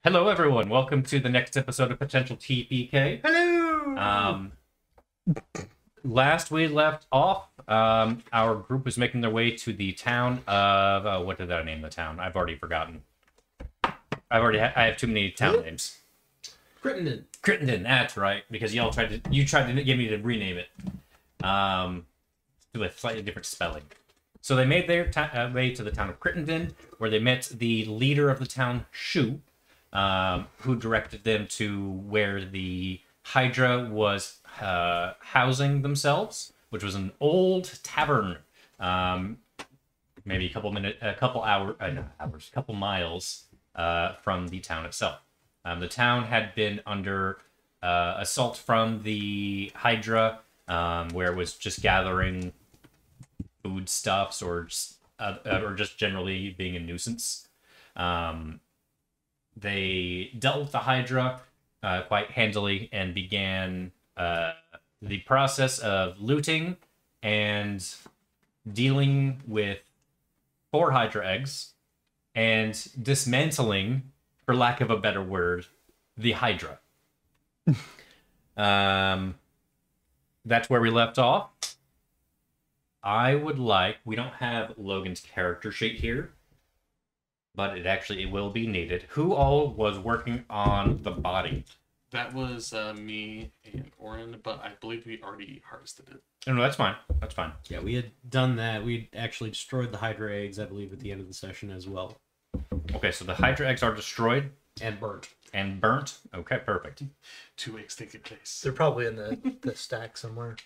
Hello, everyone. Welcome to the next episode of Potential TPK. Hello! Last we left off, our group was making their way to the town of... what did I name the town? I've already forgotten. I have too many town names. Crittenden. Crittenden, that's right. Because you tried to get me to rename it. To a slightly different spelling. So they made their way to the town of Crittenden, where they met the leader of the town, Shu, who directed them to where the hydra was housing themselves, which was an old tavern, maybe a couple miles from the town itself. The town had been under assault from the hydra, where it was just gathering foodstuffs or just generally being a nuisance. They dealt with the hydra quite handily and began the process of looting and dealing with 4 hydra eggs and dismantling, for lack of a better word, the hydra. That's where we left off. We don't have Logan's character sheet here, but it will be needed. Who all was working on the body? That was me and Oren, but I believe we already harvested it. Oh, no, that's fine. That's fine. Yeah, we had done that. We actually destroyed the hydra eggs, I believe, at the end of the session as well. Okay, so the hydra eggs are destroyed And burnt. and burnt. Okay, perfect. 2 eggs taking place. They're probably in the stack somewhere.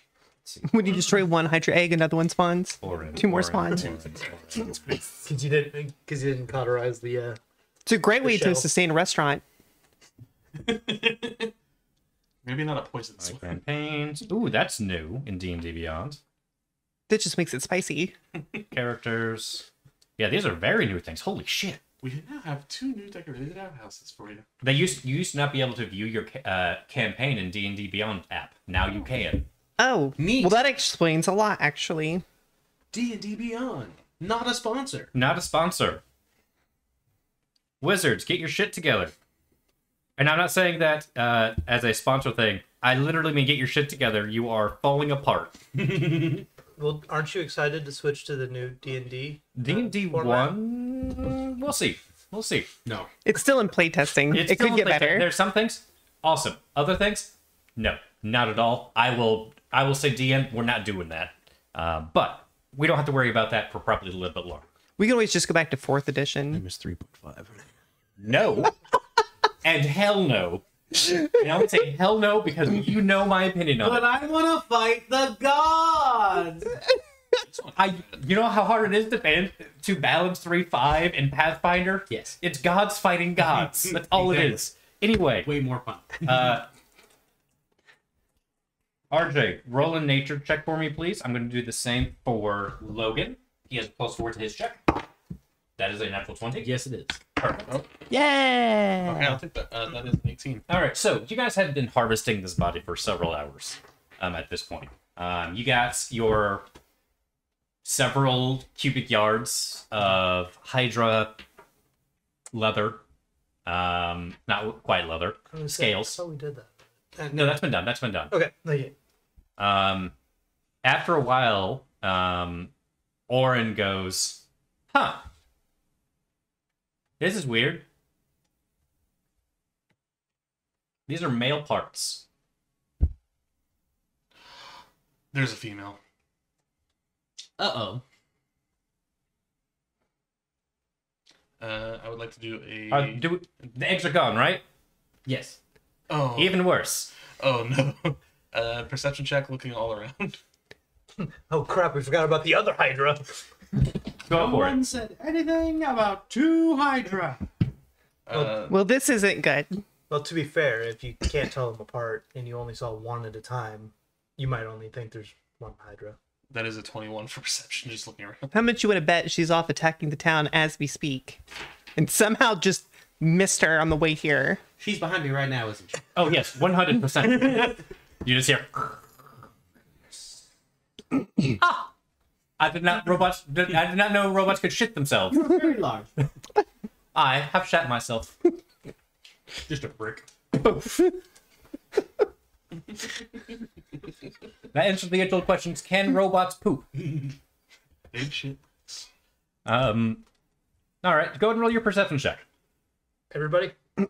When you destroy one hydra egg, another one spawns. Oren, 2 more Oren, spawns. Oren. Because you didn't cauterize the. It's a great way shell. to sustain a restaurant. Maybe not a poison My sword. campaigns. Ooh, that's new in D&D Beyond. That just makes it spicy. Characters. Yeah, these are very new things. Holy shit. We now have 2 new decorated outhouses for you. You used to not be able to view your campaign in D&D Beyond app. Now you can. Oh, Neat. well, that explains a lot, actually. D&D Beyond. Not a sponsor. Not a sponsor. Wizards, get your shit together. And I'm not saying that as a sponsor thing. I literally mean get your shit together. You are falling apart. Well, aren't you excited to switch to the new D&D? D&D format? 1? We'll see. We'll see. No. It's still in playtesting. It's It still could get in play- better. There's some things, awesome. Other things, no, not at all. I will say, DM, we're not doing that. But we don't have to worry about that for probably a little bit longer. We can always just go back to 4th edition. Miss 3.5. No. And hell no. And I would say hell no because you know my opinion on it. I want to fight the gods! You know how hard it is to balance 3-5 in Pathfinder? Yes. It's gods fighting gods. That's all it is. Anyway, Way more fun. RJ, roll a nature check for me, please. I'm going to do the same for Logan. He has +4 to his check. That is a natural 20. Yes, it is. Perfect. Okay, Yeah! I'll take that. That is an 18. All right, so you guys have been harvesting this body for several hours at this point. You got your several cubic yards of hydra leather. Not quite leather. Scales. Oh, we did that. No, that's been done. That's been done. Okay, thank you. After a while, Oren goes, huh. This is weird. These are male parts. There's a female. Uh-oh. I would like to do a... The eggs are gone, right? Yes. Oh. Even worse. Oh, no. Perception check looking all around. Oh crap, we forgot about the other Hydra. Go for it. said anything about 2 hydra. Well, this isn't good. Well, to be fair, if you can't tell them apart and you only saw one at a time, you might only think there's one Hydra. That is a 21 for perception, just looking around. How much you would have bet she's off attacking the town as we speak? And somehow just missed her on the way here. She's behind me right now, isn't she? Oh, yes, 100%. You just hear... I did not know robots could shit themselves. Very large. I have shat myself. Just a brick. That answers the age-old questions. Can robots poop? Big shit. All right, go ahead and roll your perception check. Everybody? I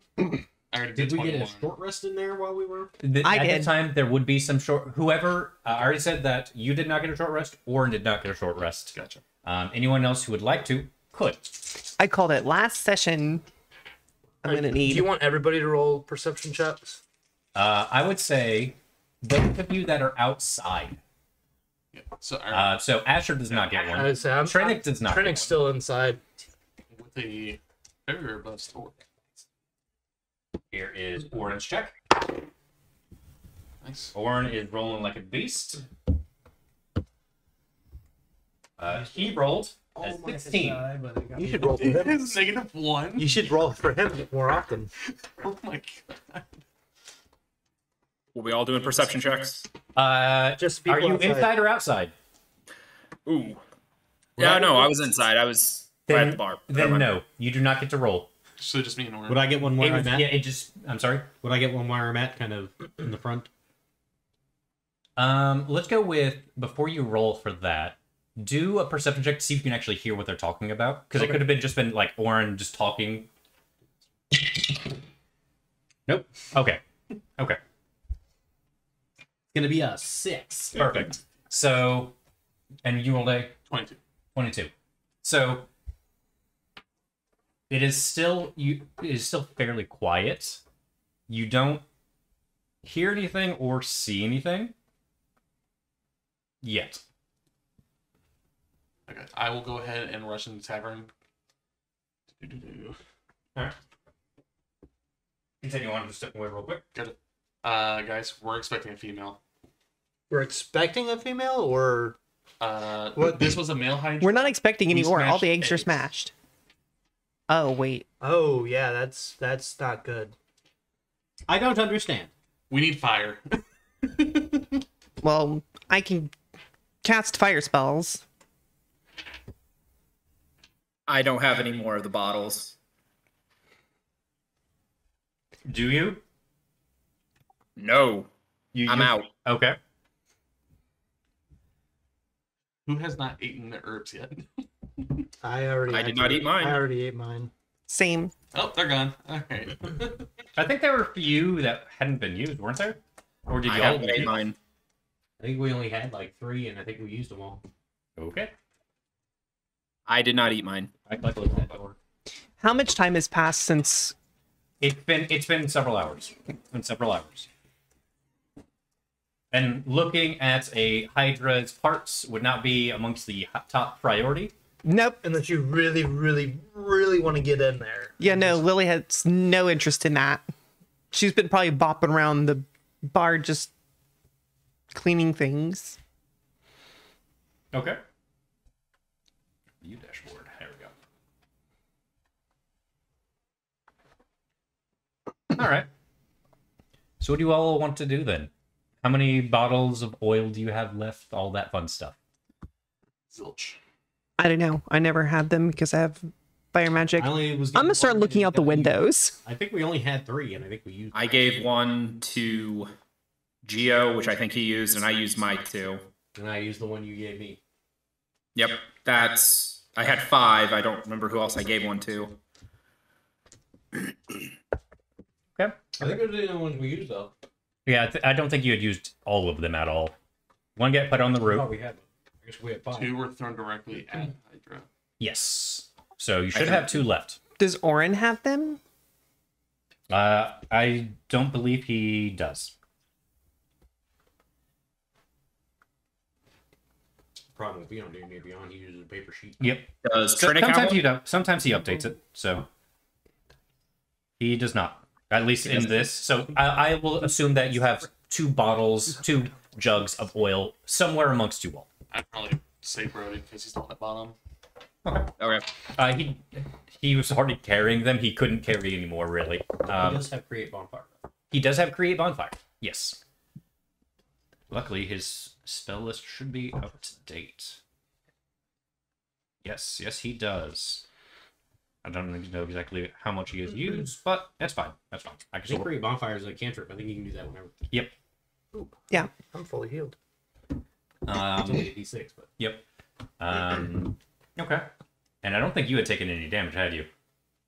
already Did we get a 21. short rest in there while we were? I At did. the time, there would be some short. Whoever I already said that you did not get a short rest, or did not get a short rest. Gotcha. Anyone else who would like to could. I called it last session. I'm gonna Do need. you want everybody to roll perception checks? I would say both of you that are outside. Yeah. So I So Asher does not get I one. would say Trinick does not. get one. Trinick's still inside. with a very robust orc. Here is Orin's check. Nice. Orin is rolling like a beast. He rolled a 16. You should roll for him. It's -1. You should roll for him more often. Oh my god. Were we all doing perception checks? Just Are people you outside. inside or outside? Ooh. Yeah, no, I was inside. I was right at the bar. Never Then mind. no, you do not get to roll. So just me and Orin. Would I get one where I'm at? Yeah, it just. I'm sorry. Would I get one where I'm at, kind of in the front? Let's go with before you roll for that. Do a perception check to see if you can actually hear what they're talking about, because it could have been just been like Orin just talking. Nope. Okay. Okay. It's gonna be a 6. Perfect. So, and you rolled a 22. 22. So it is still fairly quiet. You don't hear anything or see anything yet. Okay. I will go ahead and rush into the tavern. Alright. Continue on, just step away real quick. Got it. Guys, we're expecting a female. We're expecting a female, or What? This was a male hydra. We're not expecting any We more. All smashed the eggs are eggs. smashed. Oh wait. oh yeah, that's not good. I don't understand. We need fire. Well, I can cast fire spells. I don't have any more of the bottles. Do you? No, I'm out. Okay. Who has not eaten the herbs yet? I did not eat mine. I already ate mine. Same. Oh, they're gone. All right. I think there were a few that hadn't been used, weren't there? Or did I you all haven't ate mine. I think we only had like 3, and I think we used them all. Okay. I did not eat mine. I like looking at that order. How much time has passed since? It's been several hours. It's been several hours. And looking at a Hydra's parts would not be amongst the top priority. Nope. Unless you really, really, really want to get in there. Yeah, no. Lily has no interest in that. She's been probably bopping around the bar, just cleaning things. Okay. View dashboard. There we go. All right. So what do you all want to do then? How many bottles of oil do you have left? All that fun stuff. Zilch. I don't know. I never had them because I have fire magic. I only was. I'm gonna start getting looking one out the and windows. I think we only had 3, and I think we used. I gave one to Geo, which I think he used, and I used Mike too. And I used the one you gave me. Yep, that's. I had 5. I don't remember who else I gave one to. Okay. I think those are the only ones we used, though. Yeah, I don't think you had used all of them at all. One get put on the I roof. thought we had. I guess we had 5. 2 were thrown directly at Hydra. Yes. So you should have 2 left. Does Orin have them? I don't believe he does. Problem if you don't do any beyond, he uses a paper sheet. Yep. Does So, Trinick have sometimes one? you don't. Sometimes he updates it. So he does not. At least in this. So I will assume that you have 2 bottles, 2 jugs of oil somewhere amongst you all. I'd probably say Brody because he's the one at bottom. Okay. He was already carrying them. He couldn't carry anymore, really. He does have create bonfire. He does have create bonfire. Yes. Luckily, his spell list should be up to date. Yes, he does. I don't know exactly how much you guys use, but that's fine. That's fine. I I can think still. create bonfires is a cantrip. I think you can do that whenever. Yep. Yeah. I'm fully healed. It's only a d6, but Yep. Okay. And I don't think you had taken any damage, had you?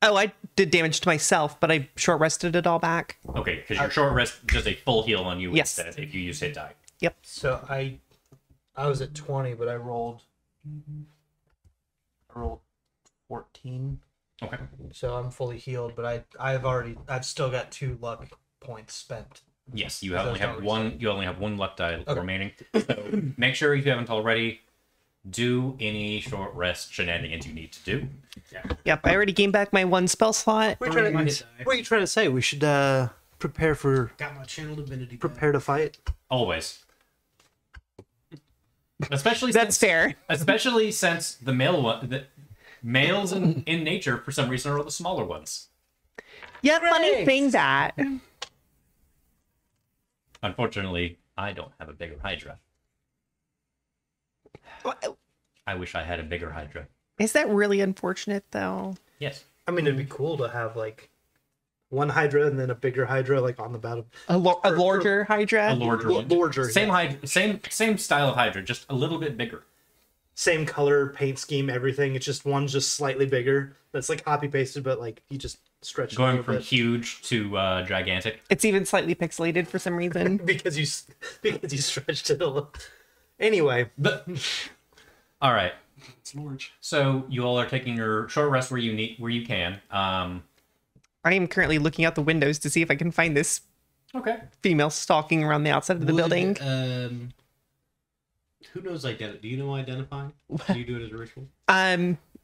Oh, I did damage to myself, but I short rested it all back. Okay, because your short rest does a full heal on you Yes. instead if you use hit die. So I was at 20, but I rolled 14. Okay. So I'm fully healed, but I've still got 2 luck points spent. Yes, you Those only have don't one. You only have one luck die Okay. remaining. So make sure if you haven't already, do any short rest shenanigans you need to do. Yep, I already gained back my 1 spell slot. What Three are hit die. you trying to say? We should prepare got my channel divinity. back. prepare to fight. Always. Especially That's fair. Especially since the males in nature for some reason are the smaller ones. Yeah, funny thing that. Unfortunately, I don't have a bigger hydra. I wish I had a bigger hydra. Is that really unfortunate, though? Yes. I mean, it'd be cool to have like one hydra and then a bigger hydra like on the battle. A larger hydra? A larger one. Larger, Same yeah. hydra, same style of hydra, just a little bit bigger. Same color, paint scheme, everything. It's just one's just slightly bigger. That's like copy pasted, but like you just stretch it a Going little from bit. huge to gigantic. It's even slightly pixelated for some reason. because you stretched it a little. Anyway, But all right. It's large. So you all are taking your short rest where you can. I am currently looking out the windows to see if I can find this Okay. female stalking around the outside of the building. Who knows identify? Do you know identify? Do you do it as a ritual?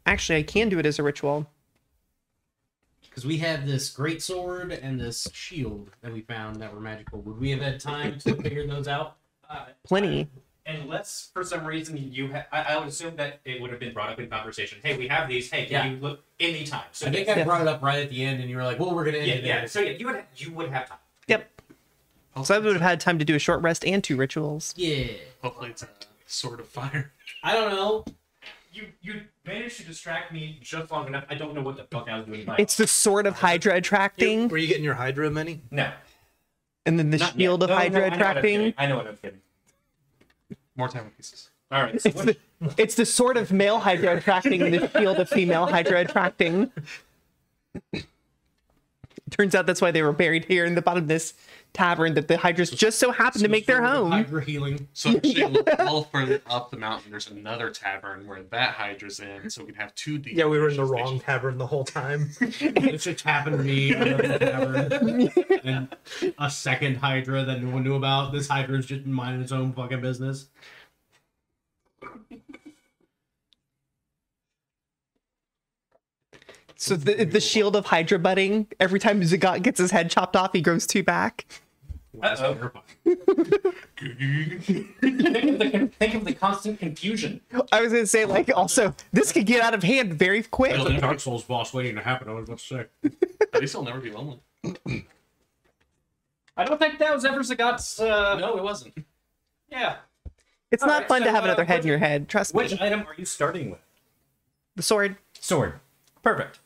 Actually, I can do it as a ritual. Because we have this great sword and this shield that we found that were magical. Would we have had time to figure those out? Plenty. Unless for some reason I would assume that it would have been brought up in conversation. Hey, we have these. Hey, can you look anytime? So I think I brought it up right at the end, and you were like, "Well, we're gonna end it there." So you would have time. Yep. So I would have had time to do a short rest and 2 rituals. Yeah. Hopefully it's a sword of fire. I don't know. You managed to distract me just long enough. I don't know what the fuck I was doing. It's the sword of Hydra attracting, were you getting your hydra many? No. and then the Not shield yet. of No, Hydra I know what I'm attracting. kidding. I know what I'm kidding. More tavern pieces. All right. It's the sword of male Hydra attracting and the shield of female Hydra attracting. Turns out that's why they were buried here in the bottom of this tavern, that the Hydras just so happened to make their Sword of home. Hydra healing. So actually, a little further up the mountain, there's another tavern where that hydra's in, so we can have 2 Yeah, we were in the stations. wrong tavern the whole time. This just happened to me. Another tavern, and a second Hydra that no one knew about. This Hydra's just minding its own fucking business. So the shield of Hydra budding, every time Zagat gets his head chopped off, he grows 2 back. That's Uh-oh. terrifying. Think of the constant confusion. I was gonna say, like, also, this could get out of hand very quick. There's a Dark Souls boss waiting to happen. I was about to say. At least I'll never be lonely. I don't think that was ever Zagat's. No, it wasn't. Yeah. It's All not right, fun to so, have another head in which- your head. Trust Which me. item are you starting with? The sword. Sword. Perfect.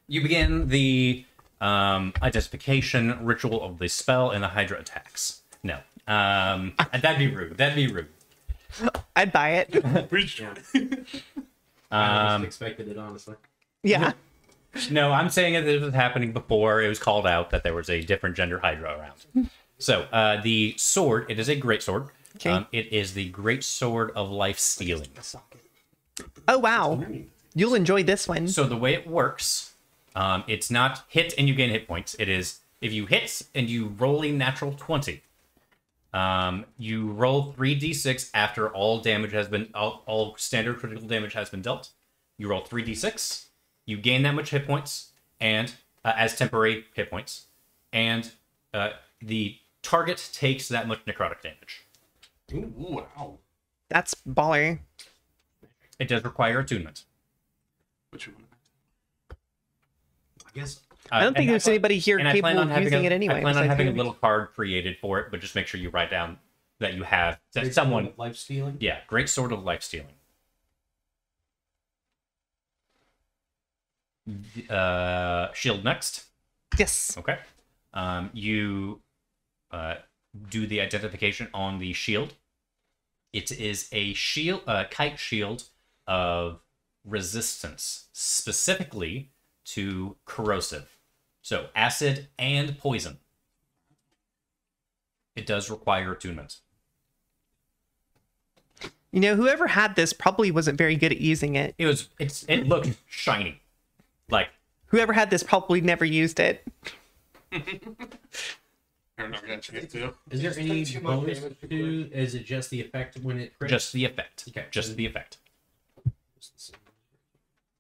You begin the identification ritual of the spell and the Hydra attacks. No. That'd be rude. That'd be rude. I'd buy it. I just expected it, honestly. Yeah. No, I'm saying that this was happening before it was called out that there was a different gender Hydra around. So, the sword, it is a great sword. Okay. It is the great sword of life stealing. Oh, wow. You'll enjoy this one. So the way it works, it's not hit and you gain hit points. It is if you hit and you roll a natural 20, you roll 3d6 after all damage has been all standard critical damage has been dealt. You roll 3d6. You gain that much hit points and as temporary hit points, and the target takes that much necrotic damage. Ooh, wow. That's baller. It does require attunement. Which one? I guess. I don't think there's anybody here And I plan capable on of having using it anyway. I plan on besides having a me. little card created for it, but just make sure you write down that you have that someone. Life stealing. Yeah, great sword of life stealing. Shield next. Yes. Okay. You do the identification on the shield. It is a shield, kite shield of resistance, specifically to corrosive. So acid and poison. It does require attunement. You know, whoever had this probably wasn't very good at using it. It looked shiny. Like, Whoever had this probably never used it. Or not gonna check too. Is there any bonus to? Is it just the effect when it crits? just the effect. Okay. Just the effect.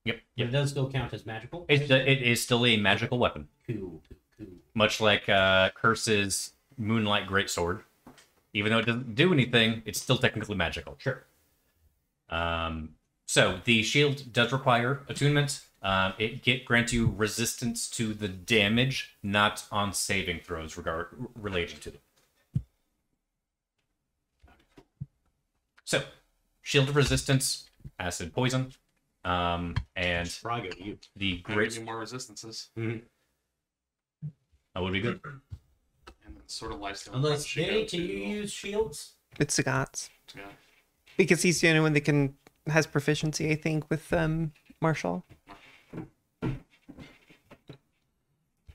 Yep. But it does still count as magical. It is still a magical weapon. Cool. Much like Curse's Moonlight Greatsword. Even though it doesn't do anything, it's still technically magical. Sure. So the shield does require attunement. It grants you resistance to the damage, not on saving throws relating to them. So, shield of resistance, acid, poison, and Brago, you. the Give great. you more resistances. That would be good. And then sort of lifesteal. Unless should go Danny, can you to- use shields? It's Sagat's. Yeah. Because he's the only one that has proficiency, I think, with Marshall.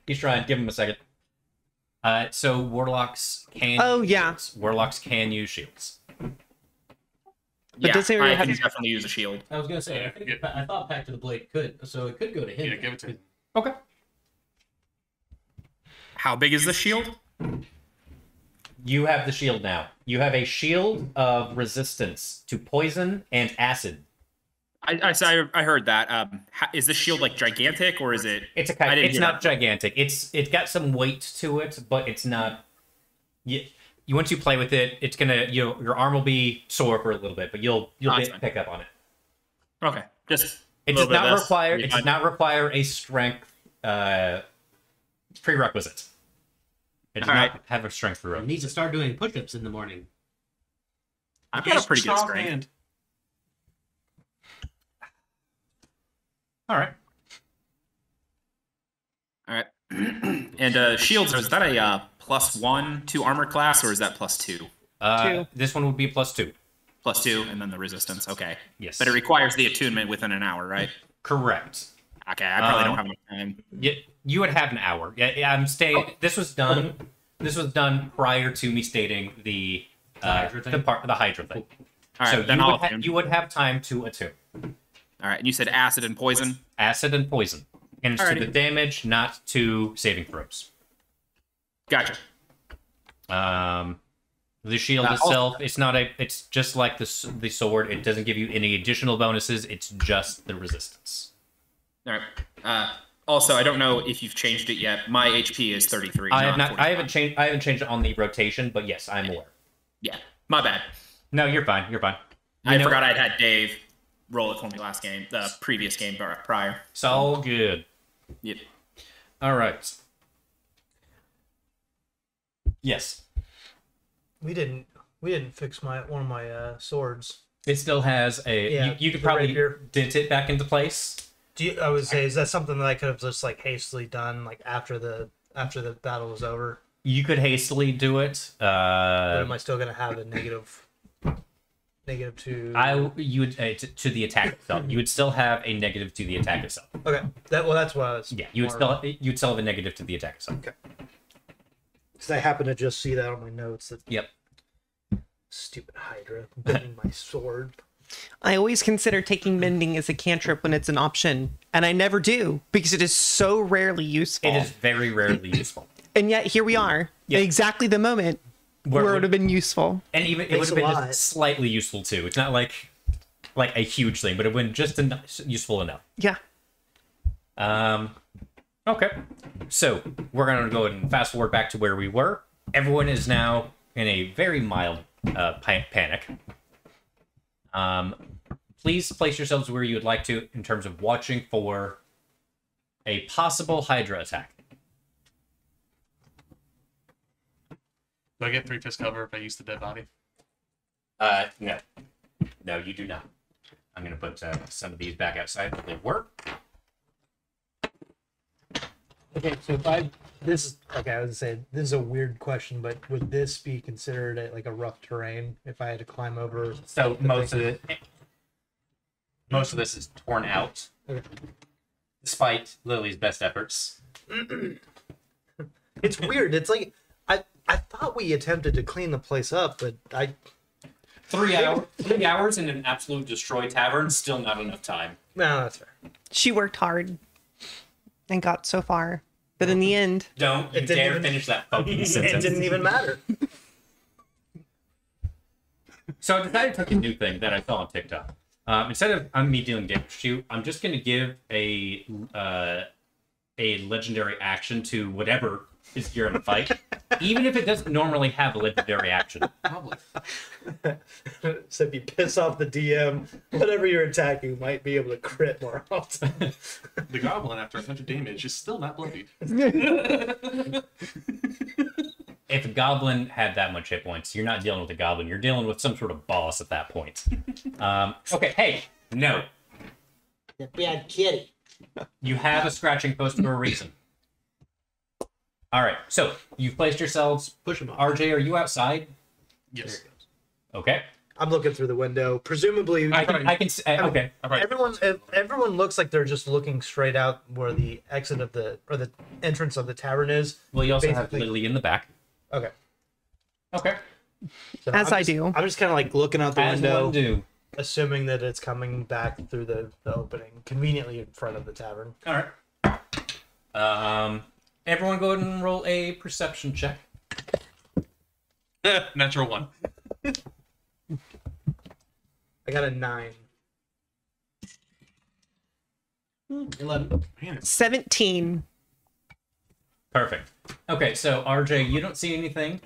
He's trying. Give him a second. So warlocks can. Oh, use yeah. shields. Warlocks can use shields. Yeah, does it I have- can definitely use a shield. I was gonna say. I thought Pact of the Blade could, so it could go to him. Yeah, give it to him. Okay. How big is the shield? You have the shield now. You have a shield of resistance to poison and acid. I heard that. Is the shield like gigantic or is it? It's a I kite. didn't It's hear not that. gigantic. It's got some weight to it, but it's not. You once you play with it, it's gonna your arm will be sore for a little bit, but you'll That's fine. pick up on it. Okay, just It a does little bit not less. require. You're It does fine. not require a strength prerequisite. It does All not right. have a strength I prerequisite. need to start doing push-ups in the morning. I've got a pretty good Strong strength. hand. All right. All right. And shields, is that a +1 to armor class or is that +2? Two. This one would be +2. +2 and then the resistance. Okay. Yes. But it requires the attunement within an hour, right? Correct. Okay, I probably don't have enough time. You would have an hour. Yeah, I'm staying. This was done. This was done prior to me stating the Hydra thing? the Hydra thing. All right, So then I'll attune. you would have time to attune All right, and you said acid and poison. acid and poison, and it's to Alrighty. the damage, not to saving throws. Gotcha. The shield Now, itself, it's not a. It's just like the sword. It doesn't give you any additional bonuses. It's just the resistance. All right. Also, I don't know if you've changed it yet. My HP is 33. I have not. 45. I haven't changed it on the rotation, but yes, I'm aware. Yeah, my bad. No, you're fine. You're fine. I forgot I'd had Dave roll it for me last game, the previous game prior. It's all good. Yep. All right. Yes. We didn't fix one of my swords. It still has a. Yeah, you could the probably rapier. dent it back into place. I would say, is that something that I could have just like hastily done like after the battle was over? You could hastily do it. But am I still gonna have a negative to? You would to the attack itself. You would still have a negative to the attack itself. Okay. That's what I was. Yeah, you'd still have a negative to the attack itself. Okay. Because I happen to just see that on my notes. That Yep. stupid Hydra bending my sword. I always consider taking mending as a cantrip when it's an option, and I never do because it is so rarely useful. It is very rarely useful. And yet here we are, Yeah. at exactly the moment where it would have been useful. And even it Thanks would have a been lot. just slightly useful too. It's not like a huge thing, but it would have been just useful enough. Yeah. Okay. So we're gonna go ahead and fast forward back to where we were. Everyone is now in a very mild panic. Please place yourselves where you would like to in terms of watching for a possible Hydra attack. Do I get 3 fist cover if I use the dead body? No. No, you do not. I'm gonna put some of these back outside where they were. Okay, so if I this is okay, I was gonna say this is a weird question, but would this be considered like a rough terrain if I had to climb over? So most of this is torn out, Okay. despite Lily's best efforts. It's weird. It's like I thought we attempted to clean the place up, but 3 hours in an absolute destroyed tavern, still not enough time. no, that's fair. She worked hard and got so far. But in the end, Don't you It didn't dare even- finish that fucking It sentence. didn't even matter. So I decided to take a new thing that I saw on TikTok. Instead of me dealing damage to you, I'm just going to give a legendary action to whatever is you're in a fight, even if it doesn't normally have a legendary action. Probably. So if you piss off the DM, whatever you're attacking might be able to crit more often. The goblin, after 100 damage, is still not bloodied. If a goblin had that much hit points, you're not dealing with a goblin. You're dealing with some sort of boss at that point. Okay, hey, no. You bad kitty. You have a scratching post for a reason. All right, so you've placed yourselves. Push him up. RJ, are you outside? Yes. Okay. I'm looking through the window. Presumably, I can. Okay. Alright. everyone looks like they're just looking straight out where the exit of the entrance of the tavern is. Well, you also have Basically- Lily in the back. Okay. Okay. So As I do. I'm just kind of like looking out the As window, one do. assuming that it's coming back through the opening, conveniently in front of the tavern. All right. Everyone go ahead and roll a perception check. Natural 1. I got a 9. 11. Man, it's 17. Perfect. Okay, so RJ, you don't see anything.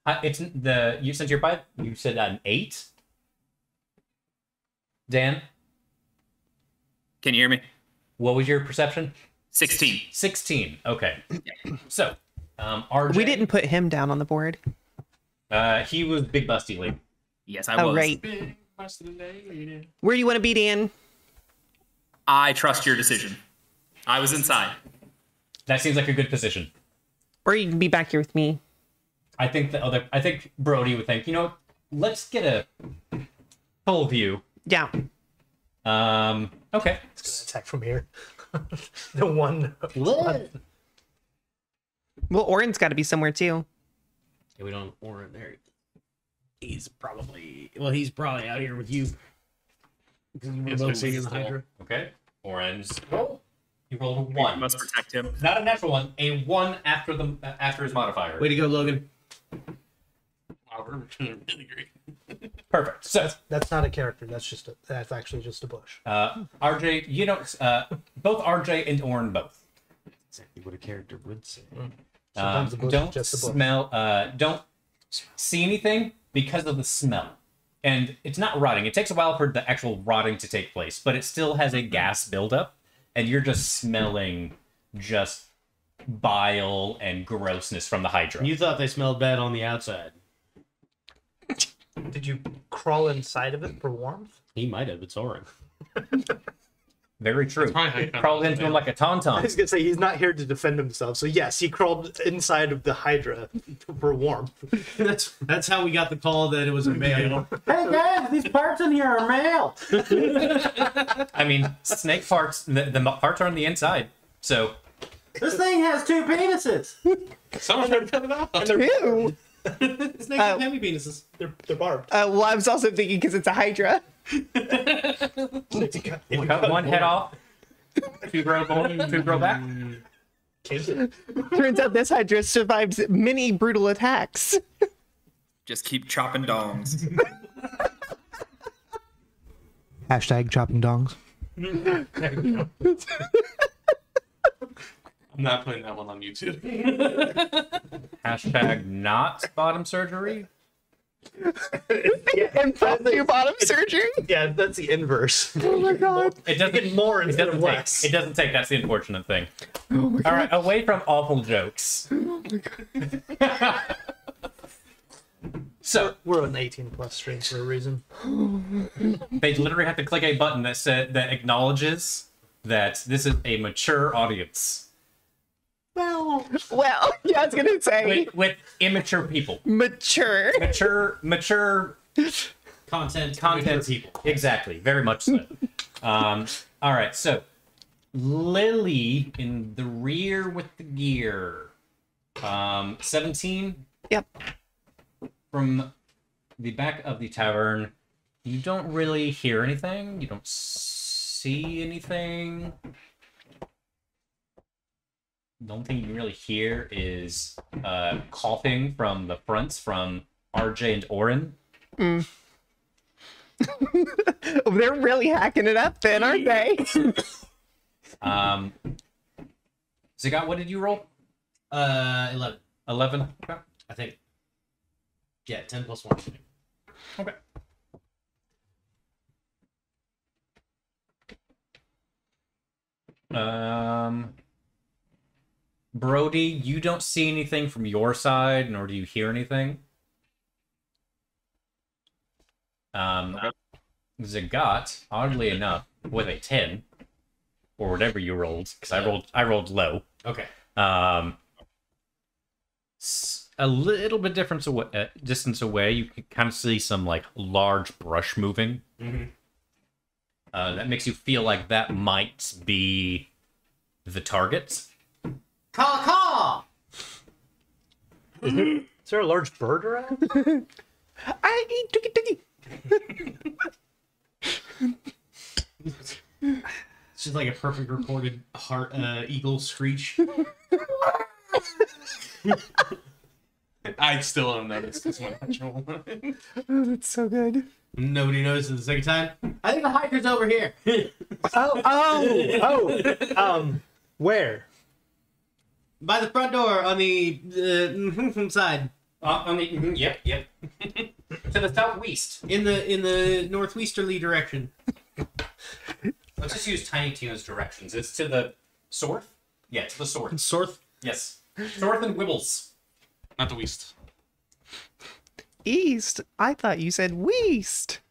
It's since you're by you said an 8. Dan, Can you hear me? what was your perception? 16. 16. Okay. So, RJ. We didn't put him down on the board. He was Big Busty Lee. Yes, I Oh, was. right. big busted lady. Where do you want to be, Dan? I trust your decision. I was inside. That seems like a good position. Or you can be back here with me. I think Brody would think, let's get a full view. Yeah. Okay. It's gonna attack from here. The one. Well, Orin's got to be somewhere too. Yeah, we don't have Orin there. He's probably out here with you. Because we're Yes, both we seeing the still- Hydra. Okay. Orange. Roll. You rolled a We 1. must protect him. Not a natural one. A 1 after his modifier. Way to go, Logan. Wow, we're really great. Perfect. So, That's not a character. That's actually just a bush. RJ, you don't. Both RJ and Orin both. Exactly what a character would say. Sometimes the bush Don't is just a bush. smell. Don't see anything because of the smell. And it's not rotting. It takes a while for the actual rotting to take place, but it still has a gas buildup, and you're just smelling just bile and grossness from the Hydra. You thought they smelled bad on the outside. Did you crawl inside of it for warmth? He might have. It's Orin. Very true. probably how you found Crawled out into him the like a I tauntaun. was gonna say he's not here to defend himself. So yes, he crawled inside of the Hydra for warmth. That's how we got the call that it was a male. Hey guys, these parts in here are male. I mean, snake parts. The parts are on the inside, so This thing has 2 penises. Someone tried to cut it off. Ew. Snakes have heavy penises. They're barbed. Well, I was also thinking because it's a Hydra. we'll cut one head off. Two grow back. Turns out this Hydra survives many brutal attacks. Just keep chopping dongs. Hashtag chopping dongs. I'm not putting that one on YouTube. Hashtag not bottom surgery. Impromptu bottom surgery. Yeah, that's the inverse. Oh my god. It doesn't Get more It instead doesn't of take. less. It doesn't take. That's the unfortunate thing. Oh my god. All right, away from awful jokes. So We're an 18 plus stream for a reason. they literally have to click a button that acknowledges that this is a mature audience. Well, yeah, I was gonna say with immature people. mature. Mature Content people. Exactly, very much so. All right, so Lily in the rear with the gear. 17. Yep. From the back of the tavern, you don't really hear anything. You don't see anything. The only thing you can really hear is coughing from the fronts from RJ and Orin. They're really hacking it up then, aren't they? Zagat, what did you roll? 11. 11? Okay. I think. Yeah, 10 plus 1. Okay. Brody, you don't see anything from your side, nor do you hear anything. Zagat, oddly enough, with a 10, or whatever you rolled, because I rolled low. Okay. A little bit different distance away, you can kind of see some like large brush moving. Mm-hmm. That makes you feel like that might be the target. Caw-caw! is there a large bird around? I eat tookie tookie. It's just like a perfect recorded eagle screech. I still don't notice this one. Oh, that's so good. Nobody notices the second time. I think the hiker's over here. Where? By the front door on the side. On the yep. To the southwest. In the northwesterly direction. Let's just use Tiny Tina's directions. It's to the Sorth? Yeah, to the Sorth. Sorth? Yes. Sorth and Wibbles. Not the West. East? I thought you said Weast.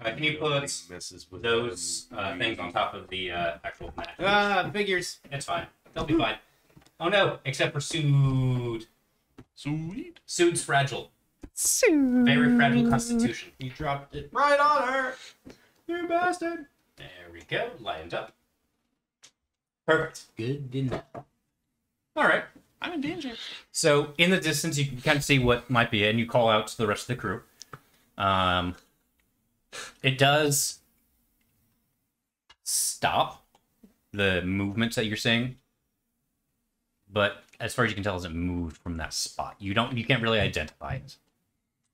Can you put Messes with those things on top of the actual map? Figures. It's fine. They'll be fine. Oh no, except for Sood. Sweet. Sood's fragile. Soon. Very fragile constitution. You dropped it right on her. You bastard. There we go. Lined up. Perfect. Good to know. All right. I'm in danger. So in the distance, you can kind of see what might be it, and you call out to the rest of the crew. It does stop the movements that you're seeing, but as far as you can tell, it hasn't moved from that spot. You can't really identify it,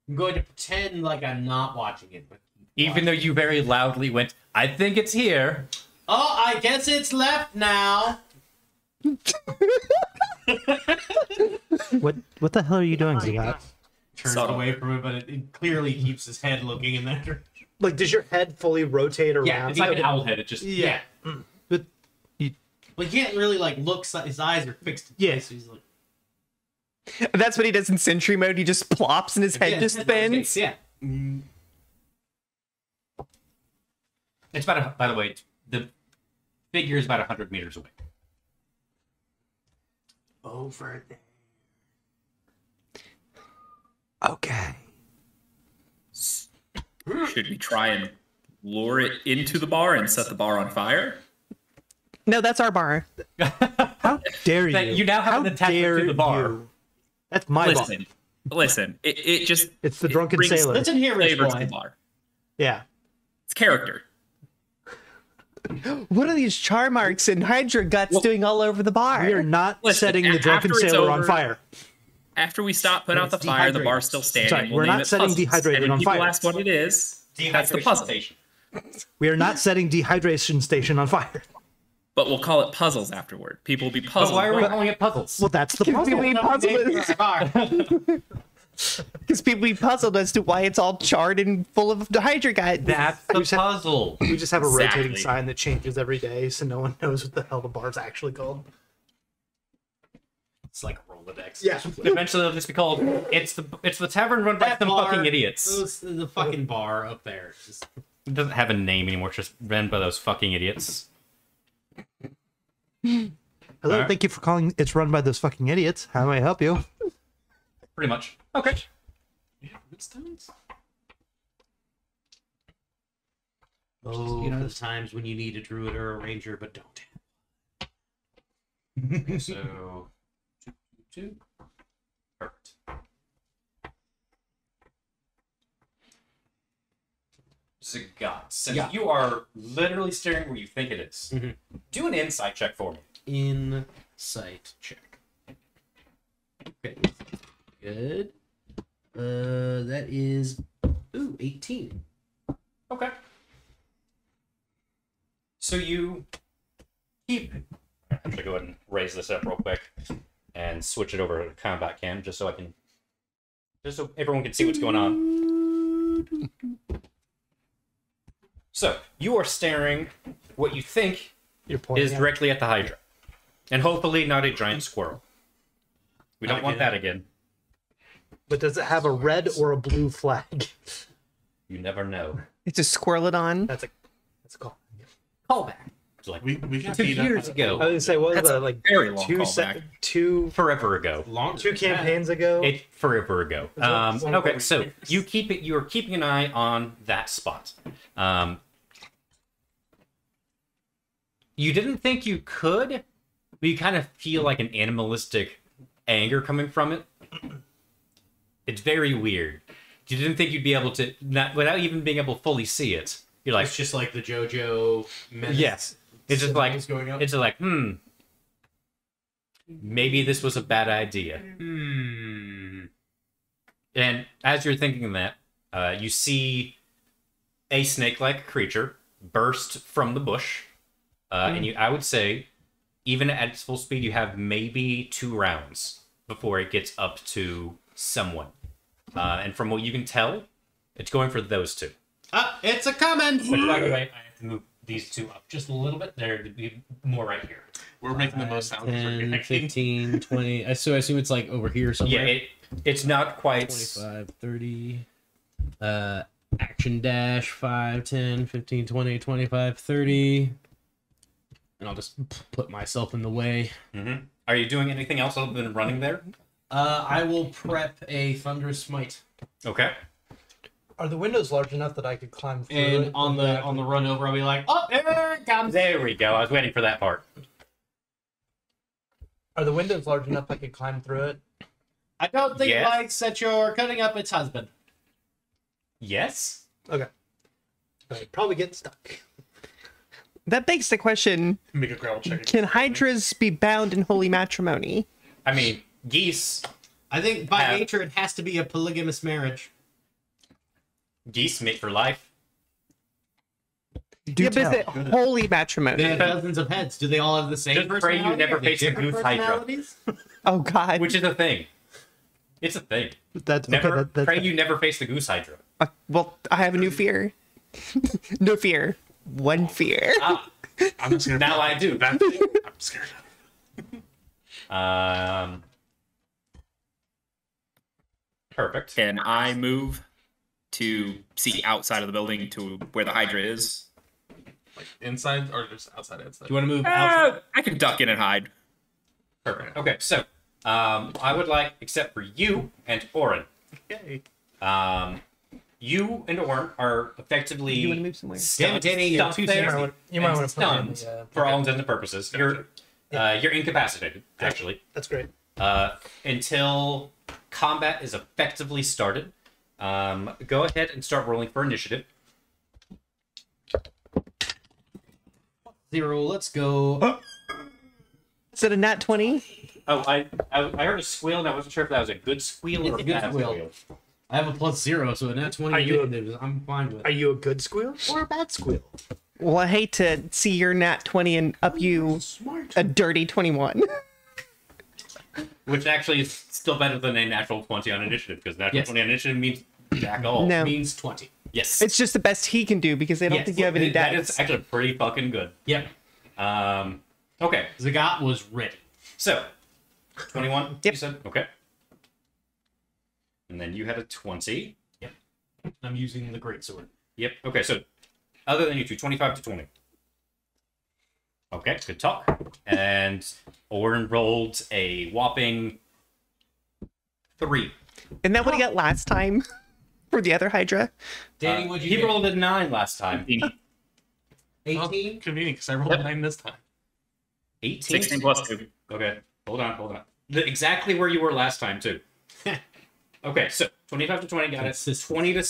I'm going to pretend like I'm not watching it. But even though you very loudly went, "I think it's here." Oh, I guess it's left now. What the hell are you doing, Zagat? Turns Subtle. away from it, but it clearly keeps his head looking in that direction. Like, does your head fully rotate around? Yeah, it's like an owl head. It just Yeah. But you, But he can't really like look. His eyes are fixed. Yeah. So he's like, That's what he does in Sentry mode. He just plops and his head yeah, just spins. Yeah. It's about by the way, the figure is about 100 meters away. Over there. okay. Should we try and lure it into the bar and set the bar on fire? No, that's our bar. How dare you? You now have How an attachment dare to the bar. you? That's my bar. Listen. It just It's the drunken brings sailor. Listen here, Rich flavor to boy. the bar. Yeah. It's character. What are these char marks and hydra guts doing all over the bar? We are not Listen, setting the drunken after it's sailor on over- fire. After we stop putting out the It's fire, the dehydrated. bar's still standing. Sorry, We'll we're name not it setting puzzles. dehydrated and when on people fire. ask what it is, that's the Dehydration puzzle. station. We are not setting dehydration station on fire. But we'll call it puzzles afterward. People will be But puzzled. why are we by- calling it puzzles? Well, that's the Because puzzle. people be puzzled as to why it's all charred and full of hydra guts. That's the puzzle. We just have a rotating Exactly. sign that changes every day, so no one knows what the hell the bar's actually called. It's like a Rolodex. Yeah. Eventually, it'll just be called. It's the tavern run by some fucking idiots. The fucking bar up there. Just It doesn't have a name anymore. It's just run by those fucking idiots. Hello, Alright. thank you for calling. It's run by those fucking idiots. How may I help you? Pretty much. Okay. Yeah, good stones. Oh, the times when you need a druid or a ranger, but don't. So, two. Perfect. Zagat, since Yeah. you are literally staring where you think it is, Mhm. do an insight check for me. Insight check. Okay. Good. That is 18. Okay. So you keep. I'm gonna go ahead and raise this up real quick and switch it over to combat cam just so everyone can see what's going on. So you are staring what you think You're pointing is at- directly at the Hydra, and hopefully not a giant squirrel. We don't want that again. But does it have a red or a blue flag? You never know. It's a squirrelodon. That's a call. Callback. It's like We got 2 beat up years by- I ago, was gonna say, what was That's that, a like very long two callback. two forever ago. Longer two than that. campaigns ago? Forever ago. Okay, so you are keeping an eye on that spot. You didn't think you could, but you kind of feel like an animalistic anger coming from it. It's very weird. You didn't think you'd be able to, not without even being able to fully see it. You're like, It's just like the JoJo menace. yes. It's just like, symbols going up. it's just like, maybe this was a bad idea. And as you're thinking that, you see a snake-like creature burst from the bush, and I would say, even at its full speed, you have maybe 2 rounds before it gets up to someone. And from what you can tell, it's going for those 2. It's a coming! But by the way, I have to move these 2 up just a little bit. There to be more right here. We're making the most sound. 'cause we're 10, connecting. 15, 20. So I assume it's like over here somewhere. Yeah, it's not quite. 25, 30. Action dash 5, 10, 15, 20, 25, 30. And I'll just put myself in the way. Mhm. Are you doing anything else other than running there? I will prep a Thunderous Smite. Okay. Are the windows large enough that I could climb through And it? on the run over, I'll be like, oh, there it comes. There we go. I was waiting for that part. Are the windows large enough I could climb through it? I don't think Yes. it likes that you're cutting up its husband. Yes. Okay. I'd probably get stuck. That begs the question: Make a gravel check. can hydras be bound in holy matrimony? I mean, geese. I think by Have- nature it has to be a polygamous marriage. Geese mate for life. Do Yeah, but is it tell. holy matrimony? They have dozens of heads. Do they all have the same Just pray you personality? never Are they face a different goose hydra. personalities? Oh God! Which is a thing. It's a thing. That's Never okay. pray you never face the goose hydra. Well, I have a new fear. No fear. One fear. I'm just gonna. Now I do. That thing, I'm scared of. Perfect. Can I move to see outside of the building to where the Hydra is? Like inside or just outside? Outside. Do you want to move out? I can duck in and hide. Perfect. Okay, so I would like, except for you and Orin. Yay. You and Orin are effectively You wanna move somewhere? Damn it, Danny, you're stuck too there sexy. You might and want to put me in stunned the, for all intents and purposes. You're incapacitated, actually, That's great. until combat is effectively started. Go ahead and start rolling for initiative. 0, let's go. Is it a nat 20? Oh, I heard a squeal, and I wasn't sure if that was a good squeal or It's a a good bad squeal. squeal. I have a +0, so a nat 20 Are you- initiative, I'm fine with Are it. you a good squeal or a bad squeal? Well, I hate to see your nat 20 and up you Smart. a dirty 21. Which actually is still better than a natural 20 on initiative, because natural Yes. 20 on initiative means jack all. No. Means 20. Yes. It's just the best he can do because I don't Yes. think you have any That dex. is actually pretty fucking good. Yep. Okay, Zagat was ready. so 21. Yep. You said okay, and then you had a 20. I'm using the greatsword. Yep. Okay, so other than you two, 25 to 20. Okay, good talk. And Orin rolled a whopping 3. Isn't that what he got last time for the other Hydra? Danny, what'd you He get? rolled a 9 last time. 18? Convenient, because I rolled 9 this time. 18. 16 plus 2. Okay, hold on. Exactly where you were last time too. Okay, so 25 to 20 got it. 20 to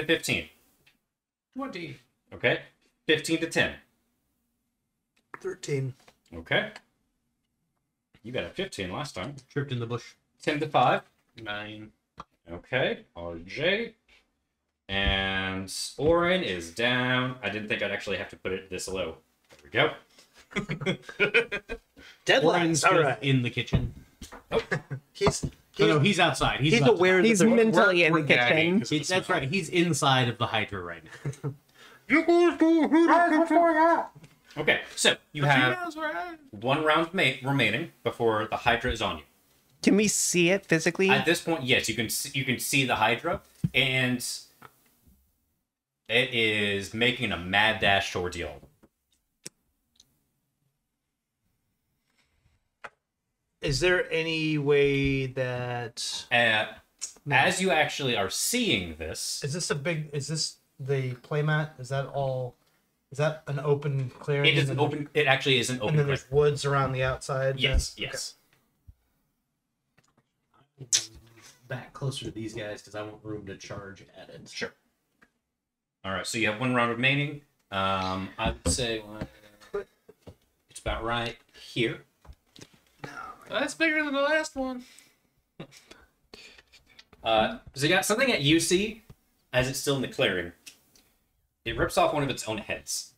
15. 20. Okay, 15 to 10. 13. Okay, you got a 15 last time. Tripped in the bush. 10 to 5. 9. Okay, RJ. And Orin is down. I didn't think I'd actually have to put it this low. There we go. Orin's All right. in the kitchen. He's Oh, no, he's outside. He's about to- aware that He's they're- mentally in the we're gagging kitchen. 'cause of the That's smell. right. He's inside of the Hydra right now. Okay, so you have 1 round remaining before the Hydra is on you. Can we see it physically? At this point, yes, you can see the Hydra, and it is making a mad dash towards y'all. Is there any way that As you actually are seeing this, is this the playmat? Is that an open clearing? it is and an then- open. It actually is an And open. then there's woods around the outside. then? Yes, yes. Back closer to these guys because I want room to charge at it. Sure. All right, so you have 1 round remaining. I would say it's about right here. That's bigger than the last one. So you got something that you see as it's still in the clearing. It rips off one of its own heads.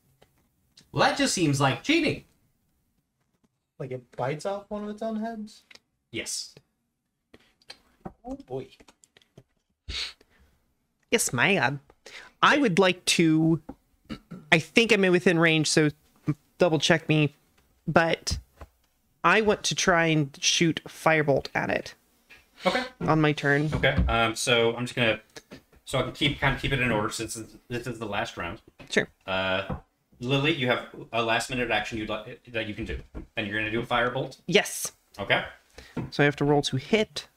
Well, that just seems like cheating. Like it bites off one of its own heads. Yes. Oh boy. Yes, ma'am. I would like to. I think I'm within range, so double check me. But I want to try and shoot firebolt at it Okay. on my turn. Okay. So I'm just gonna, so I can keep it in order since this is the last round. Sure. Lily, you have a last minute action that you can do, and you're gonna do a firebolt. Yes. Okay. So I have to roll to hit.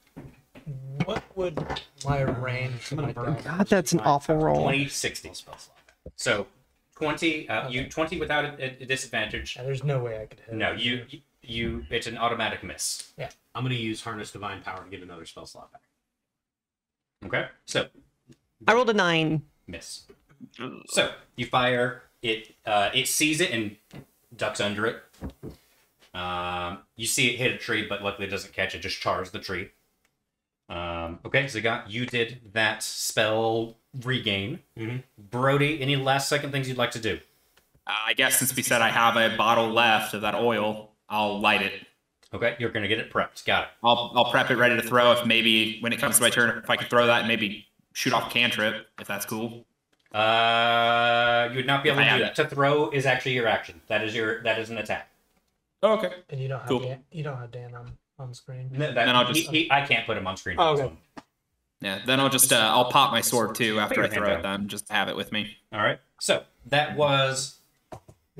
What would my range? My dagger- God, that's an awful roll. 20, 60. So 20. You 20 without a disadvantage. Yeah, there's no way I could hit. No, it. you. It's an automatic miss. I'm going to use Harness Divine Power to get another spell slot back. Okay. So I rolled a 9. miss. So you fire it. It sees it and ducks under it. You see it hit a tree, but luckily it doesn't catch it. Just chars the tree. Okay, Zagat, you did that spell regain. Mhm. Brody, any last second things you'd like to do? I guess since we said I have a bottle left of that oil, I'll light it. Okay, you're gonna get it prepped. Got it. I'll prep it ready to throw if maybe when it comes to my turn, if I could throw that and maybe shoot off a cantrip, if that's cool. You would not be able I to have do that. To throw is actually your action. That is an attack. Oh, okay. And you don't have Cool. Dan on screen. Then I'll just- I can't put him on screen. Oh, for this okay. one. Yeah, then I'll just I'll pop my sword too after I Put your throw hand it then, just have it with me. All right. So that was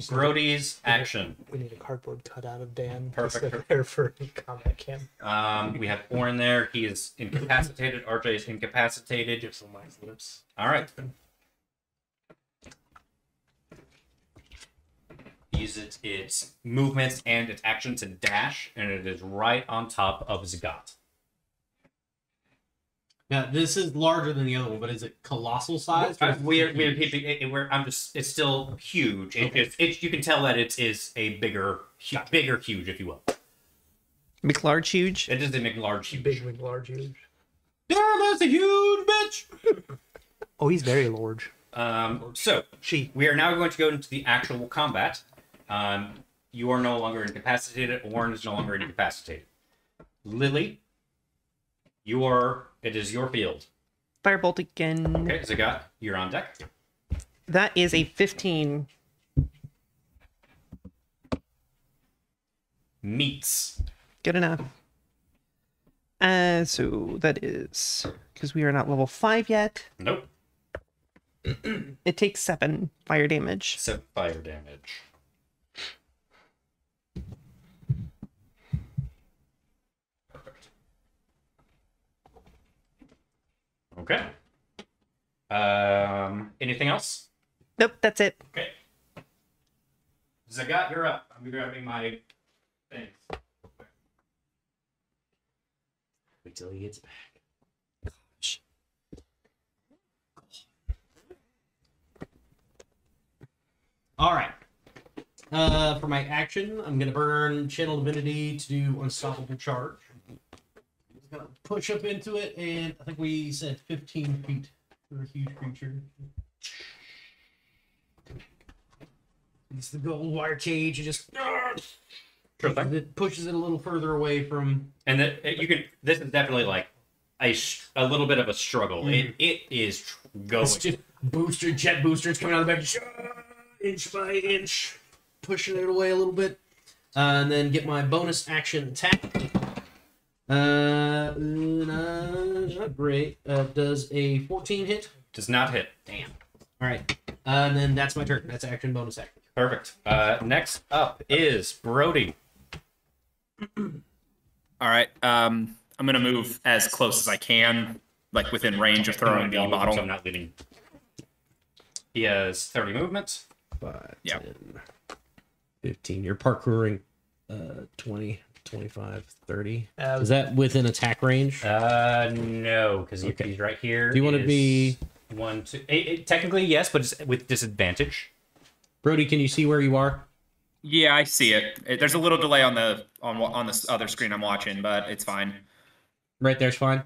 Brody's action. We need a cardboard cutout of Dan. Perfect. Just there for combat cam. We have Orin there. He is incapacitated. RJ is incapacitated. Give some nice lips. All right. Use its movements and its action to dash, and it is right on top of Zagat. Now, this is larger than the other one, but is it colossal size? It's still huge. You can tell that it is a bigger, huge, if you will. McLarge huge. It is a large, huge. Big, large, huge. Damn, that's a huge bitch! Oh, he's very large. So She. we are now going to go into the actual combat. You are no longer incapacitated. Warren is no longer incapacitated. Lily, it is your field. Firebolt again. Okay, Zagat, you're on deck. That is a 15. Meets. Good enough. So that is because we are not level 5 yet. Nope. It takes 7 fire damage. 7 fire damage. Okay. Anything else? Nope, that's it. Okay. Zagat, you're up. I'm grabbing my things. Wait till he gets back. All right. For my action, I'm gonna burn Channel Divinity to do Unstoppable Charge. Just gonna push up into it, and I think we said 15 feet for a huge creature. It's the gold wire cage. It just Sure thing. it pushes it a little further away from. And you can. This is definitely like a little bit of a struggle. It is going. It's just jet boosters coming out of the back, inch by inch, pushing it away a little bit, and then get my bonus action attack. Not great. Does a 14 hit? Does not hit. Damn. All right, and then that's my turn. That's action, bonus action. Perfect. Next up is Brody. All right. I'm gonna move as close as I can, like within range of throwing the bottle. So I'm not leading. He has 30 movement. 5, Yeah. 10, 15. You're parkouring 20, 25, 30. Is that within attack range? No, because he's right here. Do you want to be... 1, 2... technically, yes, but it's with disadvantage. Brody, can you see where you are? Yeah, I see it. There's a little delay on the other screen I'm watching, but it's fine. Right there's fine.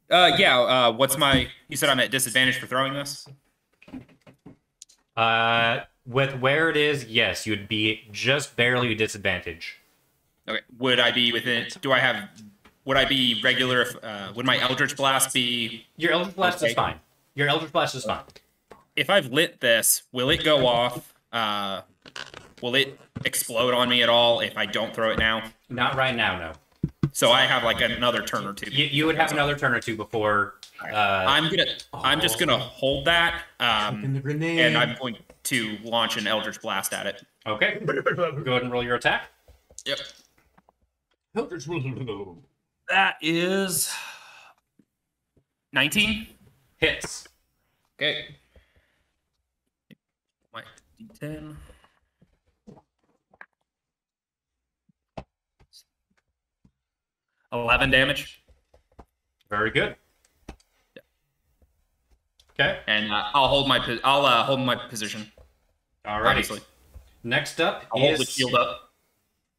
What's my? You said I'm at disadvantage for throwing this. With where it is, yes, you would be just barely disadvantage. Okay. Would I be within? Would I be regular? Would my Eldritch Blast be? Your Eldritch Blast Okay. is fine. Your Eldritch Blast is fine. If I've lit this, will it go off? Will it explode on me at all if I don't throw it now? Not right now, no. So I have like another turn or two. You would have another turn or two before. I'm just gonna hold that, In the grenade. and I'm going to launch an Eldritch Blast at it. Okay. Go ahead and roll your attack. Yep. That is 19. Hits. Okay. My D10. $11 damage. Very good. Okay. And I'll hold my position. All right. Obviously, Next up I'll hold is the shield up.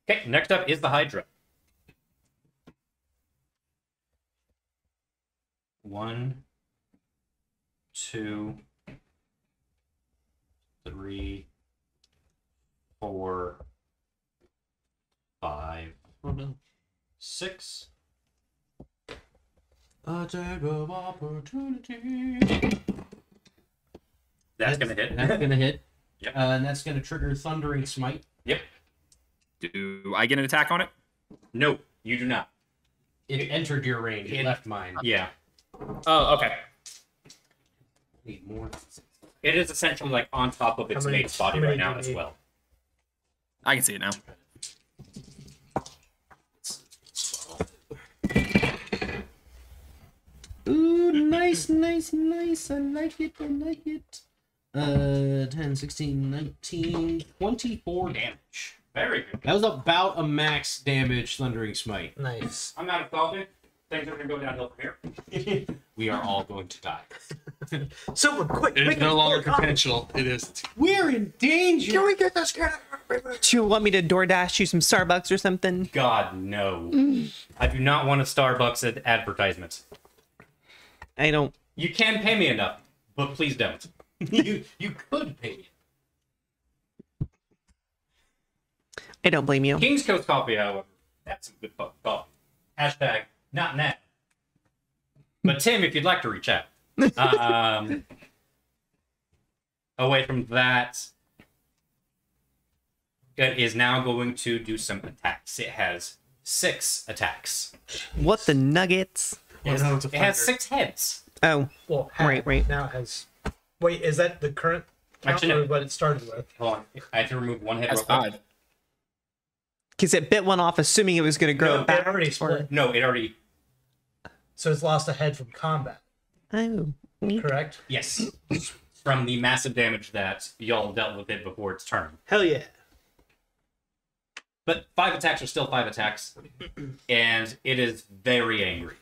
Okay. Next up is the Hydra. 1, 2, 3, 4, 5, Oh no. 6. Attack of opportunity. That's gonna hit. That's gonna hit. Yep. And that's gonna trigger Thundering Smite. Yep. Do I get an attack on it? No, you do not. It entered your range. It left mine. Yeah. Oh, okay. Need more. It is essentially like on top of its How many- mate's body how many right now do you as need? well. I can see it now. Ooh, nice. I like it. 10, 16, 19, 24 damage. Very good. That was about a max damage Thundering Smite. Nice. I'm not assaulted. Things are gonna go downhill from here. We are all going to die. Someone quick! It is make no it longer more common. potential. It is. We're in danger. Can we get this guy? Do you want me to DoorDash you some Starbucks or something? God, no. I do not want a Starbucks advertisement. I don't. You can pay me enough, but please don't. you could pay me. I don't blame you. King's Coast Coffee, however, that's some good fucking coffee. Hashtag not net. But Tim, if you'd like to reach out. Away from that, it is now going to do some attacks. It has 6 attacks. What the nuggets? It has 6 heads. Oh, Well, Right. Now it has. Wait, is that the current count Actually, no. or what it started with? Hold on. I have to remove 1 head That's real quick. 5. because it bit one off, assuming it was going to grow No, back. it already or- split. No, it already... So it's lost a head from combat. Oh, neat. Correct. Yes. From the massive damage that y'all dealt with it before its turn. Hell yeah. But 5 attacks are still 5 attacks, and it is very angry.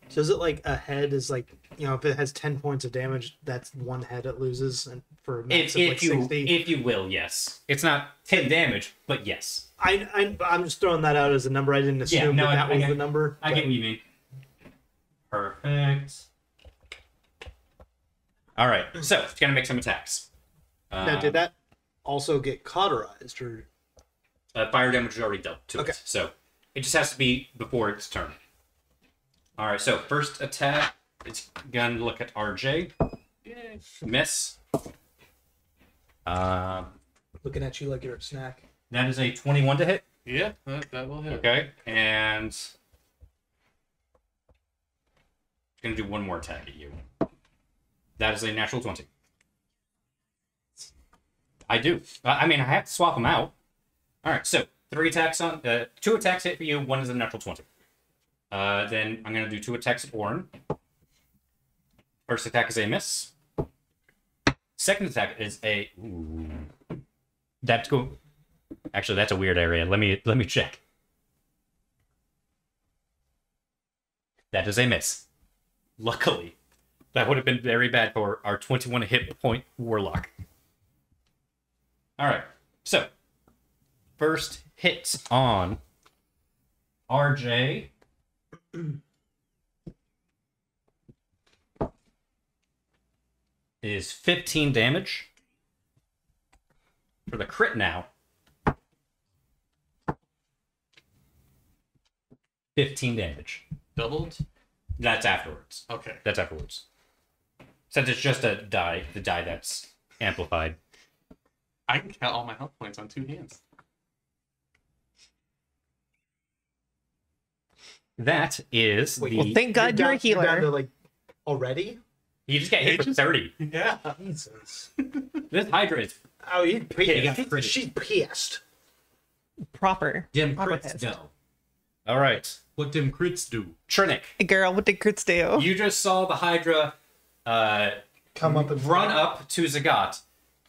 So is it like a head is like, if it has 10 points of damage, that's one head it loses, and for a max of like 60? If you will, yes. It's not 10 damage, but yes. I'm just throwing that out as a number. I didn't assume that was the number. I get what you mean. Perfect. All right, so it's gonna make some attacks. Now, did that also get cauterized, or? Fire damage is already dealt to Okay. it, so it just has to be before its turn. All right, so first attack, it's gonna look at RJ. Miss. Looking at you like you're a snack. That is a 21 to hit. Yeah, that will hit. Okay, and it's gonna do one more attack at you. That is a natural 20. I do. I mean, I have to swap them out. All right, so 3 attacks on 2 attacks hit for you. 1 is a natural 20. Then I'm gonna do 2 attacks at Orin. First attack is a miss. Second attack is a. Ooh. That's cool. Actually, that's a weird area. Let me check. That is a miss. Luckily, that would have been very bad for our 21 hit point warlock. All right, so first hit on RJ. Is 15 damage. For the crit now, 15 damage. Doubled? That's afterwards. Okay. That's afterwards. Since it's just a die, the die that's amplified. I can count all my health points on 2 hands. That is Wait, the. Well, thank God you're a You're down to healer. like already? You just get hit for 30. Yeah. Jesus. This Hydra is. Oh, she's pissed. Proper. Dim Proper crits pissed. go. All right. What dim crits do? Trinick, Girl, what did crits do? you just saw the Hydra Come up and run up to Zagat.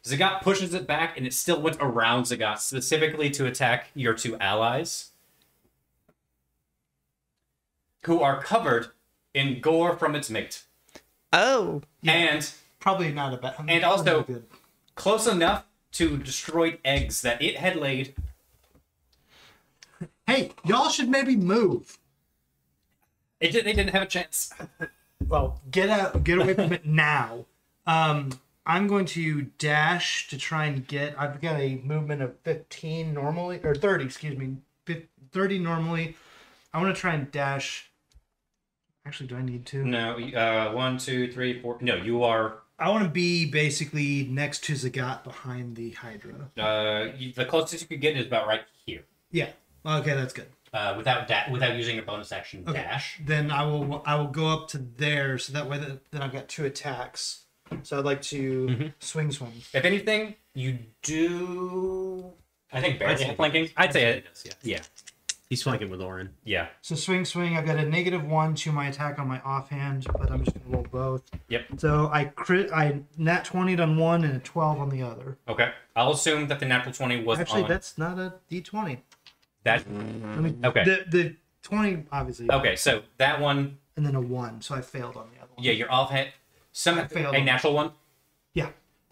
Zagat pushes it back, and it still went around Zagat, specifically to attack your 2 allies, who are covered in gore from its mate. Oh, And Probably not a bad. And also- good. close enough to destroy eggs that it had laid. Hey, y'all should maybe move. They didn't have a chance. Well, get away from it now. I'm going to dash to try and get. I've got a movement of 15 normally, or 30. Excuse me, 30 normally. I want to try and dash. Actually, do I need to? No, 1, 2, 3, 4. No, you are. I want to be basically next to Zagat behind the Hydra. The closest you could get is about right here. Yeah. Okay, that's good. Without using a bonus action Okay. dash. Then I will go up to there, so that way then I've got 2 attacks. So I'd like to swing. If anything, you do. I think barely have flanking. I'd say it. does, yeah. Yeah. He's flanking with Orin. Yeah. So swing. I've got a -1 to my attack on my offhand, but I'm just gonna roll both. Yep. So I nat 20'd on one and a 12 on the other. Okay. I'll assume that the natural 20 was Actually, on. that's not a D20. That. Let me. Okay. The 20 obviously. Okay, so that one. And then a 1, so I failed on the other one. Yeah, you're off hit. Some failed a on natural one. Yeah.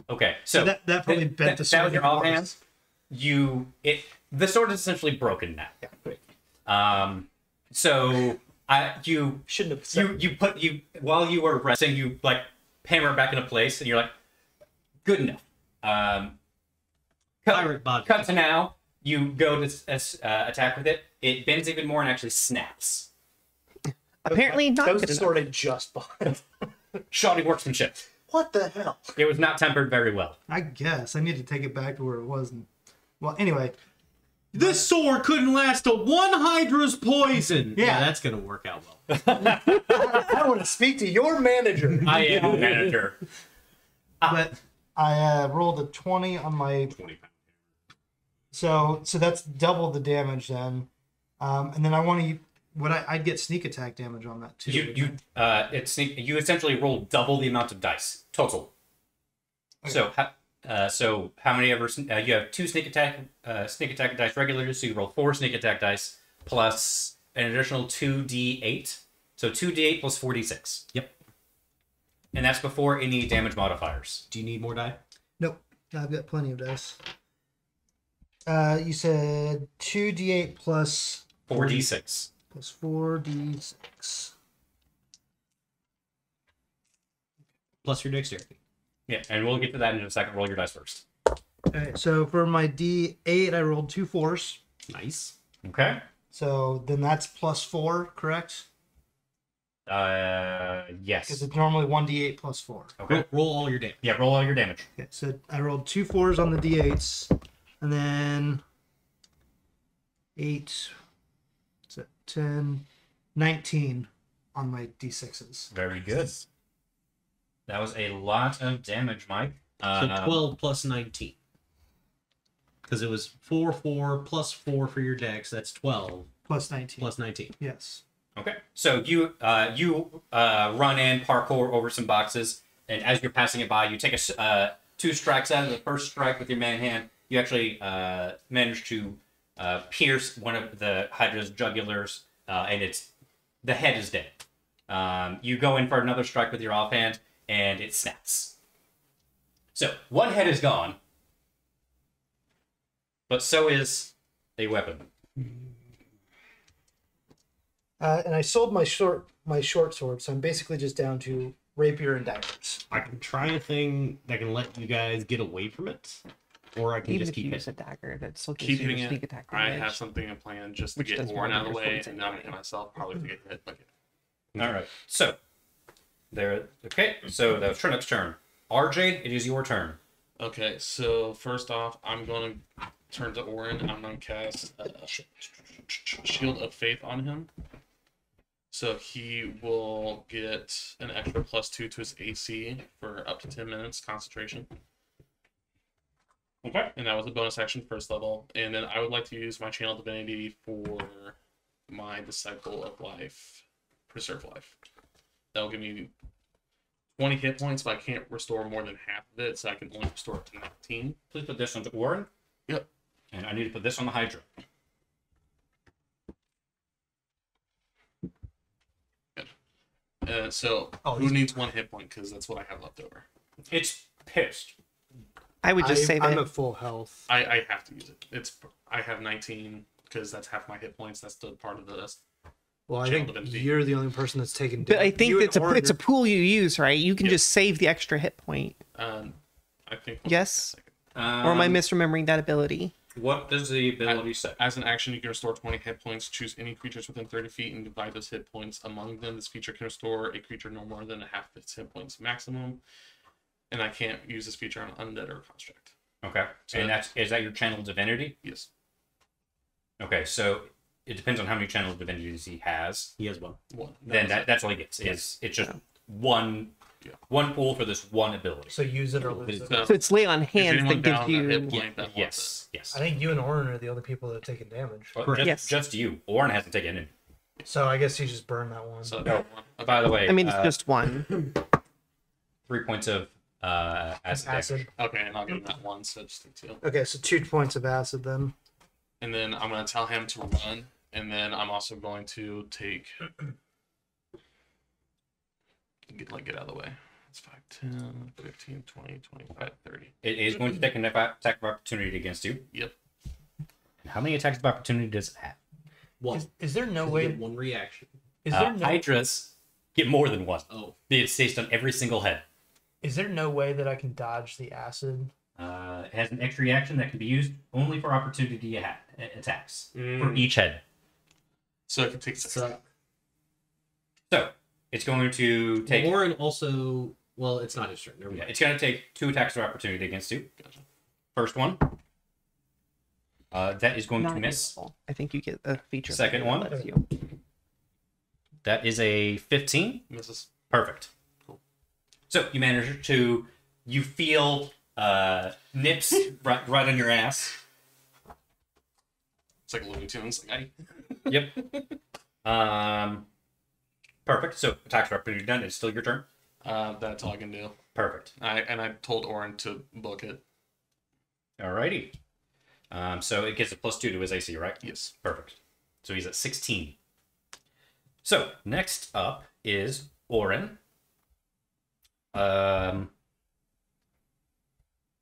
Okay, so that probably bent the sword. That was your even offhand. worse. The sword is essentially broken now. So you Shouldn't have said. while you were resting, you like hammer it back into place, and you're like, good enough. Pirate body. Cut to now. You go to attack with it. It bends even more and actually snaps. apparently not That was good the enough. sword I just bought. Shoddy workmanship. What the hell? It was not tempered very well. I guess I need to take it back to where it was. Well, anyway. This sword couldn't last a 1 Hydra's poison. Yeah. That's gonna work out well. I want to speak to your manager. I am the manager. But I rolled a 20 on my. 20 pounds. So that's double the damage then. And then I want to I'd get sneak attack damage on that too. You essentially roll double the amount of dice total. Okay. So how many ever you have 2 sneak attack dice regularly, so you roll 4 sneak attack dice plus an additional 2d8. So 2d8 plus 4d6. Yep. And that's before any damage modifiers. Do you need more die? Nope. I've got plenty of dice. You said 2d8 plus 4d6. plus 4d6. Plus your dexterity. Yeah, and we'll get to that in a second. Roll your dice first. Okay, so for my d8, I rolled 2 4s. Nice. Okay. So then that's plus 4, correct? Because Yes. it's normally 1d8 plus 4. Okay. Roll all your damage. Yeah, roll all your damage. Okay, so I rolled 2 4s on the d8s, and then 8, so 10, 19 on my d6s. Very good. That was a lot of damage, Mike. So 12 plus 19. Because it was 4, 4 plus 4 for your dex. That's 12 Plus 19. plus 19. Yes. Okay. So you run in, parkour over some boxes, and as you're passing it by, you take 2 strikes out of the first strike with your man hand. You actually manage to pierce one of the Hydra's jugulars, and the head is dead. You go in for another strike with your offhand, and it snaps. So one head is gone, but so is a weapon. And I sold my short sword, so I'm basically just down to rapier and daggers. I can try a thing that can let you guys get away from it, or I can Even just if you keep use it. a dagger, that still gives Keep you hitting your sneak it. attack I damage. have something in plan just to Which get does Warren more out of the than your way, swords and now I'm gonna anyway. hit myself. Probably to get hit by it. All right. So there. Okay. So that was Trinip's turn. RJ, it is your turn. Okay, so first off, I'm gonna turn to Orin. I'm gonna cast Shield of Faith on him. So he will get an extra +2 to his AC for up to 10 minutes concentration. Okay. And that was a bonus action first level. And then I would like to use my Channel Divinity for my Disciple of Life, Preserve Life. That'll give me 20 hit points, but I can't restore more than half of it, so I can only restore up to 19. Please put this onto Warren. Yep. And I need to put this on the Hydra. So who needs 1 hit point? Because that's what I have left over. It's pissed. I would just say that. I'm at full health. I have to use it. I have 19 because that's half my hit points. That's the part of this. Well, I Channel think Divinity. you're the only person that's taken But I damage. think You it's and Orin a are- pool you use, right? You can Yeah. just save the extra hit point. I think. Yes? Or Um, am I misremembering that ability? What does the ability say? As an action, you can restore 20 hit points. Choose any creatures within 30 feet and divide those hit points among them. This feature can restore a creature no more than a half of its hit points maximum. And I can't use this feature on undead or construct. Okay. So And is that your channel divinity? Yes. Okay, so it depends on how many channel divinities he has. He has one. One. Then that's all he gets. It's just one pool for this one ability. So use it or lose it. So, So it's lay on if hands anyone that gives down a hit you. point that wants Yes. Yes. I think you and Orin are the only people that have taken damage. Well, Correct. just, Yes. just you. Orin hasn't taken any. So I guess you just burn that one. it. So No. one. By the way, I mean, it's just one. 3 points of acid. Acid. Okay, and I'll give him that one, so just take 2. Okay, so 2 points of acid then. And then I'm going to tell him to run. And then I'm also going to take. Get out of the way. It's 5, 10, 15, 20, 25, 30. It is going to take an attack of opportunity against you. Yep. And how many attacks of opportunity does it have? One. Is there no You way? get one reaction. Is there no? Hydras get more than one. Oh. It's based on every single head. Is there no way that I can dodge the acid? It has an extra reaction that can be used only for opportunity attacks for Mm. each head. So I can take 6. So it's going to take. Warren also. Well, it's not his turn. Never Yeah, mind. it's going to take 2 attacks of opportunity against you. Gotcha. First one. That is going Not to miss. available. I think you get a feature. Second one. that lets you. That is a 15. Misses. Perfect. Cool. So you manage to. You feel nips right on your ass. It's like Looney Tunes. Like, Yep. Perfect. So attacks are opportunity done. It's still your turn. That's all I can do. Perfect. I told Orin to book it. Alrighty. So it gives a +2 to his AC, right? Yes. Perfect. So he's at 16. So next up is Orin.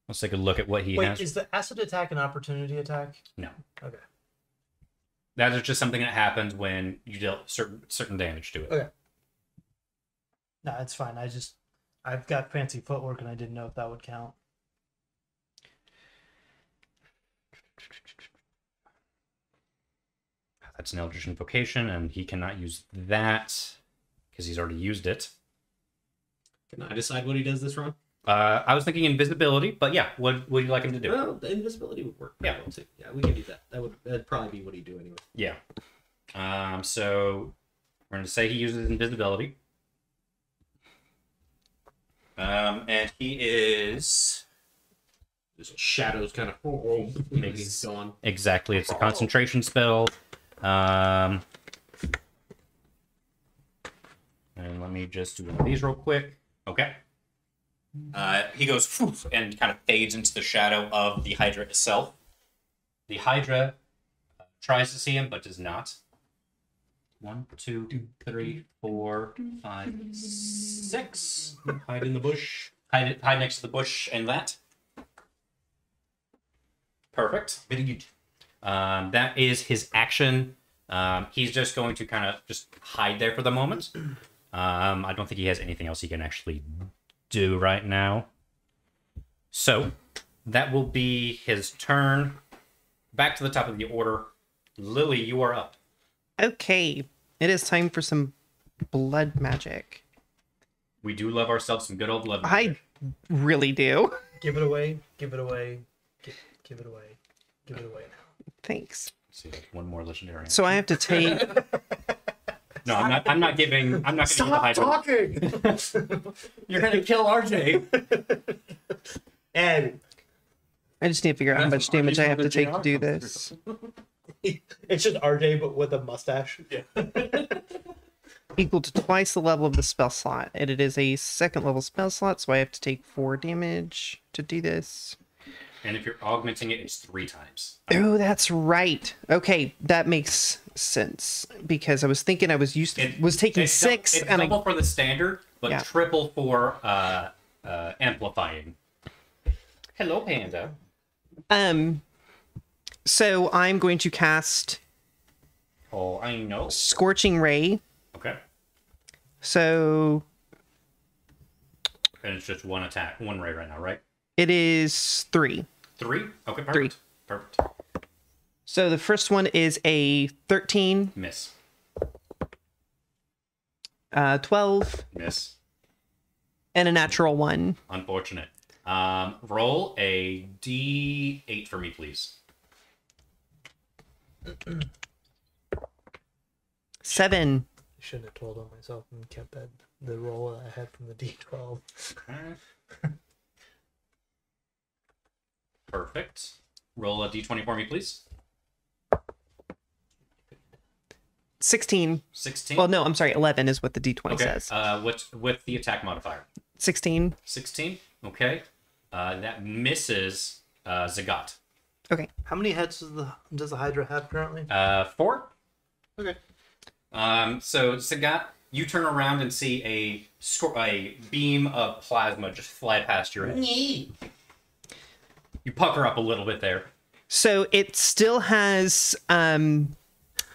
Let's take a look at what he Wait, has. is the acid attack an opportunity attack? No. Okay. That is just something that happens when you dealt certain damage to it. Okay. No, it's fine. I've got fancy footwork and I didn't know if that would count. That's an Eldritch Invocation, and he cannot use that because he's already used it. Can I decide what he does this run? I was thinking invisibility, but yeah, what would you like him to do? Well, the invisibility would work. Yeah. Well too. Yeah, we can do that. That'd probably be what he'd do anyway. Yeah. So we're going to say he uses invisibility. And he is Just shadows kind of maybe he's gone. exactly. It's a concentration spell. And let me just do one of these real quick. Okay. He goes "Poof," and kind of fades into the shadow of the Hydra itself. The Hydra tries to see him, but does not. 1, 2, 3, 4, 5, 6. Hide in the bush. Hide next to the bush and that. Perfect. Very good. That is his action. He's just going to kind of just hide there for the moment. I don't think he has anything else he can actually do right now. So that will be his turn. Back to the top of the order. Lily, you are up. Okay, it is time for some blood magic. We do love ourselves some good old blood I magic. really do. Give it away. Give it away. Give it away. Give it away now. Thanks. Let's see, one more legendary. So I have to take. No, I'm not giving. I'm not giving you the Hydra. talking. You're gonna kill RJ. And I just need to figure out how much damage I have to take to do this. it's just RJ, but with a mustache. Equal to twice the level of the spell slot, and it is a second level spell slot, so I have to take 4 damage to do this. And if you're augmenting it, it's 3 times. Oh, that's right. Okay, that makes sense because I was thinking I was taking It's 6 It's and double for the standard, but Yeah. triple for amplifying. Hello, Panda. So I'm going to cast Oh, I know. Scorching Ray. Okay. So And it's just one attack, one ray right now, right? it is 3. 3? Okay, perfect. 3. Perfect. So the first one is a 13, Miss. 12, Miss. and a natural 1. Unfortunate. Roll a D8 for me, please. 7. I shouldn't have told on myself and kept the roll that I had from the D12. Perfect. Roll a D20 for me, please. 16. 16. Well, no, I'm sorry. 11 is what the D20 Okay. says. With the attack modifier? 16. 16. Okay. That misses Zagat. Okay. How many heads does the Hydra have currently? 4. Okay. So Zagat, you turn around and see a beam of plasma just fly past your head. You pucker up a little bit there. So it still has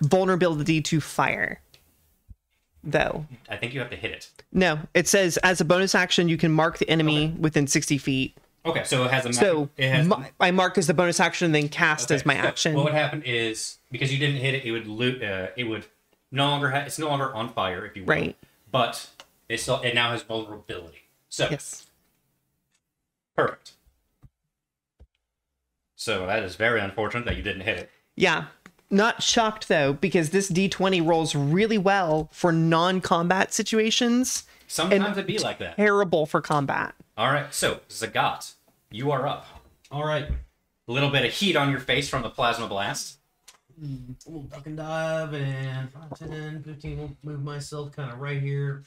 vulnerability to fire, though. I think you have to hit it. No, it says as a bonus action, you can mark the enemy within 60 feet. Okay, so it has a So it has, I mark as the bonus action and then cast as my so action. What would happen is because you didn't hit it, it would it would no longer it's no longer on fire, if you will. Right. But it now has vulnerability. So Yes. perfect. So that is very unfortunate that you didn't hit it. Yeah. Not shocked though, because this D20 rolls really well for non-combat situations. Sometimes it'd be like that. Terrible for combat. All right, so Zagat, you are up. All right. A little bit of heat on your face from the plasma blast. We'll duck and dive and 5, 10, 15. We'll move myself kind of right here.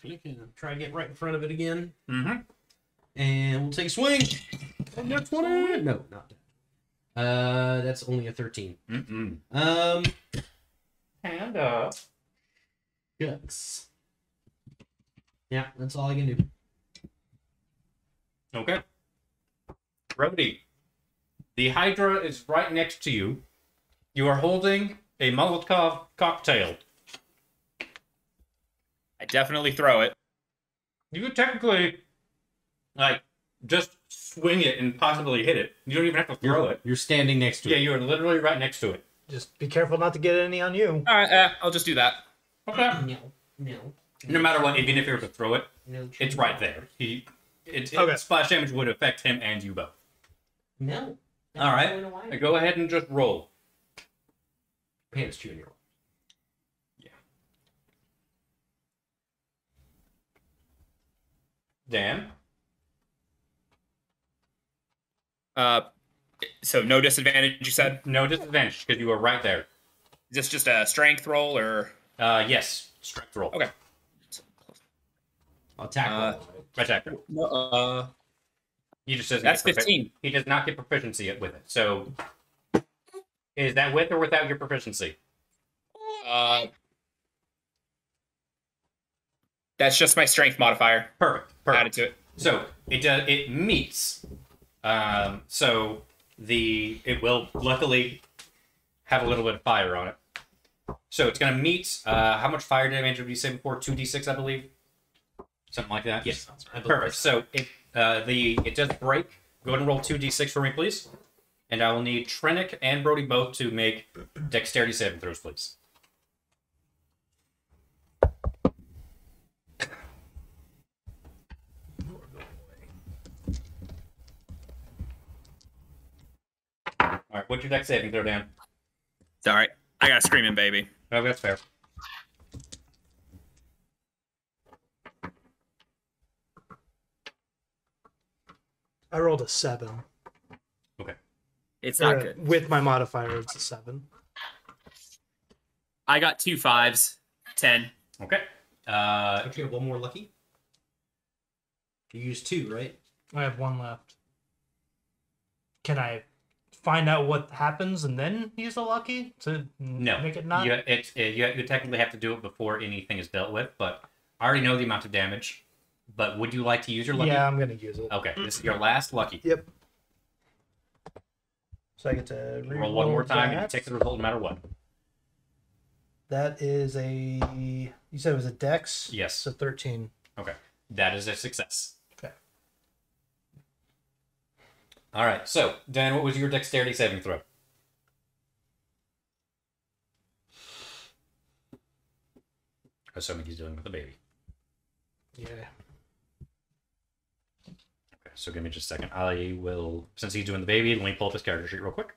Try to get right in front of it again. Mm-hmm. And we'll take a swing. And that's 20. No, not that. That's only a 13. Hand up. Shucks. Yeah, that's all I can do. Okay. Brody, the Hydra is right next to you. You are holding a Molotov cocktail. I definitely throw it. You could technically, just swing it and possibly hit it. You don't even have to throw it. You're standing next to Yeah, it. you are literally right next to it. Just be careful not to get any on you. All right, I'll just do that. Okay. No. No matter what, even if you were to throw it, No. it's right there. Okay. Splash damage would affect him and you both. No. All right. Go ahead and just roll. Pants Junior. Dan? So no disadvantage, you said? No disadvantage because you were right there. Is this just a strength roll or? Yes. Strength roll. Okay. Attack roll. Attack roll. No, He just doesn't that's get 15. He does not get proficiency with it. So, is that with or without your proficiency? That's just my strength modifier Perfect. added to it. So it meets. So it will luckily have a little bit of fire on it. So it's gonna meet. How much fire damage did you say before? 2d6, I believe. Something like that. Yes. Perfect. So it does break. Go ahead and roll 2d6 for me, please. And I will need Trenick and Brody both to make dexterity saving throws, please. All right, what's your dex saving throw, Dan? It's all right. I got a screaming baby. Oh, that's fair. I rolled a 7. Okay. It's not Or, good. with my modifier, it's a 7. I got 2 5s, 10. Okay. Don't you have one more lucky? You used 2, right? I have 1 left. Can I find out what happens and then use the lucky to No. make it not? You technically have to do it before anything is dealt with, but I already know the amount of damage. But would you like to use your lucky? Yeah, I'm gonna use it. Okay, this is your last lucky. Yep. So I get to Roll one more time, and you that. take the result no matter what. That is a. You said it was a dex. Yes. So 13. Okay, that is a success. Okay. All right. So, Dan, what was your dexterity saving throw? Assuming he's dealing with the baby. Yeah. Okay, so give me just a second. I will, since he's doing the baby, let me pull up his character sheet real quick.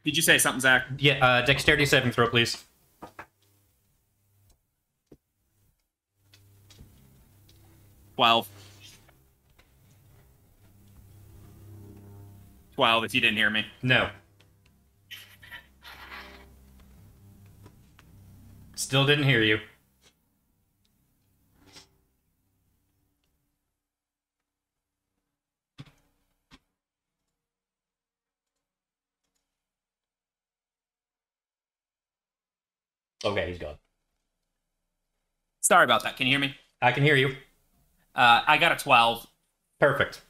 Did you say something, Zach? Yeah, dexterity saving throw, please. Twelve if you didn't hear me. No. Still didn't hear you. Okay, he's gone. Sorry about that. Can you hear me? I can hear you. I got a 12. Perfect.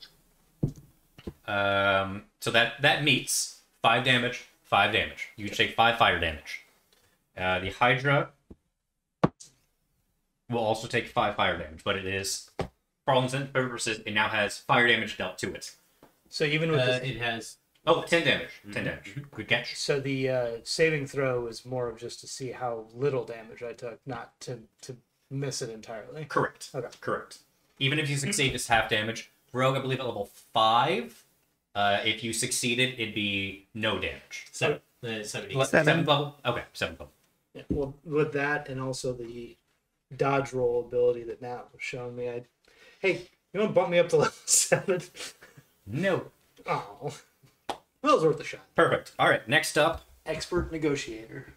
So that meets 5 damage, 5 damage. You take 5 fire damage. The Hydra will also take 5 fire damage, but it is, for all intents and purposes, it now has fire damage dealt to it. So even with this, It has. Oh, 10 damage. 10 damage. Good catch. so the saving throw is more of just to see how little damage I took, not to miss it entirely. Correct. Okay. Correct. Even if you succeed, it's half damage. Rogue, I believe, at level 5. If you succeeded, it'd be no damage. 7. 70. Seventh level? Okay, 7th level. Yeah, well, with that and also the dodge roll ability that now has shown me, hey, you want to bump me up to level 7? No. Oh. Well, it was worth a shot. Perfect. All right. Next up. Expert negotiator.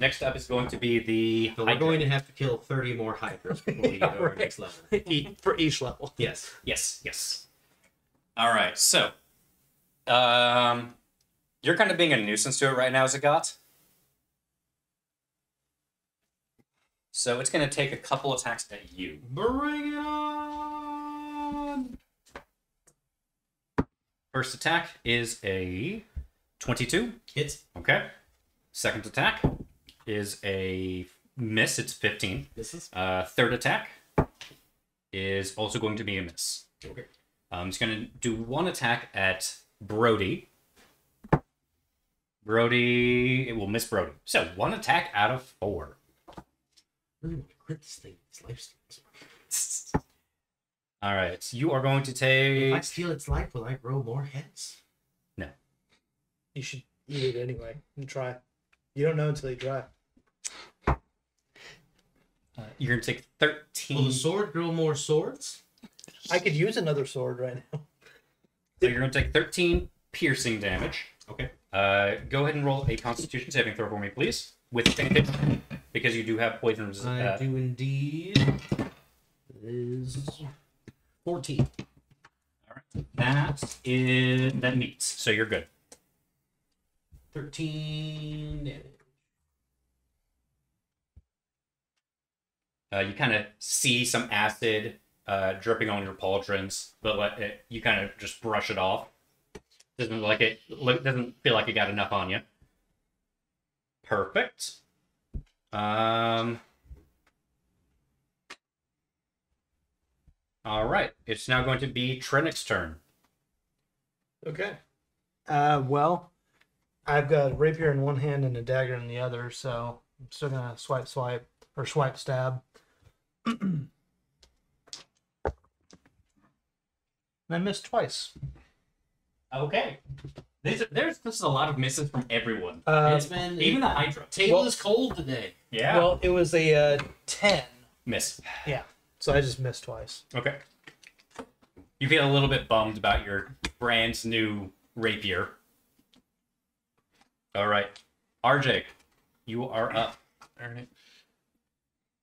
Next up is going to be the. So we're going to have to kill 30 more hydras before we get to our next level. For each level. Yes. Yes. All right. So, You're kind of being a nuisance to it right now, Zagat. So it's going to take a couple attacks at you. Bring it on! first attack is a 22. Hits. Okay. Second attack is a miss. It's 15. Misses. Third attack is also going to be a miss. Okay. It's going to do one attack at Brody. Brody, it will miss Brody. So one attack out of 4. Really want to crit this thing. Its life steals. All right, so you are going to If I take. steal its life, will I grow more heads? You should eat it anyway and try. You don't know until you try. You're going to take Will 13. the sword grow more swords? I could use another sword right now. So you're going to take 13 piercing damage. Okay. Go ahead and roll a Constitution saving throw for me, please, with advantage, because you do have poison resistance. I do indeed. It is 14. All right, that meets, so you're good. 13 damage. You kind of see some acid dripping on your pauldrons, but you kind of just brush it off. Doesn't feel like it got enough on you. Perfect. All right. It's now going to be Trennick's turn. Okay. Well, I've got a rapier in one hand and a dagger in the other, so I'm still gonna swipe, stab. And I missed twice. Okay. There's just a lot of misses from everyone. It's been Even the Hydra. table is cold today. Yeah. Well, it was a 10. Miss. Yeah, so I just missed twice. Okay. You feel a little bit bummed about your brand new rapier. All right. RJ, you are up. All right.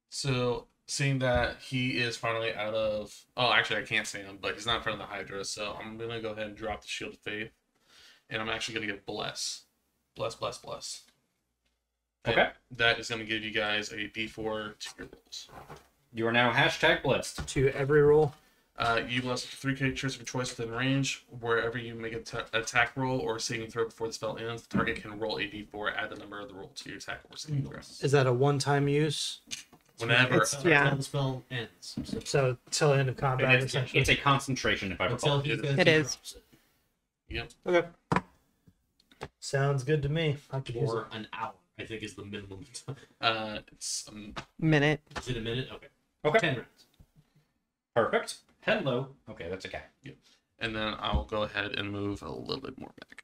So, seeing that he is finally out of... Oh, actually, I can't see him, but he's not in front of the Hydra, so I'm going to go ahead and drop the Shield of Faith. And I'm actually going to get Bless. Bless. Okay. And that is going to give you guys a D4 to your rolls. You are now #blessed. To every roll. You bless 3 creatures of your choice within range. Wherever you make an attack roll or saving throw before the spell ends, the target can roll a D4, add the number of the roll to your attack or saving throw. Is that a one-time use? Whenever. Until the spell ends. So till the end of combat, And essentially. it's a concentration, if I Until recall. he goes It and is. drops it. Yep. Okay. Sounds good to me. I could use it. For an hour, I think is the minimum time. It's Minute. Is it a minute? Okay. Okay. 10 rounds. Perfect. Hello. Okay, that's okay. and then I'll go ahead and move a little bit more back.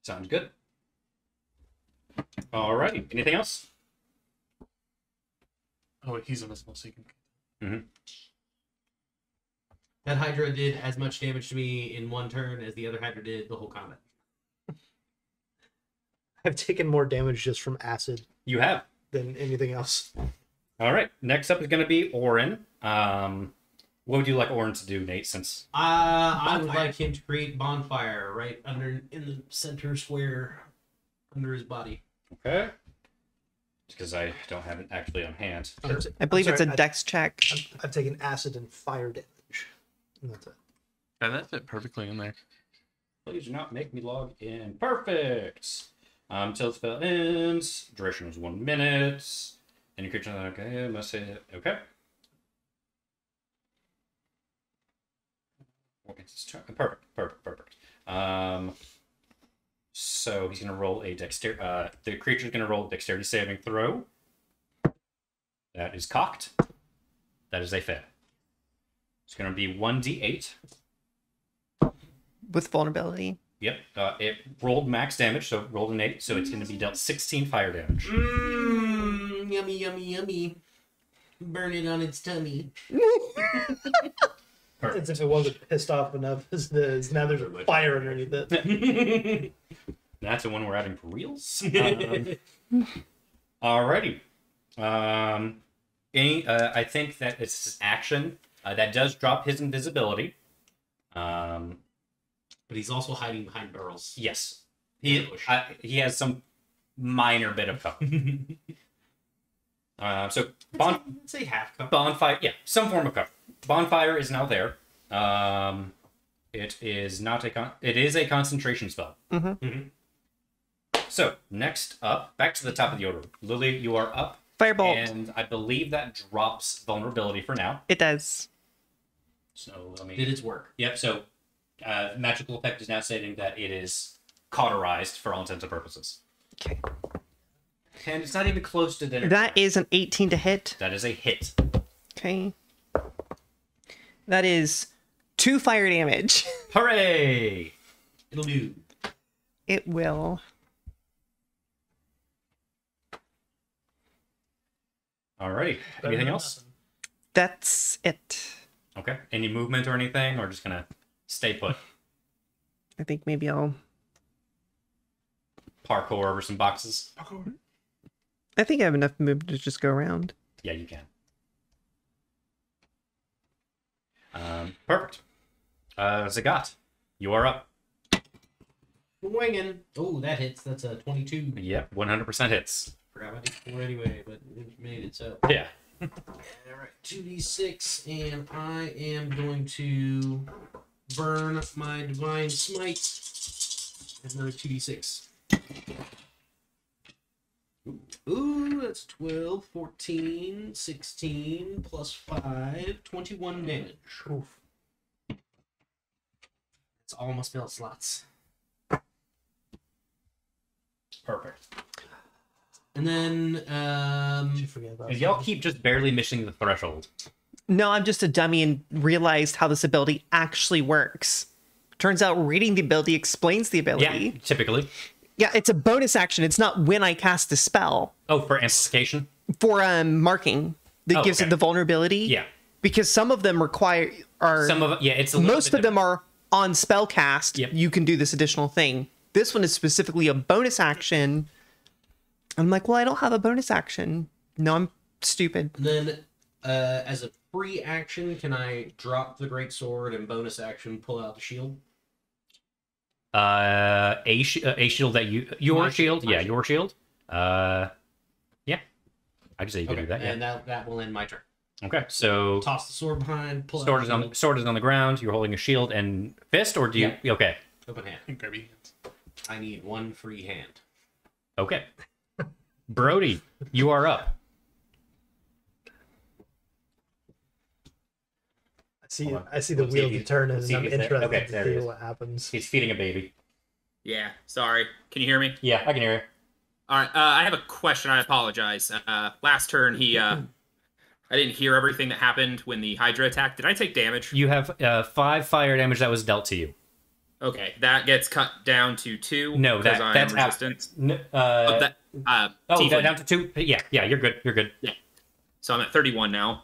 Sounds good. All right. Anything else? Oh, wait, he's invisible, so you can. That Hydra did as much damage to me in one turn as the other Hydra did the whole combat. I've taken more damage just from acid You have. than anything else. All right. Next up is going to be Orin. What would you like Orin to do, Nate? Since I would like him to create bonfire right under in the center square under his body. okay, because I don't have it actually on hand. I believe it's a sorry, dex check. I've taken acid and fire damage. And that's it. Yeah, that fit perfectly in there. Please do not make me log in. Perfect. Till the spell ends. Duration is 1 minute. And your creature, okay, must say it. Okay. Perfect. So he's gonna roll a dexterity. The creature's gonna roll a dexterity saving throw. That is cocked. That is a fail. It's gonna be 1d8. With vulnerability. Yep. It rolled max damage, so it rolled an 8, so it's gonna be dealt 16 fire damage. Yummy. Burn it on its tummy. As if it wasn't pissed off enough. Now there's a fire underneath it. That's the one we're adding for reals. Alrighty. I think that it's his action. That does drop his invisibility. But he's also hiding behind barrels. Yes. He has some minor bit of cover. So Let's say half cover. bonfire, yeah, some form of cover. Bonfire is now there. It is a concentration spell. So next up, back to the top of the order. Lily, you are up. Firebolt. And I believe that drops vulnerability for now. It does. So let me. Did its work. Yep. So magical effect is now stating that it is cauterized for all intents and purposes. Okay. And it's not even close to dinner. That is an 18 to hit. That is a hit. Okay. That is 2 fire damage. Hooray! It'll do. It will. Alrighty. Anything else? That's it. Okay. Any movement or anything, or just gonna stay put? I think maybe I'll... Parkour over some boxes. I think I have enough movement to just go around. Yeah, you can. Perfect. Zagat, you are up. Winging. Oh, that hits. That's a 22. Yep, 100% hits. Forgot my D4 anyway, but it made it so. Yeah. Alright, 2d6, and I am going to burn my Divine Smite. Another 2d6. Ooh, that's 12, 14, 16, plus 5, 21 damage. Oof. It's all my spell slots. Perfect. And then, You forget about Y'all keep just barely missing the threshold. No, I'm just a dummy and realized how this ability actually works. Turns out reading the ability explains the ability. Yeah, typically. Yeah, it's a bonus action. It's not when I cast a spell. Oh, for amplification? For marking that Oh, gives okay. it the vulnerability. Yeah. Because some of them are Some of it, yeah, it's a little most bit of them are on spell cast. Yep. You can do this additional thing. This one is specifically a bonus action. I'm like, well, I don't have a bonus action. No, I'm stupid. and then as a free action, can I drop the Great Sword and bonus action pull out the shield? a shield that your My shield, shield, my yeah, shield. your shield. Yeah, I can say you can do that. And Yeah. that will end my turn. Okay, so Toss the sword behind, pull sword out is the on shield, sword is on the ground. You're holding a shield and fist, or do you? Okay, open hand. Grab your hands. I need one free hand. okay. Brody, you are up. Hold on. I see the Let's see if wheel he's- turning, let's and see I'm if he's there. interested Okay, there to he see is. what happens. He's feeding a baby. Yeah, sorry. Can you hear me? Yeah, I can hear you. All right. I have a question. I apologize. Last turn, I didn't hear everything that happened when the hydra attacked. Did I take damage? You have 5 fire damage that was dealt to you. Okay, that gets cut down to 2. No, because that's I'm resistant. Tiefling. Down to 2. Yeah, you're good. You're good. So I'm at 31 now.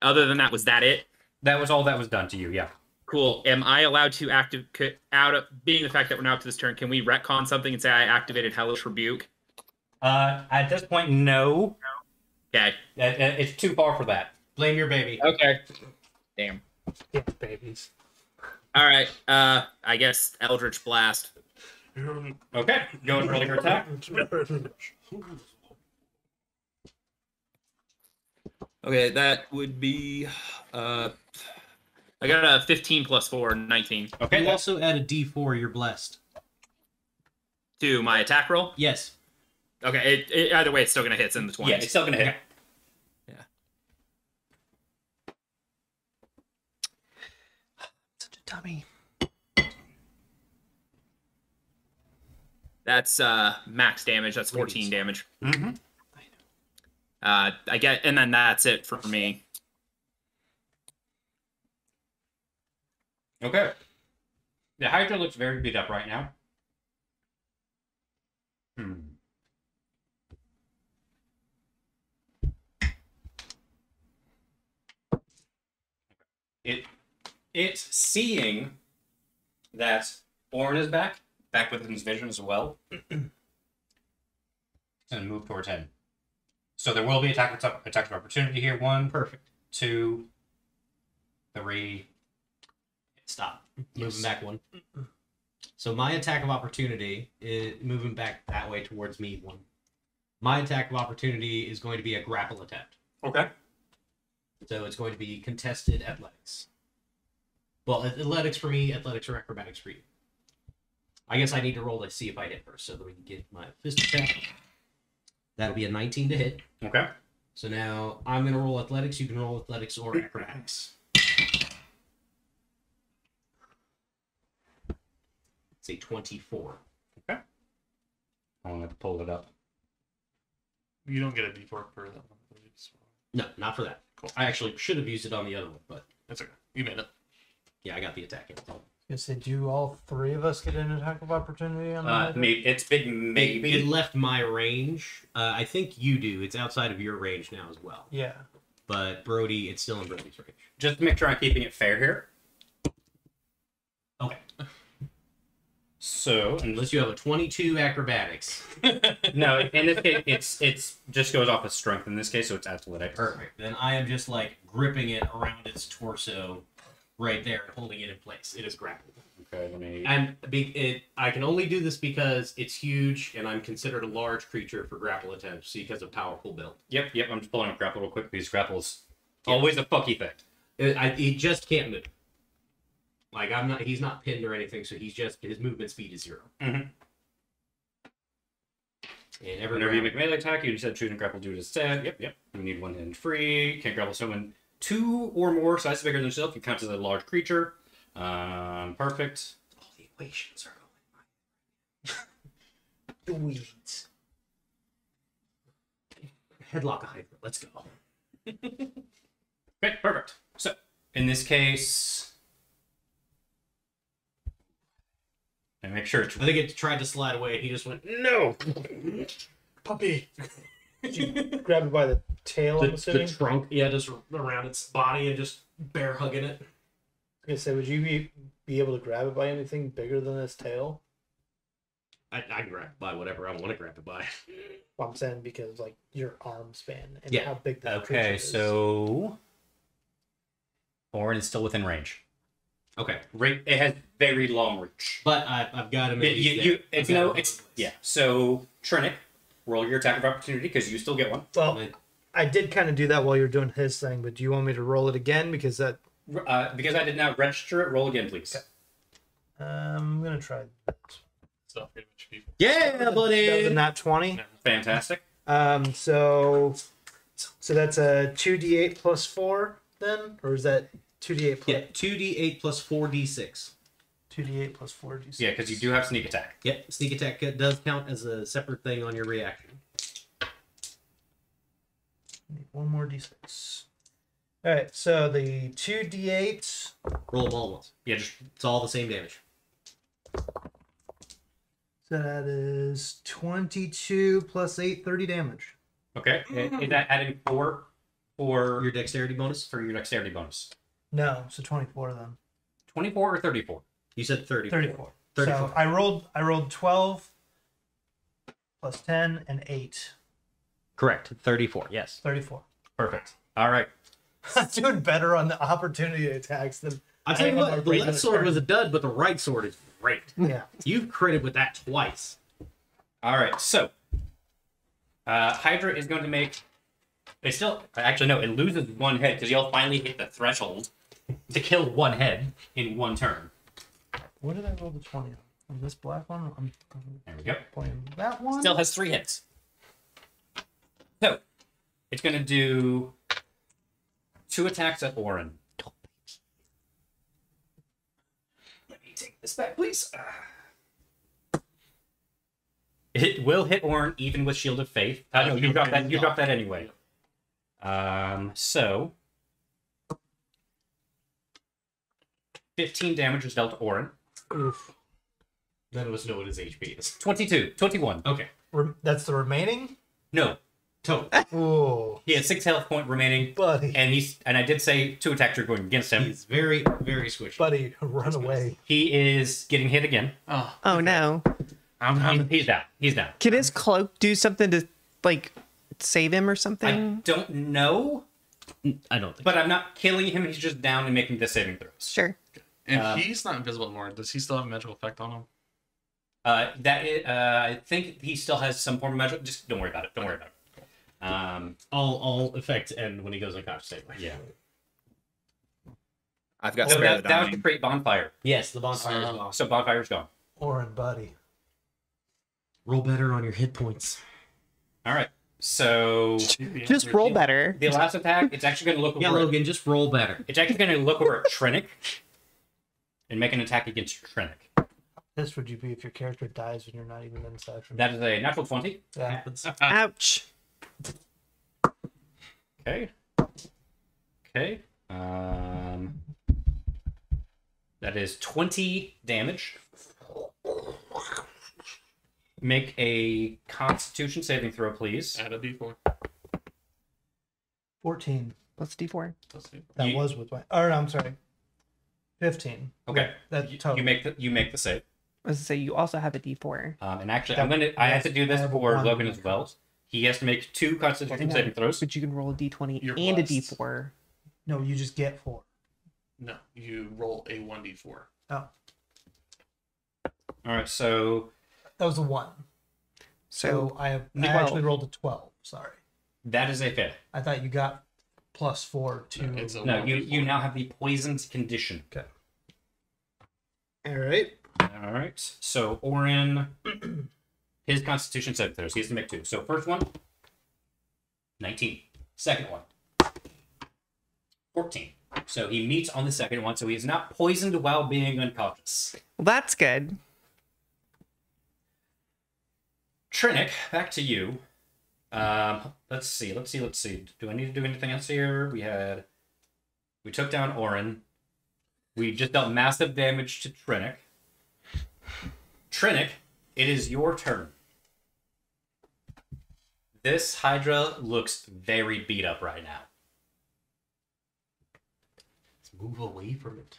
Other than that, was that it? That was all that was done to you. Yeah. Cool. Am I allowed to being the fact that we're now up to this turn, can we retcon something and say I activated Hellish Rebuke? At this point, no. Okay. It's too far for that. Blame your baby. Okay. Damn. Yeah, babies. All right. I guess Eldritch Blast. Okay, go and roll your attack. Okay, that would be I got a 15 plus 4, 19. Okay, You that's also add a D4, you're blessed. To my attack roll? Yes. Okay, either way, it's still gonna hit. It's in the 20s. yeah, it's still gonna hit. Such a dummy. That's max damage. That's 14 damage. Mm-hmm. I get, and then that's it for me. Okay. The Hydra looks very beat up right now. It seeing that Orin is back within his vision as well, and move towards him. So there will be attack of opportunity here. 1, Perfect. 2, 3. Stop. Moving back 1. So my attack of opportunity is moving back that way towards me 1. My attack of opportunity is going to be a grapple attempt. Okay. So it's going to be contested athletics. Well, athletics for me, athletics or acrobatics for you. I guess I need to roll to see if I hit first. So let me get my fist attack. That'll be a 19 to hit. Okay. So now I'm going to roll athletics. You can roll athletics or acrobatics. It's a 24. Okay. I'm going to pull it up. You don't get a D4 for that one. No, not for that. Cool. I actually should have used it on the other one, but That's okay. You made it. yeah, I got the attack in. You say, do all 3 of us get an attack of opportunity on the hydra? Maybe it's big. Maybe It left my range. I think you do. It's outside of your range now as well. Yeah. But Brody, it's still in Brody's range. just to make sure I'm keeping it fair here. Okay. So Unless you have a 22 acrobatics. no, in this case, it's just goes off of strength in this case, so it's athletics. Perfect. Then I am just like gripping it around its torso right there and holding it in place. It is grappled. Okay, let me. And I can only do this because it's huge and I'm considered a large creature for grapple attempts because of powerful build. Yep. I'm just pulling up grapple real quick because grapple's always a fucky thing. He just can't move. Like he's not pinned or anything, so his movement speed is 0. Mm-hmm. And every Whenever you round, make melee attack, you just choose and grapple due to stat. Yep. You need 1 hand free. Can't grapple someone 2 or more sizes bigger than yourself. You count as a large creature. Perfect. all the equations are going. The weeds. Headlock a hydra. Let's go. Okay, perfect. So in this case, and make sure it's I think it tried to slide away and he just went, no! Puppy. Did you grab it by the tail, I'm The assuming? trunk, yeah, just around its body and just bear hugging it. I was gonna say, would you be able to grab it by anything bigger than its tail? I can grab it by whatever I want to grab it by. Well, I'm saying because like your arm span and Yeah. how big that creature okay. is. So Orin is still within range. Okay. It has very long reach. But I've got him at least there. It's I've got no, him it's at least. yeah. So Trinic, roll your attack of opportunity because you still get one. Well, I did kind of do that while you were doing his thing, but do you want me to roll it again? Because that Because I did not register it, roll again, please. I'm gonna try that. So pretty much people. Yeah, That was a buddy! nat 20. Fantastic. So that's a 2d8 plus 4 then, or is that 2d8 plus Yeah, 2d8 plus 4d6. 2d8 plus 4d6? Yeah, because you do have sneak attack. Yep, sneak attack does count as a separate thing on your reaction. Need one more d6. All right, so the 2d8. Roll them all once. Yeah, just It's all the same damage. So that is 22 plus 8, 30 damage. okay. Is that adding 4 for Your dexterity bonus? your dexterity bonus? No, so 24 then. 24 or 34? You said 30. 34. 34. So I rolled 12 plus 10 and 8. Correct. 34, yes. 34. Perfect. All right. I'm doing better on the opportunity attacks than I'll tell you I am what, a the great left sword understanding. was a dud, but the right sword is great. yeah. You've critted with that twice. All right. So, Hydra is going to make. It still actually no. It loses 1 head because you'll finally hit the threshold to kill 1 head in 1 turn. What did I roll the 20 on? On this black one? I'm There we go. playing that one. Still has 3 hits. So, it's going to do 2 attacks at Orin. Let me take this back, please. It will hit Orin even with Shield of Faith. No, you dropped that. You dropped that anyway. So 15 damage was dealt to Orin. Oof. None of us know what his HP is. 21. Okay. That's the remaining? No, Total. Oh, He has 6 health point remaining, buddy. and I did say 2 attacks are going against him. He's very, very squishy. Buddy, run away. He is getting hit again. Oh no. He's down. He's down. Can his cloak do something to like save him or I something? don't know, I don't think. but I'm not killing him. He's just down and making the saving throws. Sure. And he's not invisible anymore. Does he still have a magical effect on him? I think he still has some form of magic. Just don't worry about it. Don't worry about it. All effects end when he goes unconscious anyway. Yeah. I've got So spare that the was to dying. create bonfire. Yes, the bonfire is gone. So bonfire's gone. Orin, buddy. Roll better on your hit points. All right. So Just roll better. the last attack, it's actually going to look over. Yeah, Logan, just roll better. It's actually going to look over at Trinic and make an attack against Trinic. Pissed would you be if your character dies when you're not even in session? That is a natural 20. Yeah. Happens. Ouch. Okay. Okay. That is 20 damage. Make a Constitution saving throw, please. Add a d4. 14. Plus D4. Let's see. That You- was with my. Or no, I'm sorry. 15. Okay. That's You total. make the save. I was to say you also have a D4. And actually, That- I have to do this I have for one. Logan as well. He has to make 2 Constitution saving throws. But you can roll a D20 You're and blessed. a D4. No, you just get 4. No, you roll a 1d4. Oh, All right. So that was a 1. So So I 12. actually rolled a 12. Sorry. that is a fail. I thought you got +4 to. No, it's a No, 1d4. you now have the poisoned condition. Okay. All right. All right. So Orin, his Constitution saving throws. He has to make 2. So first one, 19. Second one, 14. So he meets on the second one. So he is not poisoned while being unconscious. well, that's good. Trinic, back to you. Let's see. Do I need to do anything else here? We took down Orin. We just dealt massive damage to Trinic. Trinic, it is your turn. This Hydra looks very beat up right now. Let's move away from it.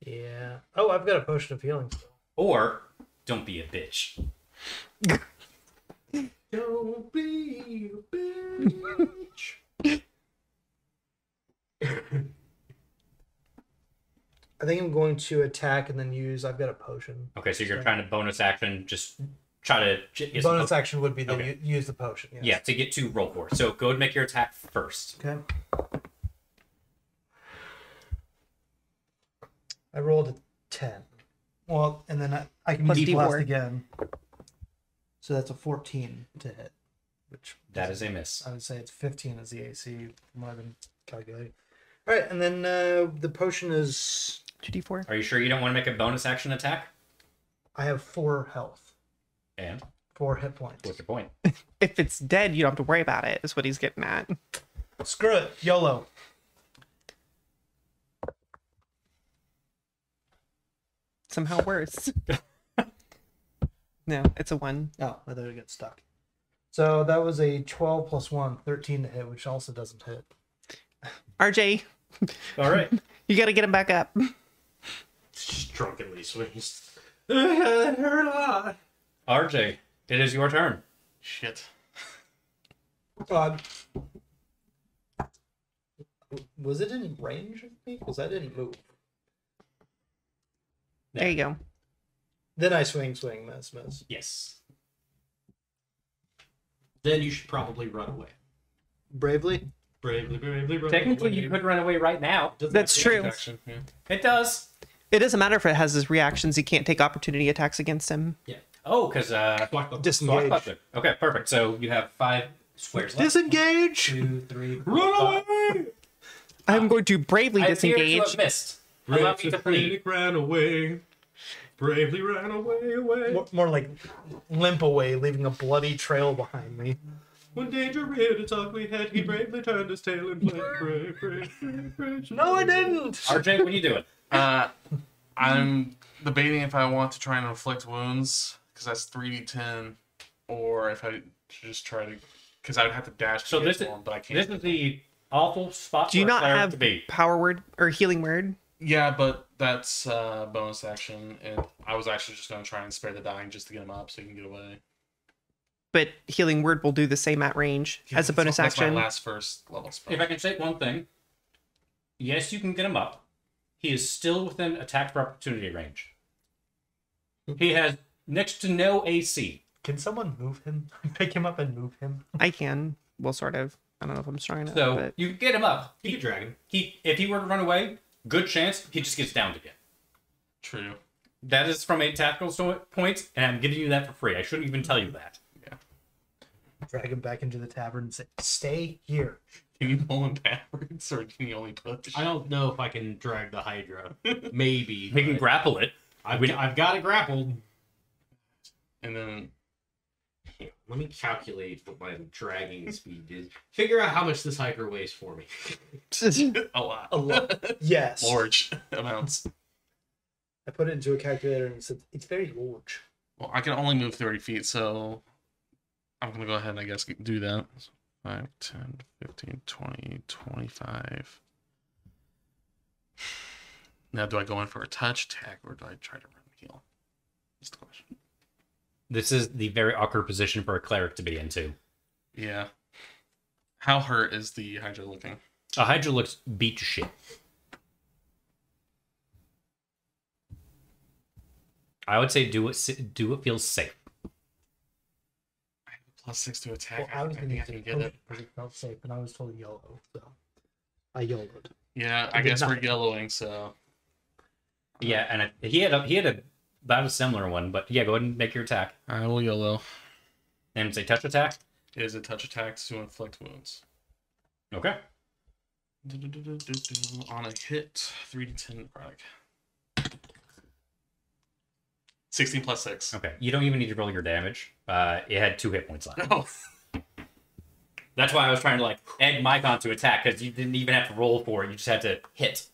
Yeah. Oh, I've got a potion of healing still. Or, don't be a bitch. Don't be a bitch. I think I'm going to attack and then use. I've got a potion. Okay, so you're trying to bonus action, just try to get some Bonus action would be then Okay. use the potion. Yes. Yeah, to get to roll for it. So go ahead and make your attack first. Okay. I rolled a 10. Well, and then I can Plus D blast D4. again. So that's a 14 to hit. Which That is a miss. I would say it's 15 as the AC from what I've been calculating. All right, and then the potion is. 2D4. Are you sure you don't want to make a bonus action attack? I have 4 health, And 4 hit points. what's your point? If it's dead, you don't have to worry about it, is what he's getting at. Screw it, YOLO. Somehow worse. No, it's a 1. Oh, I thought it got stuck. So that was a 12 plus 1, 13 to hit, which also doesn't hit. RJ, All right. you gotta get him back up. Just drunkenly swings. That hurt a lot. RJ, it is your turn. Shit. Was it in range of me? Because I didn't move. There you go. Then I swing, miss. Yes. Then you should probably run away. Bravely? Bravely run Technically, away. you could run away right now. Doesn't That's have to be true. Action, yeah. It does. It doesn't matter if it has his reactions. You can't take opportunity attacks against him. Oh, because Block the- Disengage. Okay, perfect. So you have 5 squares left. Disengage! 2, 3, 4, Run 5. away! I'm going to bravely I appear to disengage. have missed. Allow me to plead. ran away. Bravely ran away. More like limp away, leaving a bloody trail behind me. When danger reared its ugly head, he bravely turned his tail and fled. Brave. No, I didn't! RJ, what are you doing? I'm debating if I want to try and inflict wounds, because that's 3d10 or if I should just try to, because I would have to dash to So get this to is him, but I can't. this is the awful spot Do you for a not cleric have to be. power word or healing word? Yeah, but that's bonus action, and I was actually just going to try and spare the dying just to get him up so he can get away. But healing word will do the same at range as a bonus That's action. my last first level spell. If I can say one thing, yes, you can get him up. He is still within attack for opportunity range. He has next to no AC. Can someone move him? Pick him up and move him? I can. Well, sort of. I don't know if I'm strong enough. So but... you can get him up. You could drag him. If he were to run away, good chance he just gets downed again. True. That is from a tactical point, and I'm giving you that for free. I shouldn't even tell you that. Drag him back into the tavern and say, "Stay here." Can you pull him backwards, or can you only push? I don't know if I can drag the Hydra. Maybe. He can but grapple it. I've got it grappled. And then Here, let me calculate what my dragging speed is. Figure out how much this Hydra weighs for me. a lot. A lot. Yes. Large amounts. I put it into a calculator and it said it's very large. Well, I can only move 30 feet, so I'm going to go ahead and I guess do that. 5, 10, 15, 20, 25. Now, do I go in for a touch attack, or do I try to run and heal? That's the question. This is the very awkward position for a cleric to be into. Yeah. How hurt is the Hydra looking? A Hydra looks beat to shit. I would say do what feels safe. I have a +6 to attack. Well, I was I going think I to can get get it. because it felt safe, and I was told YOLO, so I YOLO'd. Yeah, I I did guess we're not. yellowing, so Yeah, and he had about a similar one, but yeah, go ahead and make your attack. I will YOLO. And it's a touch attack. It is a touch attack to inflict wounds. Okay. On a hit, 3d10 necrotic. 16 plus 6. Okay. You don't even need to roll your damage. It had 2 hit points left. Oh, That's why I was trying to egg Mike onto attack, because you didn't even have to roll for it. You just had to hit.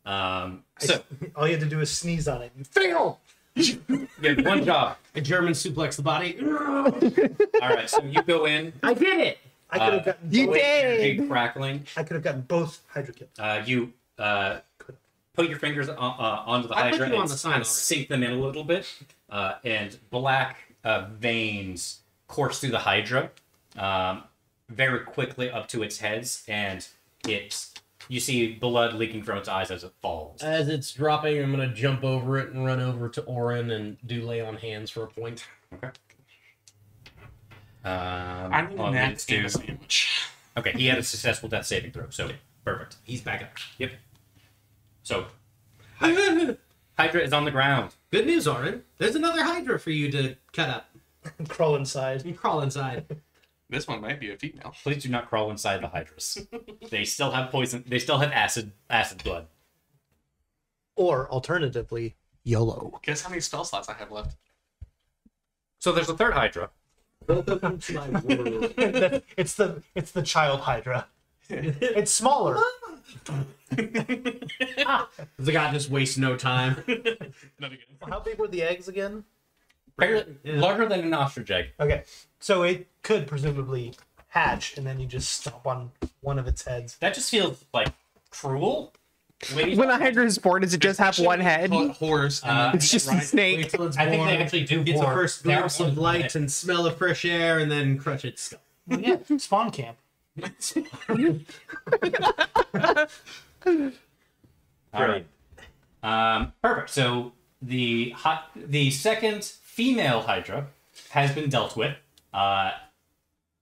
So All you had to do is sneeze on it. You fail! you had one job. A German suplex the body. All right. So you go in. I did it! I could have gotten You both, did! Big crackling. I could have gotten both Hydra kills. You put your fingers onto the I put Hydra you on and the sign kind of already. sink them in a little bit, and black veins course through the Hydra very quickly up to its heads, and you see blood leaking from its eyes as it falls. As it's dropping, I'm going to jump over it and run over to Orin and do lay on hands for a point. Okay. I need a well, nap let's do- and a sandwich. Okay, he had a successful death saving throw, so perfect. He's back up. Yep. So Hydra is on the ground. Good news, Orin. There's another Hydra for you to cut up. Crawl inside. You crawl inside. This one might be a female. Please do not crawl inside the Hydras. They still have poison. They still have acid blood. Or alternatively, YOLO. Guess how many spell slots I have left? So there's a third Hydra. Welcome to my world. it's the child Hydra. It's smaller. The guy just wastes no time. Not again. How big were the eggs again? Larger than an ostrich egg. Okay, so it could presumably hatch, and then you just stomp on one of its heads. That just feels cruel. When a Hydra is born, does it just have one head? Call it horse. And It's just a Wait snake. till it's I think they born, actually do. gets a more. first They're glimpse of on- light and smell of fresh air, and then crush its skull. Well, yeah, spawn camp. All right. Perfect. So the second female Hydra has been dealt with.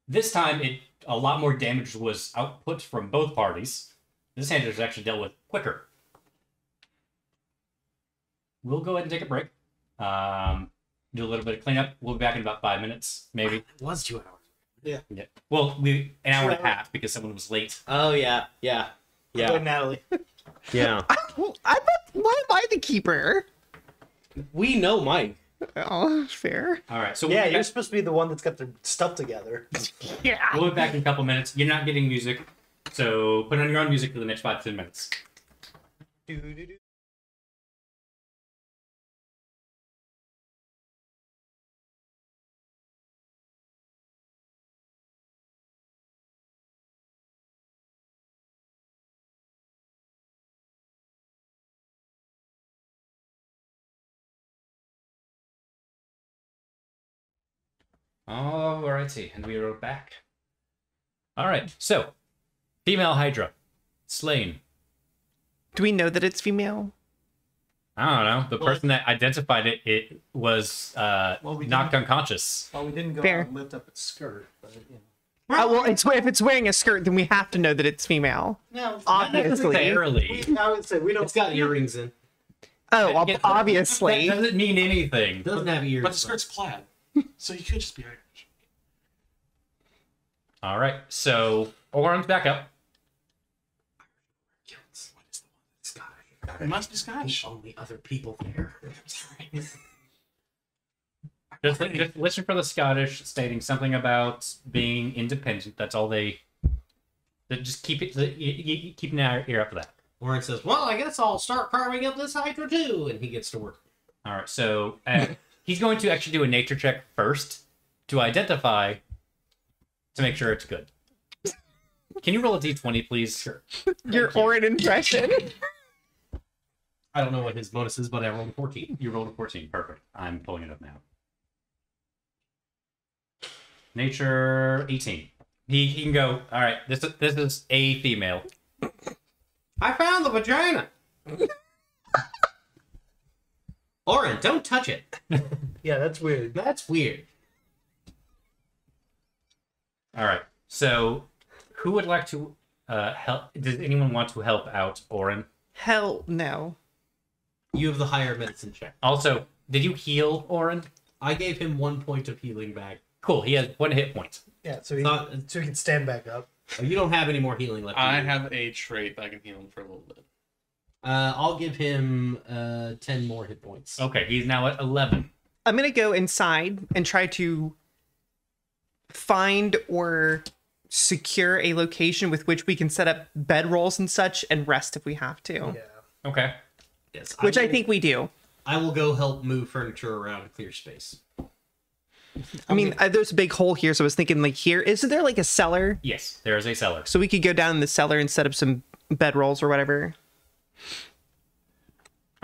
This time, a lot more damage was output from both parties. This Hydra was actually dealt with quicker. We'll go ahead and take a break. Do a little bit of cleanup. We'll be back in about 5 minutes, maybe. It was 2 hours. Yeah. Well, an hour and a half because someone was late. Oh, yeah. Good, Natalie. Yeah. Why am I the keeper? We know Mike. Oh, fair. All right. So Yeah, we'll you're be supposed to be the one that's got their stuff together. Yeah. we'll be back in a couple minutes. You're not getting music, so put on your own music for the next 5 to 10 minutes. Do-do-do. Alrighty, and we are back. Alright, so female Hydra. Slain. Do we know that it's female? I don't know. The person that identified it was we knocked unconscious. Well, we didn't go Fair. out and lift up its skirt, but you know. Well, if it's wearing a skirt, then we have to know that it's female. No, Obviously. Necessarily. I would say we don't. It's got earrings in. Oh, That obviously. doesn't mean anything. Doesn't have ears. But the skirt's plaid, so you could just be Irish. Alright, so Oren's back up. It must be Scottish. The only other people there. Just listen for the Scottish stating something about being independent. That's all they just keep it. Keep an ear up for that. Warren says, "Well, I guess I'll start carving up this hydra too," and he gets to work. All right, so he's going to actually do a nature check first to identify to make sure it's good. Can you roll a d20, please? Sure. Your Orin impression. I don't know what his bonus is, but I rolled a 14. You rolled a 14. Perfect. I'm pulling it up now. Nature 18. He can go. All right. This is a female. I found the vagina. Oren, don't touch it. Yeah, that's weird. That's weird. All right. So, who would like to help? Does anyone want to help out Oren? Hell no. You have the higher medicine check. Also, did you heal Oren? I gave him 1 point of healing back. Cool. He has 1 hit point. Yeah, so he Not- can stand back up. Oh, you don't have any more healing left. I do you? have a trait that I can heal him for a little bit. I'll give him 10 more hit points. Okay. He's now at 11. I'm gonna go inside and try to find or secure a location with which we can set up bedrolls and such and rest if we have to. Yeah. Okay. Yes, Which I will- think we do. I will go help move furniture around to clear space. I mean, there's a big hole here, so I was thinking like here. Isn't there like a cellar? Yes, there is a cellar. So we could go down in the cellar and set up some bedrolls or whatever.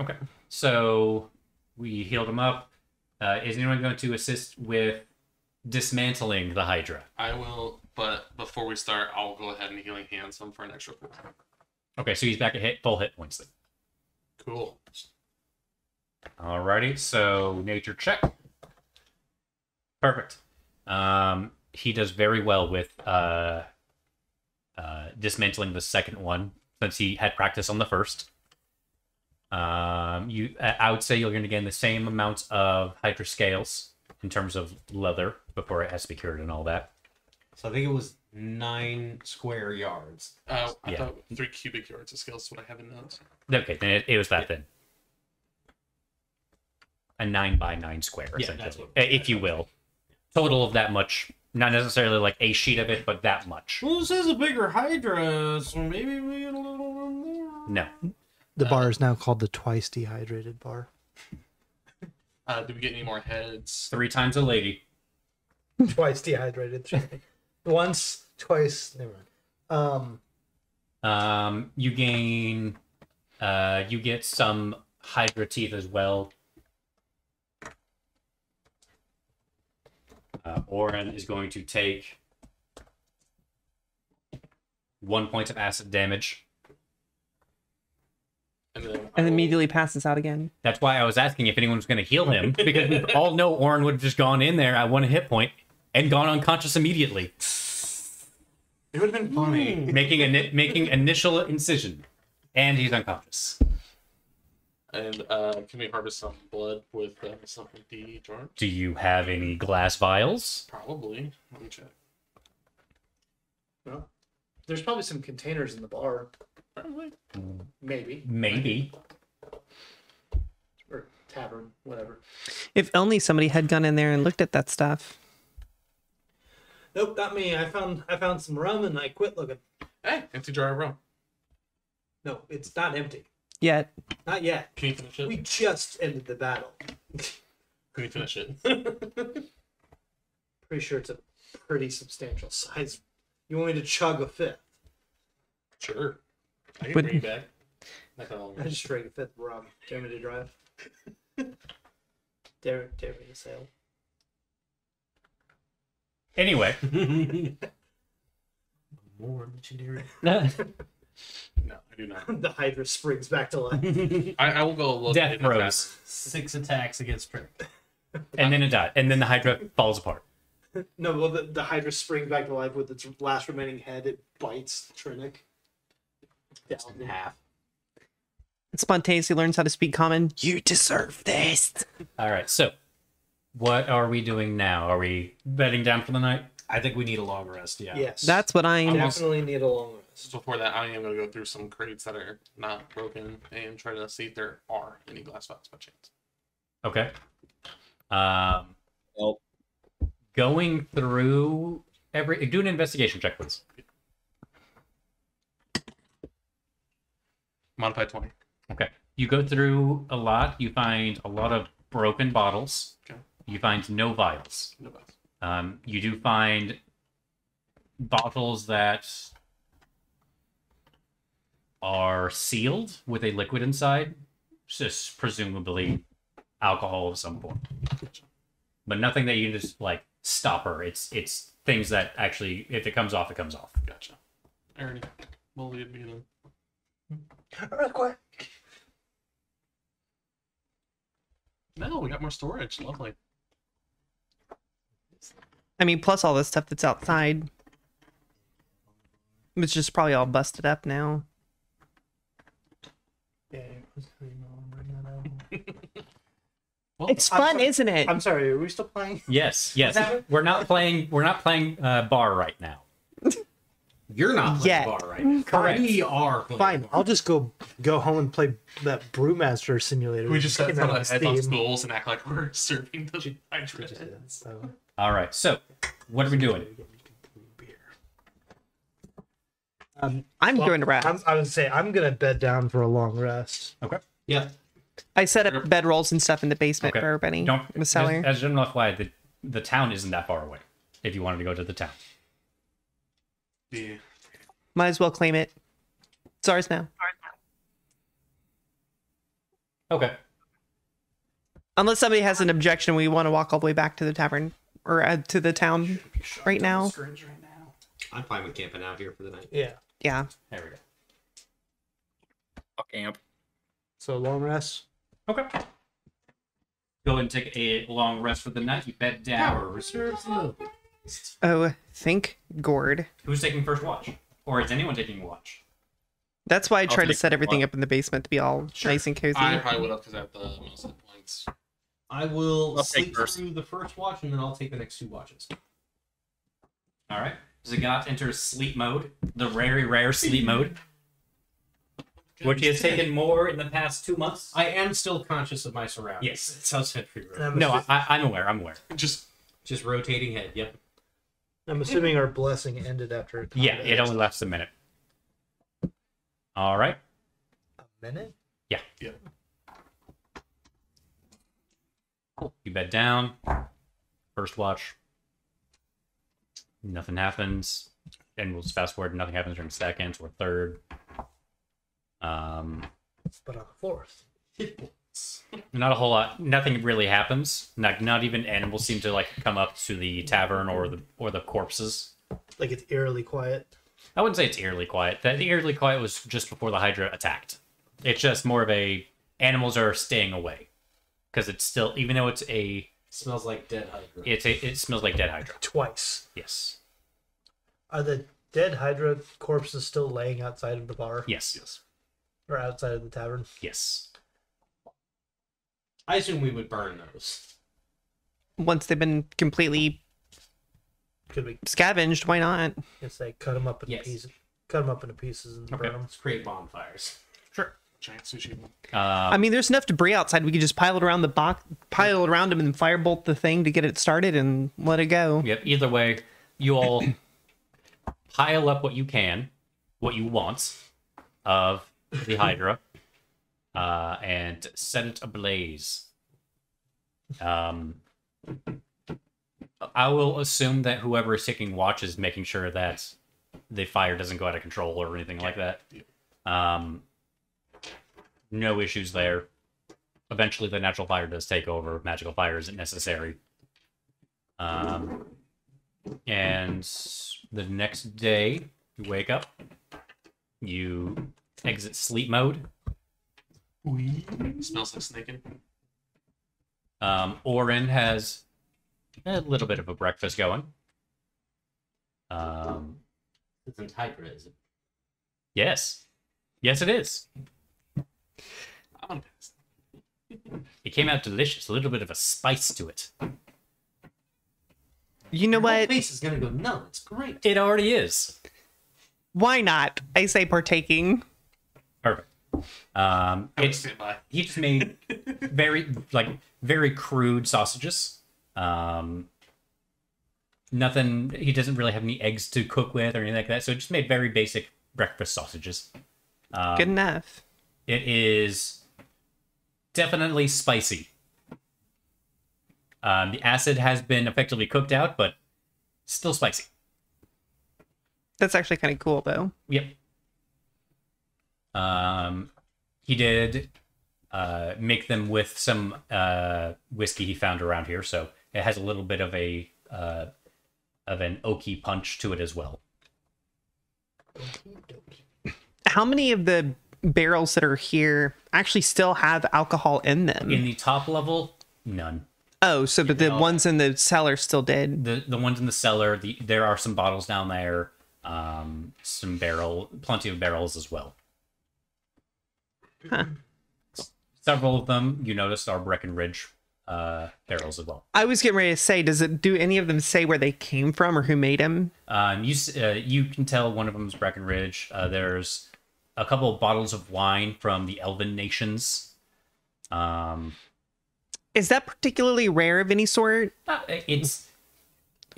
Okay. So we healed him up. Is anyone going to assist with dismantling the Hydra? I will, but before we start, I'll go ahead and healing hands him for an extra 4. Okay, so he's back at full hit points then. Cool. Alrighty, so nature check. Perfect. He does very well with dismantling the second one since he had practice on the first. I would say you're going to gain the same amount of Hydra scales in terms of leather before it has to be cured and all that. So I think it was 9 square yards. I Yeah. thought 3 cubic yards of scales is what I have in notes. Okay, then it was that then. A 9x9 square, Yeah, essentially, that's what- if you will. Total of that much. Not necessarily like a sheet of it, but that much. Well, this is a bigger hydra, so maybe we get a little room there. No. The bar is now called the twice dehydrated bar. Do we get any more heads? 3 times a lady. Twice dehydrated. Once, twice. Never mind. You gain. You get some Hydra teeth as well. Oren is going to take 1 point of acid damage. And then And immediately passes out again. That's why I was asking if anyone was going to heal him, because we all know Oren would have just gone in there at 1 hit point and gone unconscious immediately, it would have been funny. making initial incision, and he's unconscious. And can we harvest some blood with some of the jar? Do you have any glass vials? Probably. Let me check. Well, there's probably some containers in the bar. Probably. Maybe. Maybe. Or tavern, whatever. If only somebody had gone in there and looked at that stuff. Nope, not me. I found some rum and I quit looking. Hey, empty jar of rum. No, it's not empty. Yet. Not yet. Can you finish it? We just ended the battle. Can you finish it? Pretty sure it's a pretty substantial size. You want me to chug a fifth? Sure. I can But- bring it back. Not that long. I just drank a fifth of rum. Dare me to drive? dare me to sail? Anyway. More legendary. No, I do not. The Hydra springs back to life. I will go look Death in the throws. 6 attacks against Trick. And then it died. And then the Hydra falls apart. No, well, the Hydra springs back to life with its last remaining head. It bites Trinic. Down in half. It spontaneously learns how to speak common. You deserve this. All right. So, what are we doing now? Are we bedding down for the night? I think we need a long rest, yeah. Yes. That's what I'm. definitely need a long rest. Just before that, I am going to go through some crates that are not broken and try to see if there are any glass box by chance. Okay. Going through do an investigation check, please. Modified 20. Okay. You go through a lot. You find a lot of broken bottles. Okay. You find no vials. No box. You do find bottles that are sealed with a liquid inside, just presumably alcohol of some form. But nothing that you can just like stopper. It's things that actually, if it comes off, it comes off. Gotcha. Ernie, we'll leave it in. Earthquake. No, we got more storage. Lovely. I mean, plus all the stuff that's outside. It's just probably all busted up now. Yeah, Well, It's I'm fun, sorry. isn't it? I'm sorry. Are we still playing? Yes. What's happening? We're not playing bar right now. You're not playing Yet. bar right now. Correct. We are playing Fine. bar. I'll just go home and play that Brewmaster Simulator. we just set Came some out on heads on Steam. stools and act like we're serving the hydra. So, All right. So, what are we doing? I'm going to rest. I would say I'm gonna bed down for a long rest. Okay. Yeah. I set up bedrolls and stuff in the basement Okay. for everybody. Don't. in the cellar. As general FYI, the town isn't that far away. If you wanted to go to the town. Yeah. Might as well claim it. It's ours now. Okay. Unless somebody has an objection, we want to walk all the way back to the tavern or to the town right now. I'm fine with camping out here for the night. Yeah. Yeah. There we go. Fuck camp. So long rest. Okay. Go and take a long rest for the night. You bed down. Oh, think gourd. Who's taking first watch? Or is anyone taking watch? That's why I tried to take set everything one. up in the basement to be all nice and cozy. I probably would have because I have the most hit points. I will I'll take sleep first. through the first watch, and then I'll take the next 2 watches. All right. Zagat enters sleep mode, the very rare sleep mode, which he has taken more in the past 2 months. I am still conscious of my surroundings. Yes. It sounds pretty rough. No, I'm aware. I'm aware. Just Just rotating head. Yep. I'm assuming our blessing ended after. Yeah, it only lasts a minute. All right. A minute. Yeah. yeah. You bed down. First watch. Nothing happens. And we'll just fast forward. Nothing happens during second or third. But on the fourth. Not a whole lot. Nothing really happens. Not even animals seem to like come up to the tavern or the corpses. Like it's eerily quiet. I wouldn't say it's eerily quiet. The eerily quiet was just before the Hydra attacked. It's just more of a animals are staying away because it's still, even though it's a, Smells like dead hydra. it smells like dead Hydra. Twice. Yes. Are the dead Hydra corpses still laying outside of the bar? Yes. Yes. Or outside of the tavern? Yes. I assume we would burn those. Once they've been completely Could we scavenged, why not? just say cut them up into Yes. pieces? Cut them up into pieces and Okay. burn them. Let's create bonfires. Giant sushi. I mean, there's enough debris outside. We could just pile it around the box, pile it around them, and firebolt the thing to get it started and let it go. Yep. Either way, you all pile up what you can, what you want of the Hydra, and set it ablaze. I will assume that whoever is taking watch is making sure that the fire doesn't go out of control or anything like that. No issues there. Eventually, the natural fire does take over. Magical fire isn't necessary. And the next day, you wake up, you exit sleep mode. Smells like snaking. Orin has a little bit of a breakfast going. Isn't hydra, is it? Yes. Yes, it is. I'm on pass. It came out delicious. A little bit of a spice to it. You know Your whole what? face is gonna go, no, it's great. It already is. Why not? I say partaking. Perfect. I would It's stand by. he just made very crude sausages. Nothing. He doesn't really have any eggs to cook with or anything like that. So it just made very basic breakfast sausages. Good enough. It is definitely spicy. The acid has been effectively cooked out, but still spicy. That's actually kind of cool, though. Yep. He did make them with some whiskey he found around here, so it has a little bit of an oaky punch to it as well. How many of the barrels that are here actually still have alcohol in them? In the top level, none. Oh, so but the ones in the cellar still did. The ones in the cellar, there are some bottles down there, plenty of barrels as well. Huh. Several of them you noticed are Breckenridge barrels as well. I was getting ready to say, do any of them say where they came from or who made them? You can tell one of them is Breckenridge. There's a couple of bottles of wine from the Elven nations. Is that particularly rare of any sort? It's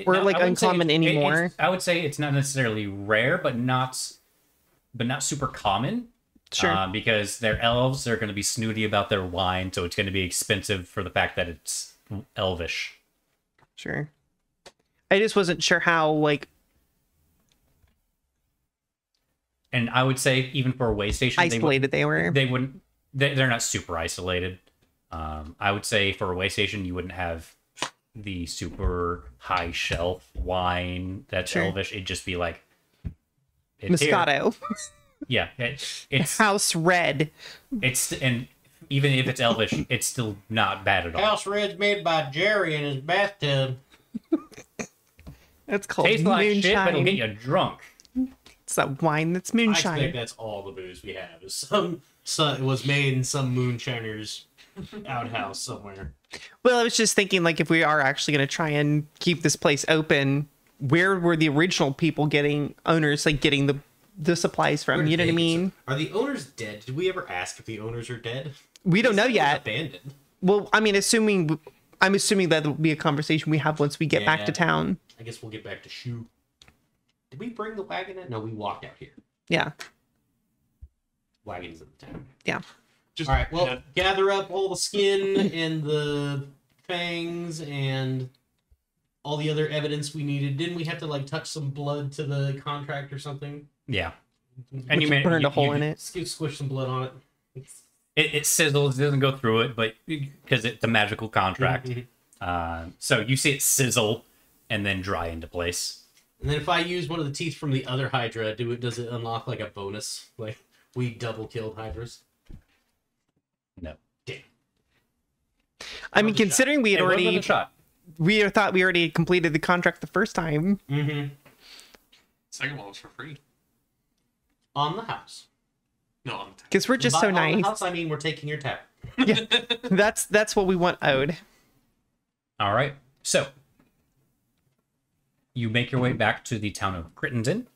Or, no, like, I wouldn't say uncommon anymore? I would say it's not necessarily rare, but not super common. Sure. Because they're elves, they're going to be snooty about their wine, so it's going to be expensive for the fact that it's elvish. Sure. I just wasn't sure how, like, And I would say even for a way station, isolated they were. they wouldn't. They're not super isolated. I would say for a way station, you wouldn't have the super high shelf wine that's Sure. elvish. It'd just be like it's here. Moscato. Yeah, it's House Red. and even if it's elvish, it's still not bad at all. House Red's made by Jerry in his bathtub. That's called Tastes like shit, but it'll get moonshine. you drunk. It's that wine that's I expect moonshine. that's all the booze we have. It was made in some moonshiner's outhouse somewhere. Well, I was just thinking, like, if we are actually going to try and keep this place open, where were the original people owners, like, getting the supplies from? Where You know did what I they get mean? Are the owners dead? Did we ever ask if the owners are dead? We don't know It was yet. Abandoned. Well, I mean, I'm assuming that will be a conversation we have once we get back to Yeah. town. I guess we'll get back to Shoe. Did we bring the wagon in? No, we walked out here. Yeah. Wagon's in the town. Yeah. Just, All right. Well, yeah, gather up all the skin and the fangs and all the other evidence we needed. Didn't we have to like touch some blood to the contract or something? Yeah, and you Burned a hole in it. Squish some blood on it. It sizzles. It doesn't go through it, but because it's a magical contract, so you see it sizzle and then dry into place. And then if I use one of the teeth from the other Hydra, does it unlock like a bonus? Like we double killed Hydras? No, Damn. I mean, considering we had it wasn't already a shot. thought we already completed the contract the first time. Mm-hmm. second one was for free. On the house. No, on the Because we're just By so on the nice. house, I mean we're taking your tap. Yeah. That's what we want owed. All right, so you make your way back to the town of Crittenden.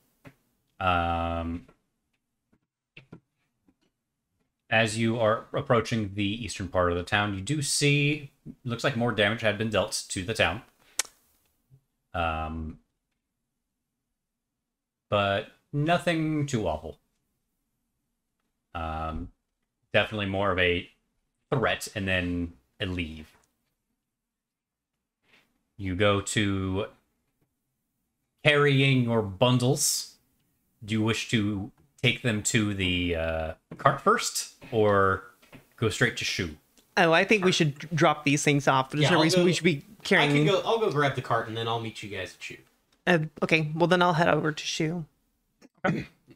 As you are approaching the eastern part of the town, you do see, looks like more damage had been dealt to the town. But nothing too awful. Definitely more of a threat and then a leave. You go to carrying your bundles. Do you wish to take them to the cart first, or go straight to Shu? Oh, I think we should drop these things off. There's Yeah, no I'll reason go- we should be carrying. I'll go grab the cart and then I'll meet you guys at Shoe. Okay, well then I'll head over to Shu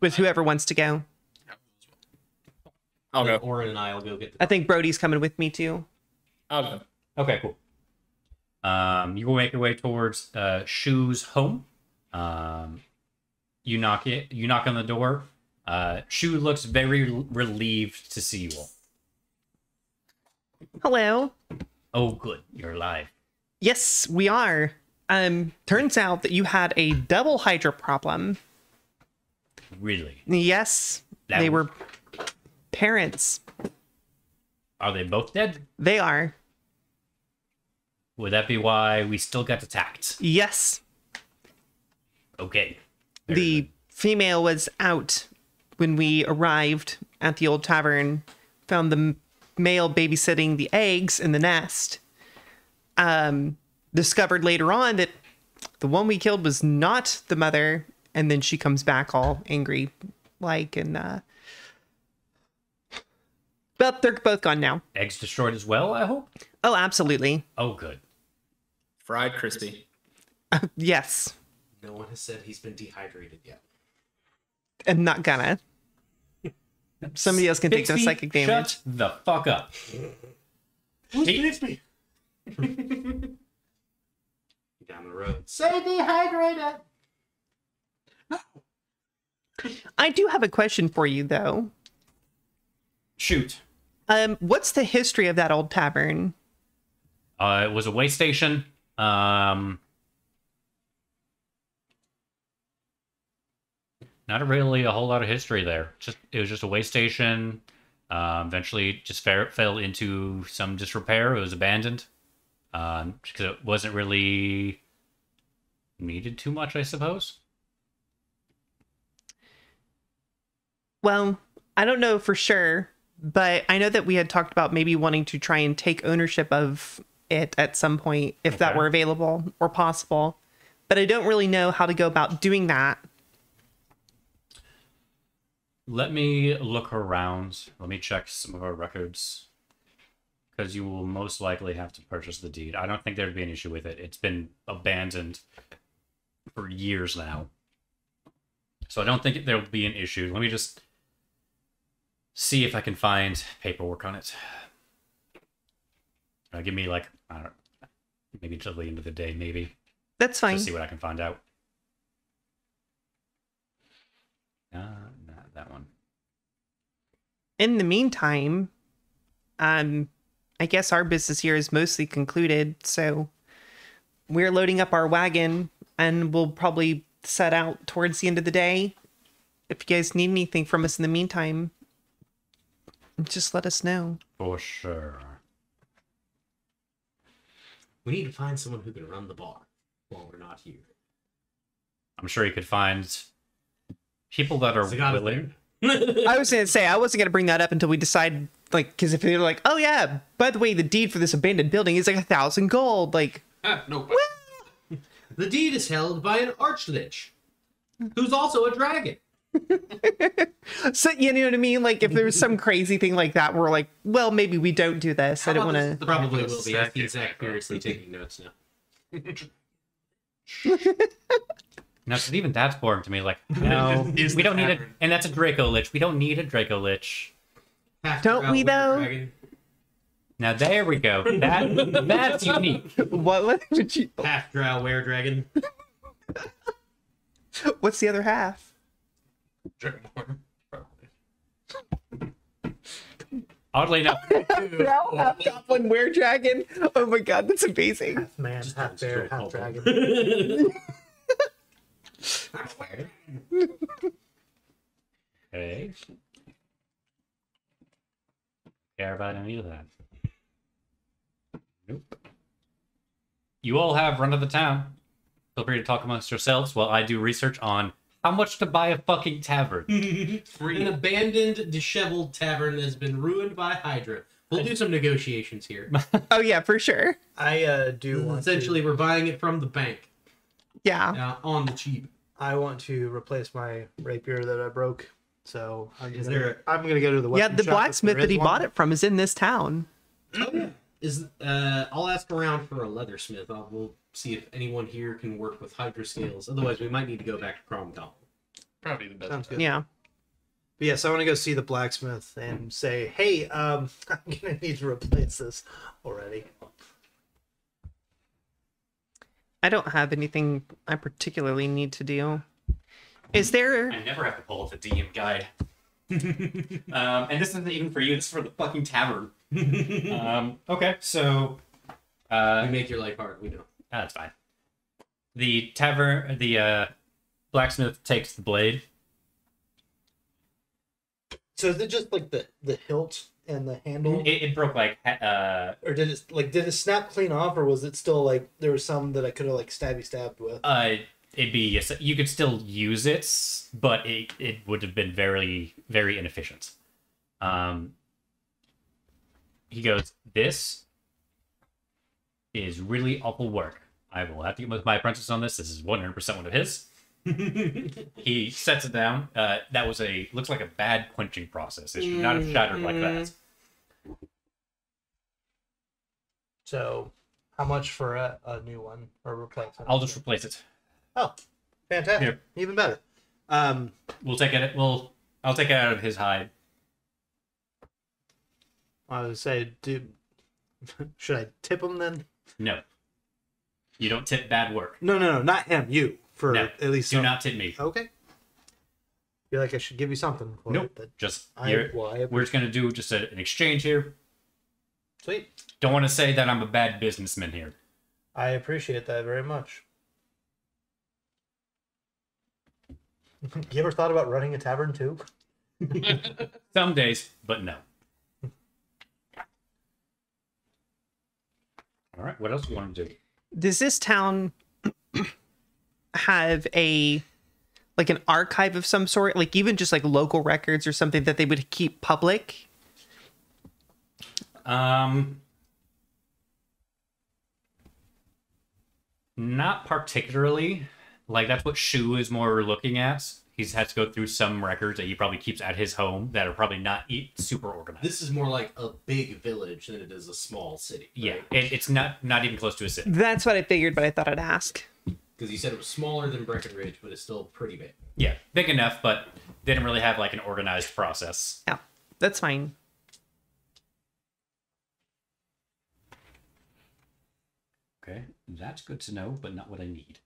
with whoever wants to go. I'll go. Orin and I will go get the I think Brody's coming with me too. I'll go. Okay, cool. You will make your way towards Shu's home. You knock on the door. Shu looks very relieved to see you all. Hello. Oh, good, you're alive. Yes, we are. Turns out that you had a double hydra problem. Really? Yes, That they was- were parents. Are they both dead? They are. Would that be why we still got attacked? Yes. Okay. Very The good. female was out when we arrived at the old tavern, found the male babysitting the eggs in the nest. Discovered later on that the one we killed was not the mother, and then she comes back all angry, but they're both gone now. Eggs destroyed as well, I hope? Oh, absolutely. Oh, good. Fried crispy. Yes. No one has said he's been dehydrated yet. I'm not gonna. Somebody else can take those Bixby, psychic damage. Shut the fuck up. Who's He- Bixby? Down the road. Say dehydrated. I do have a question for you, though. Shoot. What's the history of that old tavern? It was a way station. Not really a whole lot of history there. It was just a way station. Eventually, it just fell into some disrepair. It was abandoned because it wasn't really needed too much, I suppose. Well, I don't know for sure, but I know that we had talked about maybe wanting to try and take ownership of it at some point, if that Okay. were available or possible. But I don't really know how to go about doing that. Let me look around. Let me check some of our records. Because you will most likely have to purchase the deed. I don't think there'd be an issue with it. It's been abandoned for years now. So I don't think there'll be an issue. Let me just see if I can find paperwork on it. Give me like, I don't know, maybe till the end of the day, maybe. That's fine. To see what I can find out. Not that one. In the meantime, I guess our business here is mostly concluded, so we're loading up our wagon and we'll probably set out towards the end of the day. If you guys need anything from us in the meantime, just let us know. For sure. We need to find someone who can run the bar while we're not here. I'm sure you could find people that are There's a guy willing. there. I was going to say, I wasn't going to bring that up until we decide, because if they were like, oh yeah, by the way, the deed for this abandoned building is like 1,000 gold, No. The deed is held by an archlich, who's also a dragon. so you know what I mean? Like if there was some crazy thing like that, we're like, well, maybe we don't do this. I don't want to. Probably will be. I Second. see Zach furiously taking notes now. No, 'cause even that's boring to me. Like, no, Is we the don't need a, tavern. and that's a Draco Lich. We don't need a Draco Lich. Don't we, though? Dragon. Now there we go. That's unique. What would you? Half drow were dragon. What's the other half? Dragonborn, probably. Oddly enough, Half goblin were dragon. Oh my god, that's amazing. Half man, half bear, half Hobo. dragon. okay. Care about any of that? Nope. You all have run of the town. Feel free to talk amongst yourselves while I do research on how much to buy a fucking tavern. An abandoned, disheveled tavern has been ruined by Hydra. We'll do some negotiations here. Oh yeah, for sure. I do want Essentially, we're buying it from the bank Yeah. on the cheap. I want to replace my rapier that I broke. So I'm Is gonna, there I'm gonna go to the Yeah, weapon the shop if blacksmith there that is he one. bought it from is in this town. Is I'll ask around for a leathersmith. We'll see if anyone here can work with hydra scales. Otherwise, we might need to go back to Crom Dom. Probably the best. Sounds good. Yeah. But yes, I want to go see the blacksmith and say, hey, I'm gonna need to replace this already. I don't have anything I particularly need to do. Is there... I never have to pull up the DM guide. And this isn't even for you. This is for the fucking tavern. Okay, so We make your life hard. We know. that's fine. The tavern, the blacksmith takes the blade. So is it just like the hilt and the handle, It broke like or did it snap clean off, or was it still like there was some that I could have like stabbed with? it'd be you could still use it, but it would have been very, very inefficient. He goes, "This is really awful work. I will have to get with my apprentice on this. This is 100% one of his." He sets it down. That was looks like a bad quenching process. It should not have shattered like that. So, how much for a new one or replacement? I'll just replace it. Oh, fantastic! Here. Even better. We'll take it. I'll take it out of his hide. I would say, should I tip him then? No, you don't tip bad work. No, not him. You for No, at least. do some- not tip me. Okay. Feel like I should give you something. For Nope. it, but Just I we're just gonna do just an exchange here. Sweet. Don't want to say that I'm a bad businessman here. I appreciate that very much. You ever thought about running a tavern too? Some days, but no. All right. What else do you want to do? Does this town have an archive of some sort, like even just like local records or something that they would keep public? Not particularly. Like that's what Shu is more looking at. He's had to go through some records that he probably keeps at his home that are probably not super organized. This is more like a big village than it is a small city. Yeah, Right? it's not even close to a city. That's what I figured, but I thought I'd ask. Because you said it was smaller than Breckenridge, but it's still pretty big. Yeah, big enough, but didn't really have like an organized process. Yeah, that's fine. Okay, that's good to know, but not what I need.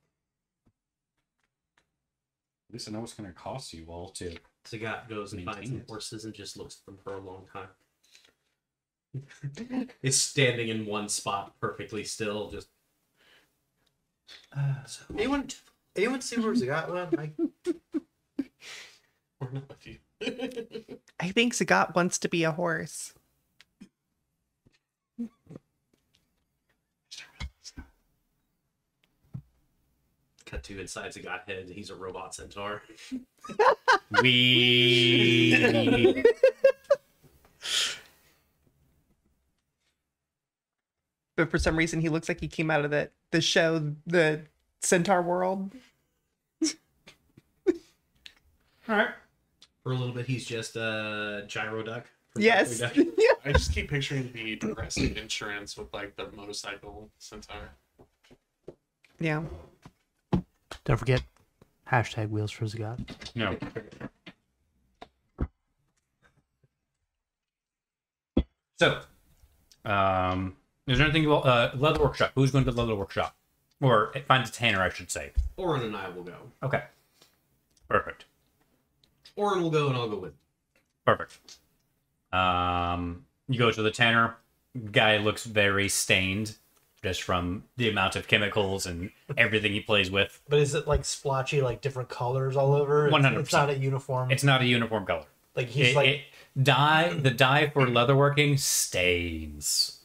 At least I know what's going to cost you all to. Zagat goes and finds some Maintain it. horses and just looks at them for a long time. It's standing in one spot perfectly still, just. Anyone see where Zagat went? We're not with you. I think Zagat wants to be a horse. Cut to inside Zagat head. He's a robot centaur. We. But for some reason, he looks like he came out of the show, the Centaur World. All right. For a little bit, he's just a gyro duck. Yes. Duck. I just keep picturing the Progressive Insurance with like the motorcycle centaur. Yeah. Don't forget hashtag wheels for Zagat. No. So, is there anything you want? Leather workshop. Who's going to the leather workshop? Or find a tanner, I should say. Orin and I will go. Okay. Perfect. Orin will go and I'll go with him. Perfect. You go to the tanner. Guy looks very stained, just from the amount of chemicals and everything he plays with. But is it like splotchy, like different colors all over? 100%. It's not a uniform. It's not a uniform color. like he's like The dye for leatherworking stains.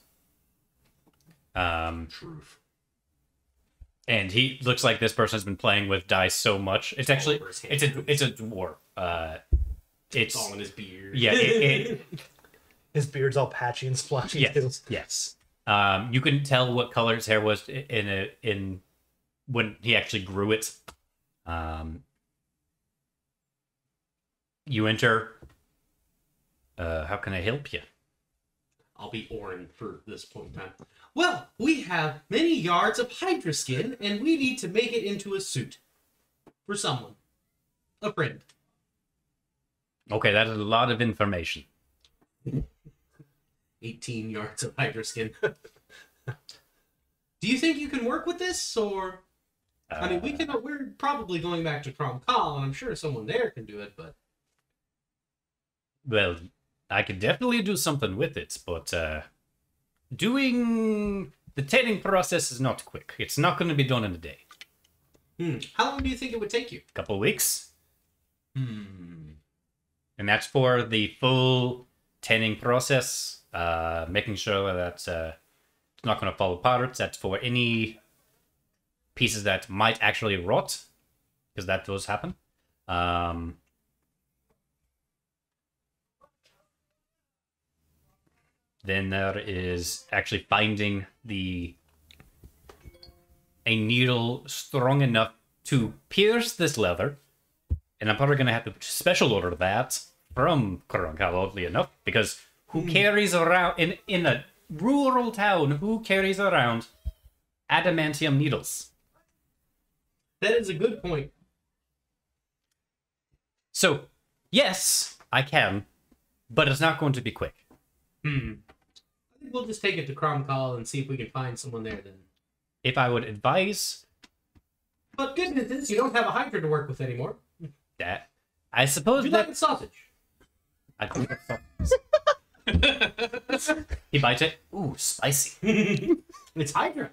Truth. And he looks like this person has been playing with dye so much. It's actually over his it's a dwarf. It's all in his beard. Yeah. his beard's all patchy and splotchy too. Yes. You couldn't tell what color his hair was in when he actually grew it. You enter. How can I help you? I'll be Orin for this point in time. Well, we have many yards of hydra skin, and we need to make it into a suit. For someone. A friend. Okay, that is a lot of information. 18 yards of hydra skin. Do you think you can work with this, or... I mean, we're probably going back to Crom Call, and I'm sure someone there can do it, but... Well, I could definitely do something with it, but doing the tanning process is not quick. It's not going to be done in a day. How long do you think it would take you? A couple of weeks. And that's for the full tanning process, making sure that it's not going to fall apart. That's for any pieces that might actually rot, because that does happen. Then there is actually finding a needle strong enough to pierce this leather. And I'm probably going to have to special order that from Koronkal, oddly enough, because who carries around, in a rural town, who carries around adamantium needles? That is a good point. So, yes, I can, but it's not going to be quick. I think we'll just take it to Crom Call and see if we can find someone there then. If I would advise But good news is you don't have a hydra to work with anymore. that, I suppose Would you that... like a sausage? I think that's He bites it. Ooh, spicy. It's hydra.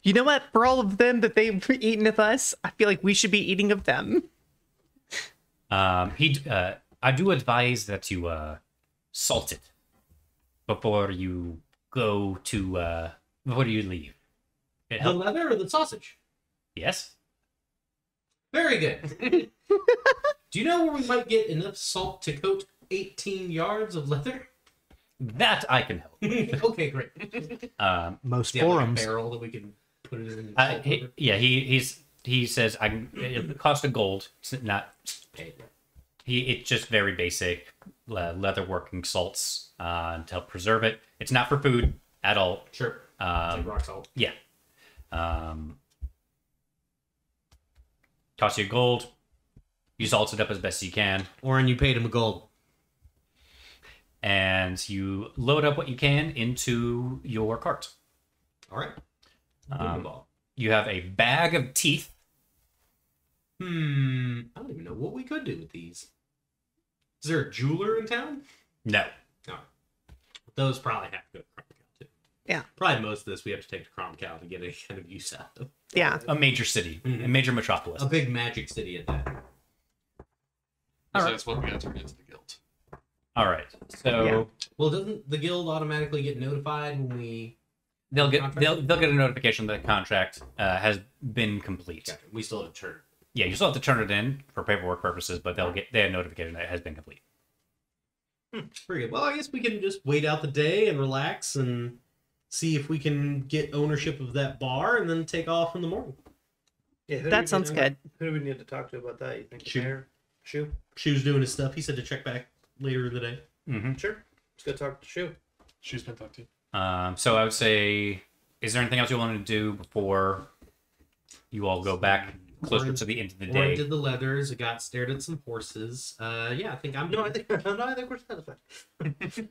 You know what? For all of them that they've eaten of us, I feel like we should be eating of them. I do advise that you salt it before you go to before you leave. It The helps. leather or the sausage? Yes. Very good. Do you know where we might get enough salt to coat 18 yards of leather? That I can help. Okay, great. Most Do you have, like, a forums. barrel that we can put it in? And He says it costs a gold. It's not. It's just very basic leather working salts to help preserve it. It's not for food at all. Sure. It's like rock salt. Yeah. Costs you gold. You salt it up as best you can, Orin, you paid him a gold. and you load up what you can into your cart. All right. You have a bag of teeth. I don't even know what we could do with these. Is there a jeweler in town? No. No. Those probably have to go to Crom Cow too. Yeah. Probably most of this we have to take to Crom Cow to get any kind of use out of. Yeah. A major city, a major metropolis. A big magic city at that. So that's what we got to turn into the guild. All right. So Yeah. Well, doesn't the guild automatically get notified when we? they'll get a notification that the contract has been complete. Gotcha. We still have a turn. Yeah, you still have to turn it in for paperwork purposes, but they have notification that it has been complete. Very good. Well, I guess we can just wait out the day and relax and see if we can get ownership of that bar and then take off in the morning. Yeah, who do That we sounds need- good. Who do we need to talk to about that? You think? Shoe. The mayor? Shoe? Shoe's doing his stuff. He said to check back later in the day. Mm-hmm. Sure. Let's go talk to Shoe. She's been talked to. So I would say, is there anything else you want to do before you all go back closer to the end of the Orin day? did the leathers. I got stared at some horses. Yeah, I think I'm. No, I think we're satisfied.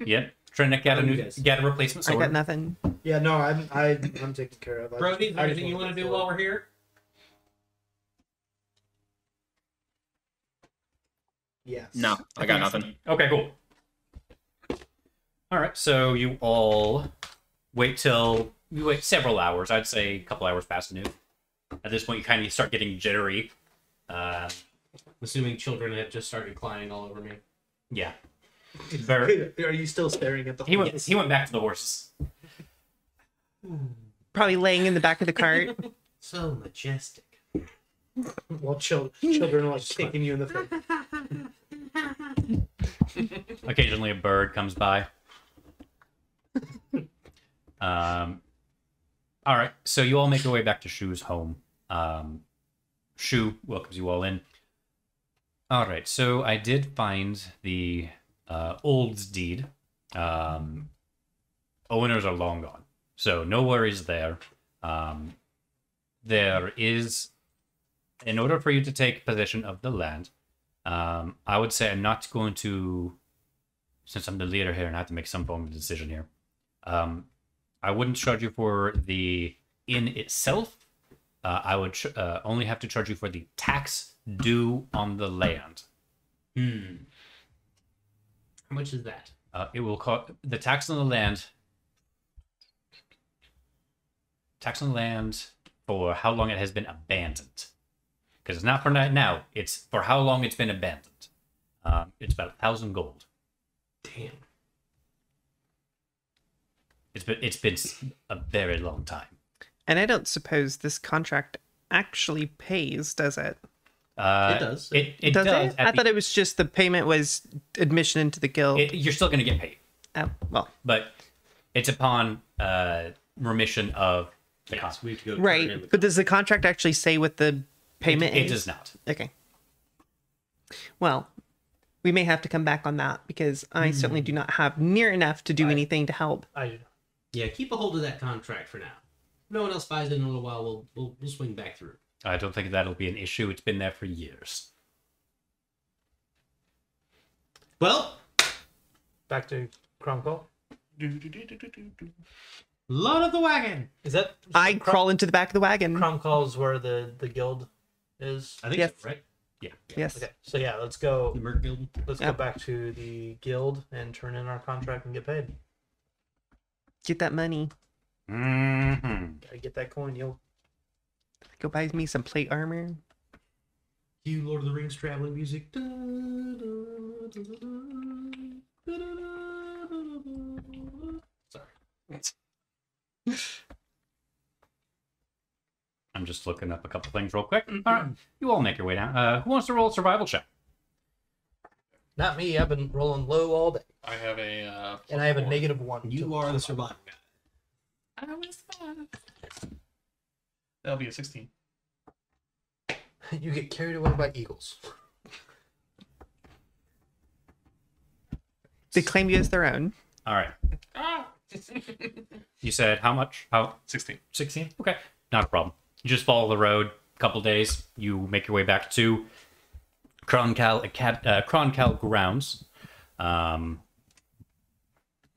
Yep. Trying to get How do you guys? a replacement I sword. got nothing. Yeah, no, I'm taken care of. Brody, is there anything you want to do while we're here? Yes. No, I got nothing. Okay, cool. All right, so you all wait several hours. I'd say a couple hours past noon. At this point, you kind of start getting jittery. Assuming children have just started crying all over me. Yeah. Very, Are you still staring at the he went. horse? He went back to the horses. Probably laying in the back of the cart. So majestic. While children are like kicking you in the face. Occasionally, a bird comes by. All right, so you all make your way back to Shu's home. Shu welcomes you all in. All right, so I did find the old deed. Owners are long gone, so no worries there. There is, in order for you to take possession of the land, I would say I'm not going to, since I'm the leader here and I have to make some form of decision here. I wouldn't charge you for the inn itself. I would only have to charge you for the tax due on the land. How much is that? It will cost the tax on the land. Tax on the land for how long it has been abandoned. Because it's not for now. It's for how long it's been abandoned. It's about 1,000 gold. Damn. It's been a very long time. And I don't suppose this contract actually pays, does it? It does. It Does does. it? I thought it was just the payment was admission into the guild. You're still going to get paid, Oh, well, but it's upon remission of the Yes, cost. we have to go. right. But does the contract actually say what the payment It is? does not. Okay. Well, we may have to come back on that because I certainly do not have near enough to do anything to help. Yeah, keep a hold of that contract for now. If no one else buys it in a little while, we'll swing back through. I don't think that'll be an issue. It's been there for years. Well, Back to Crom Call. load of the wagon. Is that I crawl into the back of the wagon. Crom Call is where the guild is? I think Yes. so, right? Yes. Okay, so yeah, let's go. The Merc Guild. Let's Yeah. go back to the guild and turn in our contract and get paid. Get that money. Mm-hmm. Gotta get that coin, yo. Go buy me some plate armor. Cue Lord of the Rings traveling music. Sorry. I'm just looking up a couple things real quick. All right, you all make your way down. Who wants to roll a survival check? Not me. I've been rolling low all day, I have a. and I have a +4. -1. You are the survivor guy. That'll be a 16. You get carried away by eagles. They claim you as their own. All right. Ah! You said how much? How 16. 16? Okay, not a problem. You just follow the road. A couple days, you make your way back to Kroncal grounds.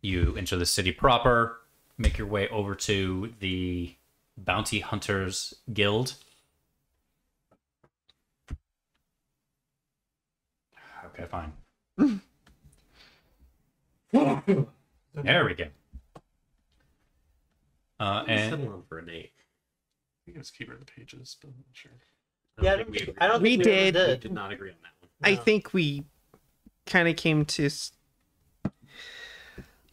You enter the city proper. Make your way over to the Bounty Hunters Guild. Okay, fine. There we go. And Settle on for a Nate. I think it was keeper of the pages, but I'm not sure. Yeah, I don't We think ever did. We did not agree on that one. I No. think we kind of came to.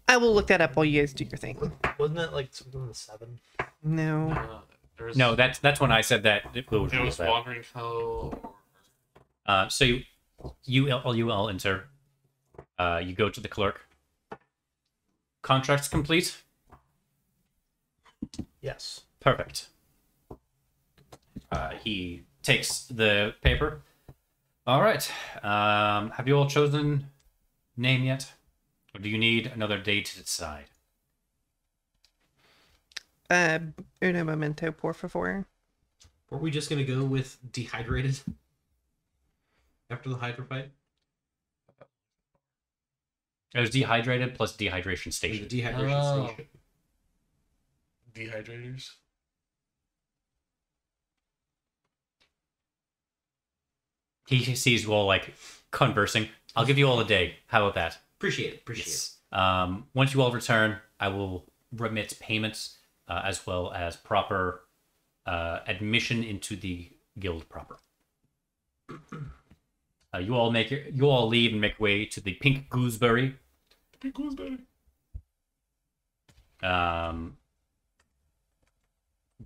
I will look that up while you guys do your thing. Wasn't it like something in the 7? No. There was, no, that's when I said that it was it was that. Wandering Hell. So you all enter. You go to the clerk. Contract's complete. Yes. Perfect. He takes the paper. All right. Have you all chosen name yet, or do you need another day to decide? Uno momento, por favor. Were we just gonna go with dehydrated after the hydra fight? It was dehydrated plus dehydration The station. dehydration station. Dehydrators. He sees you all like conversing. I'll give you all a day. How about that? Appreciate it. Appreciate Yes. Once you all return, I will remit payments as well as proper admission into the guild proper. You all leave and make your way to the Pink Gooseberry. Pink gooseberry.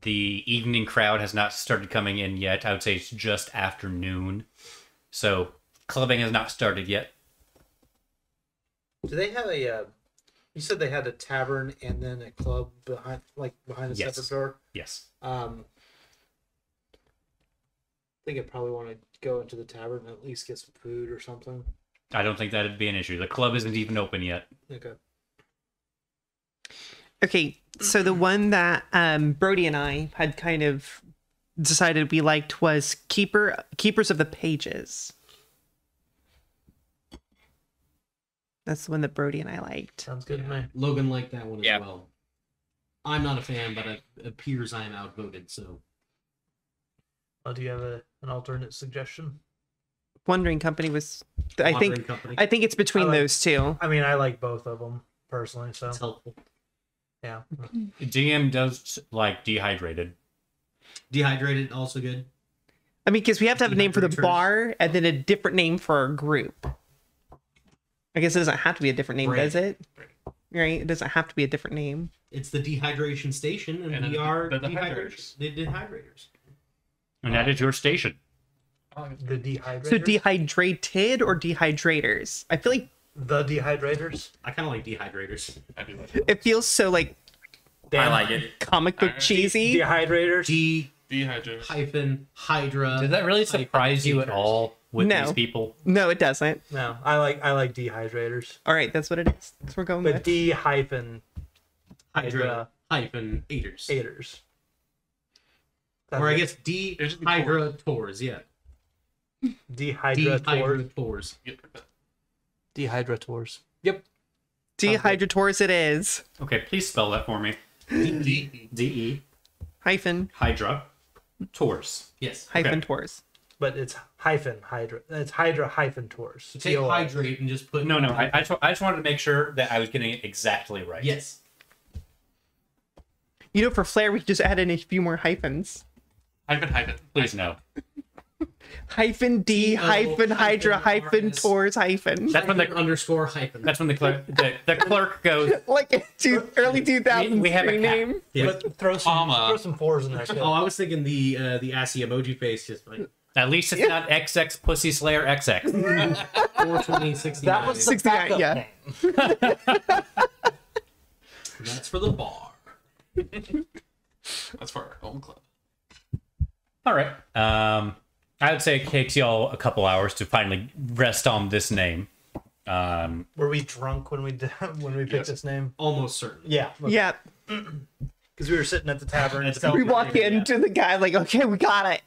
The evening crowd has not started coming in yet. I would say it's just afternoon, so clubbing has not started yet. Do they have a? You said they had a tavern and then a club behind a Yes. separate door. Yes. think I'd probably want to go into the tavern and at least get some food or something. I don't think that'd be an issue. The club isn't even open yet. Okay. Okay, so the one that Brody and I had kind of decided we liked was Keepers of the Pages. That's the one that Brody and I liked. Sounds good to me. Logan liked that one as Yeah. well. I'm not a fan, but it appears I'm outvoted, so. Do you have an alternate suggestion? Wandering Company was. Wandering Company. I think it's between I like- those two. I mean, I like both of them personally, so It's helpful. yeah. DM does like dehydrated. Dehydrated, also good. I mean, because we have to have a name for the Dehydrators. bar and then a different name for our group. I guess it doesn't have to be a different name, Right. does it? Right? It doesn't have to be a different name. It's the dehydration station, and we are the dehydrators. The dehydrators. And that is your station. The dehydrators. So dehydrated or dehydrators? I feel like The dehydrators. I kind of like dehydrators. I do like it. it feels so like I like it. comic book cheesy. Dehydrators. Dehydrated. Hyphen Hydra. Did that really surprise you at all with No. these people? No, it doesn't. No, I like dehydrators. All right, that's what it is. That's what we're going But with. D hyphen Hydra hyphen Aiders. haters. Or I guess It should be dehydrators, yeah. dehydrators. Dehydrators. Yep. Dehydrators. Dehydrators it is. Okay, please spell that for me. D. D-E, Hyphen, Hydra, Tours. Yes. hyphen Okay. tours. But it's hyphen hydra. It's hydra hyphen tours. So take TOR. hydrate and just put. No, I just wanted to make sure that I was getting it exactly right. Yes. You know, for flair, we could just add in a few more hyphens. Hyphen. Please no. Hyphen D, hyphen Hydra, hyphen RS. tours, hyphen. That's when the underscore hyphen. that's when the clerk goes. Like early 2000s we have a screen cat. name. Yeah. But throw Comma. some fours in there. Oh, I was thinking the assy emoji face, just like At least it's not XX Pussy Slayer XX. 420, 69. That was the 69, backup yeah. name. That's for the bar. That's for our own club. All right. I would say it takes y'all a couple hours to finally rest on this name. Were we drunk when we picked this name? Almost certain. Yeah. Yeah. Because we were sitting at the tavern. We walk into the guy like, okay, we got it.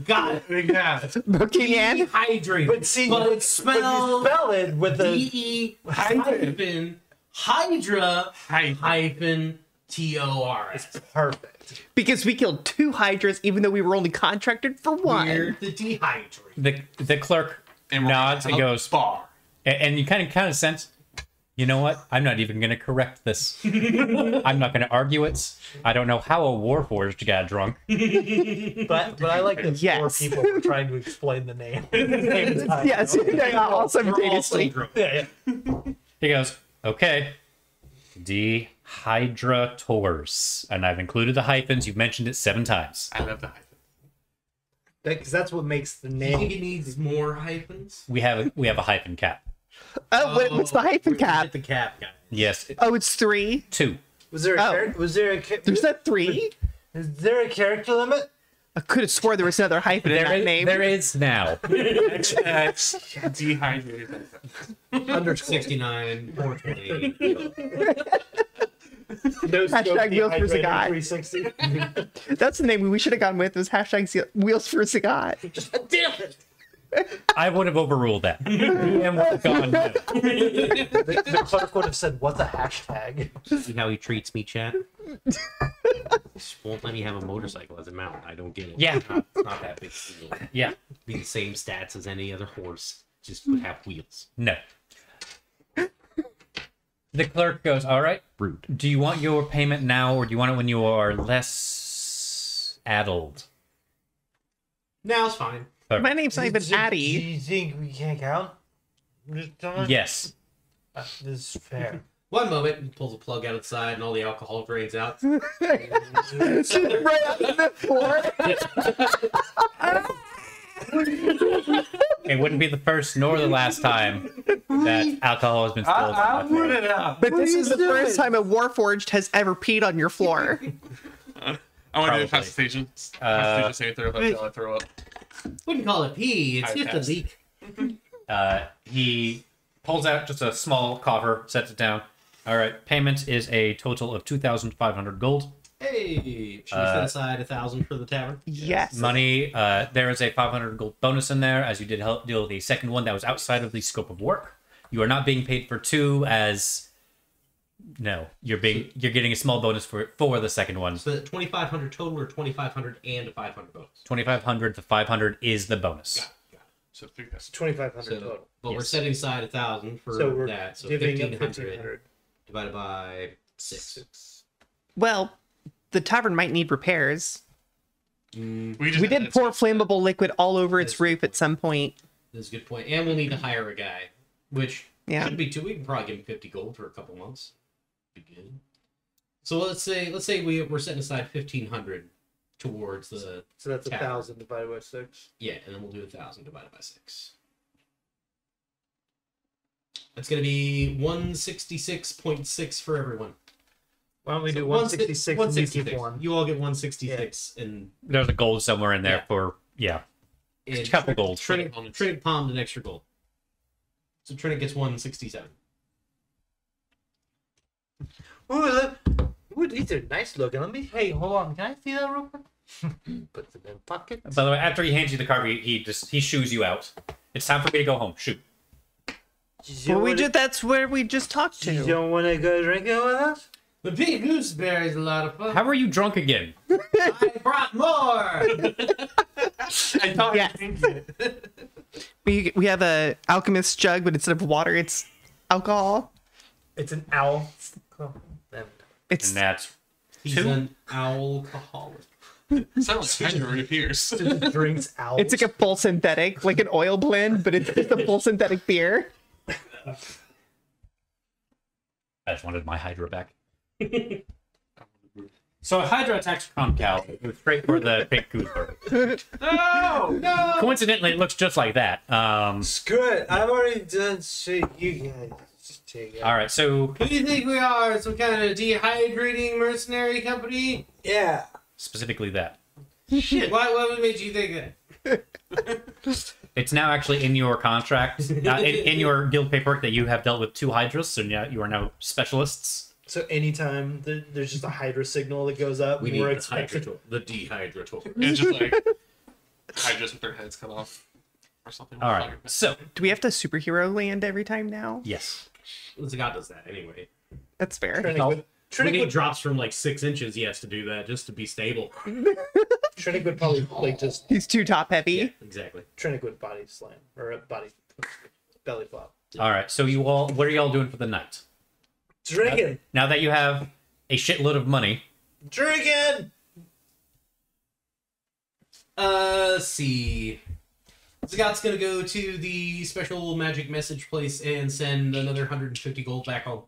Got it. We got it. Okay, man. Dehydrated. But see, but but it's spelled spell it with the D-E hyphen Hydra hyphen T-O-R-S. perfect. Because we killed 2 hydras, even though we were only contracted for 1. We're the dehydrate. The clerk And we're nods and at a goes, bar. and you kind of sense, you know what? I'm not even going to correct this. I'm not going to argue it. I don't know how a Warforged got drunk. But I like that Yes. 4 people were trying to explain the name. At the same time. Yes, they are all We're all simultaneously. drunk. Yeah. He goes, okay, Dehydrators. And I've included the hyphens. You've mentioned it 7 times. I love the hyphen. Because that's what makes the Do you think name. it needs more hyphens? We have a hyphen cap. Oh, what's the hyphen Hit cap? the cap, guy. Yes, Oh, it's 3. 2. Was there Oh. There's that 3? Is there a character limit? I could have swore there was another hyphen in that name. There is now. XX dehydrated. Under 69, 420. No Hashtag Wheels for Zagat. 360. That's the name we should have gone with. Was hashtag Wheels for Zagat. Damn it! I would have overruled that. DM would have gone no. The clerk would have said, "What's a hashtag?" See how he treats me, chat? Just won't let me have a motorcycle as a mount. I don't get it. Yeah. It's not that big a deal. Yeah. Be the same stats as any other horse. Just would have wheels. No. The clerk goes, all right, Rude. do you want your payment now or do you want it when you are less addled? Now it's fine. My name's not even Do Addie. you think we can't count? Yes. This is fair. One moment, he pulls a plug out of the side and all the alcohol drains out. Right on the floor. It wouldn't be the first nor the last time that alcohol has been spilled. on my floor. it out. But this is the first time a Warforged has ever peed on your floor. I want to do Probably. a constitution. Constitution saving throw if I fail, I throw up. Wouldn't call it pee. It's I just passed. a leak. He pulls out just a small coffer, sets it down. All right, payment is a total of 2,500 gold. Hey, should we set aside 1,000 for the tavern? Yes. Money, there is a 500 gold bonus in there, as you did help deal with the second one that was outside of the scope of work. You are not being paid for two, as no, you're getting a small bonus for the second one. So 2,500 total, or 2,500 and a 500 bonus. 2,500 to 500 is the bonus. Got it. So 3 It's 2,500 So, total. but we're Yes. setting aside 1,000 for So we're that. So giving 1,500 divided by 6. Well, the tavern might need repairs. We We did pour flammable liquid all over its roof at some point. That's a good point. And we'll need to hire a guy, which Yeah. shouldn't be too. We can probably give him 50 gold for a couple months. Be good. So let's say we're setting aside 1,500 towards the So that's Tavern. 1,000 divided by 6. yeah, and then we'll do 1,000 divided by 6. That's gonna be 166.6 for everyone. Why don't we do So 166 and you keep 166. one? You all get 166 and There's a gold somewhere in there Yeah. for, yeah, and couple gold. Trinket palmed an extra gold. So Trinket gets 167. Ooh, look. Ooh, these are nice looking. Let me. Hey, hold on. Can I see that real quick? Put them in pocket. By the way, after he hands you the card, he shoos you out. It's time for me to go home. Shoot. That's where we just talked You to. don't want to go drinking with us? The pink gooseberry is a lot of fun. How are you drunk again? I brought more. I thought Yes. We have a alchemist jug, but instead of water, it's alcohol. It's an owl. Oh, damn. It's And that's He's Two? an alcoholic. Sounds like Hydra reappears. Just drinks owls. it's like a full synthetic, like an oil blend, but it's just a full synthetic beer. I just wanted my Hydra back. So a Hydra attacks Concal. It goes straight for the pink gooseberry. No. Coincidentally, it looks just like that. Screw it. I've already done shit. You guys. Just take it. All right, so Who do you think we are? Some kind of dehydrating mercenary company? Yeah. specifically that. Shit. What made you think that? It's now actually in your contract, in your guild paperwork, that you have dealt with 2 Hydras, so now you are now specialists. So anytime there's just a Hydra signal that goes up, We need we're the expected. the dehydrator. It's just like Hydras with their heads cut off or something. All right, so Do we have to superhero land every time now? yes, The god does that anyway. That's fair. Trinic When he would, drops from like 6 inches, he has to do that just to be stable. Trinic would probably like just He's too top heavy. Exactly. Trinic would body slam or body belly flop. all right. So you all, what are y'all doing for the night? Drinking, Now that you have a shitload of money, drinking. Let's see. Scott's gonna go to the special magic message place and send another 150 gold back home.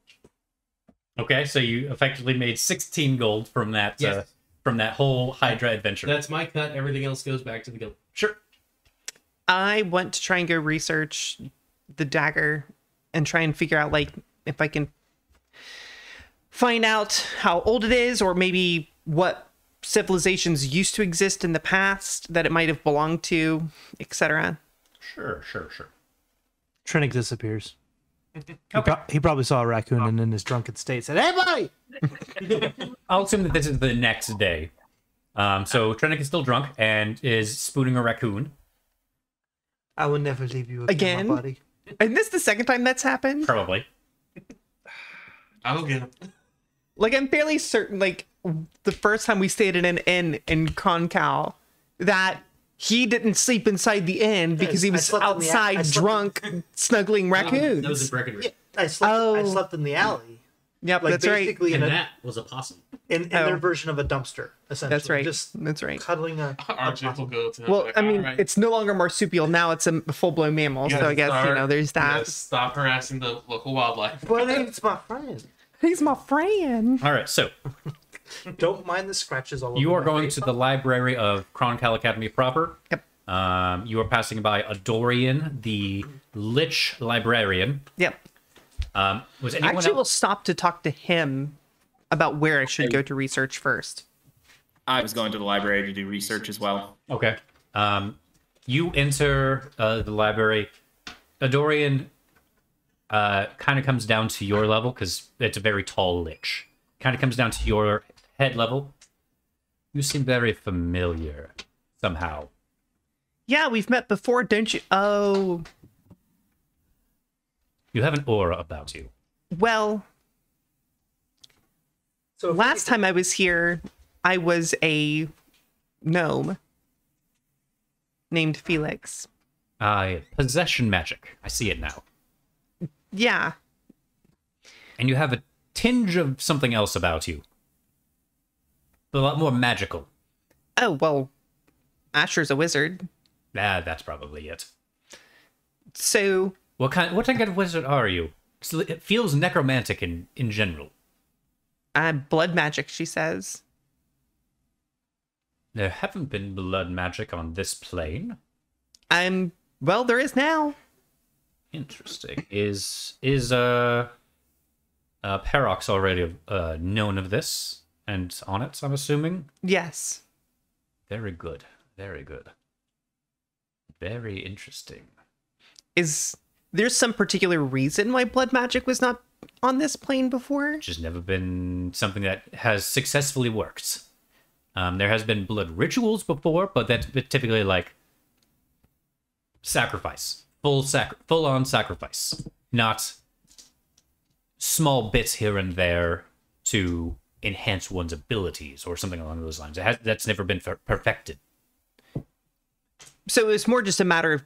okay. So you effectively made 16 gold from that Yes. from that whole Hydra adventure. That's my cut. Everything else goes back to the guild. Sure. I want to try and go research the dagger and try and figure out like if I can find out how old it is, or maybe what civilizations used to exist in the past that it might have belonged to, etc. Sure. Trinic disappears. He probably saw a raccoon and in his drunken state said, "Hey, buddy!" I'll assume that this is the next day. So Trinic is still drunk and is spooning a raccoon. I will never leave you Again? my buddy. And this is the second time that's happened. Probably. I'll get him. Like I'm fairly certain, like the first time we stayed in an inn in Concal, that he didn't sleep inside the inn because he I was slept in the- I outside slept drunk, snuggling That was raccoons. in Breckenridge. Yeah, I slept. I Oh. slept in the alley. Yep, Like that's right. basically And in, that was a possum. in their Oh. version of a dumpster. Essentially, That's right. Just That's right. cuddling a. RJ will go to him. Well, like, I mean, "All right, it's no longer marsupial. Now it's a full-blown mammal. you So I guys guess, start- there's you that. guys stop harassing the local wildlife. But it's my friend. He's my friend. All right. So Don't mind the scratches all over. you are my going face. to the library of Kroncal Academy proper. Yep. You are passing by a Dorian, the Lich librarian. Yep. Was anyone Actually, we'll else? stop to talk to him about where I should go to research first. I was going to the library to do research as well. Okay. you enter the library. Adorian kind of comes down to your level because it's a very tall lich. Kind of comes down to your head level. You seem very familiar somehow. Yeah, we've met before, don't you? Oh, You have an aura about you. well, So last time I was here, I was a gnome named Felix. Possession magic. I see it now. Yeah, And you have a tinge of something else about you. A lot more magical. oh, well, Asher's a wizard. That's probably it. So, What kind of wizard are you? 'Cause it feels necromantic in general. blood magic, she says. There haven't been blood magic on this plane. Well, there is now. Interesting. Is Parox already known of this and on it, I'm assuming? Yes. Very good. Very good. Very interesting. Is there some particular reason why blood magic was not on this plane before? Just never been something that has successfully worked. There has been blood rituals before, but that's typically like sacrifice, full on sacrifice, not small bits here and there to enhance one's abilities or something along those lines. That's never been perfected. So it's more just a matter of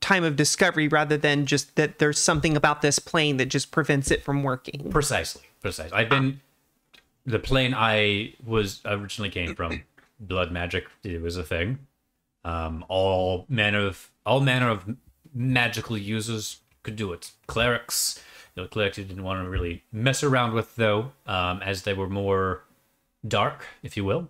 time of discovery rather than just that there's something about this plane that just prevents it from working. Precisely. I've been the plane I was originally came from. Blood magic, it was a thing. All manner of magical users could do it. Clerics, clerics you didn't want to really mess around with though, as they were more dark, if you will.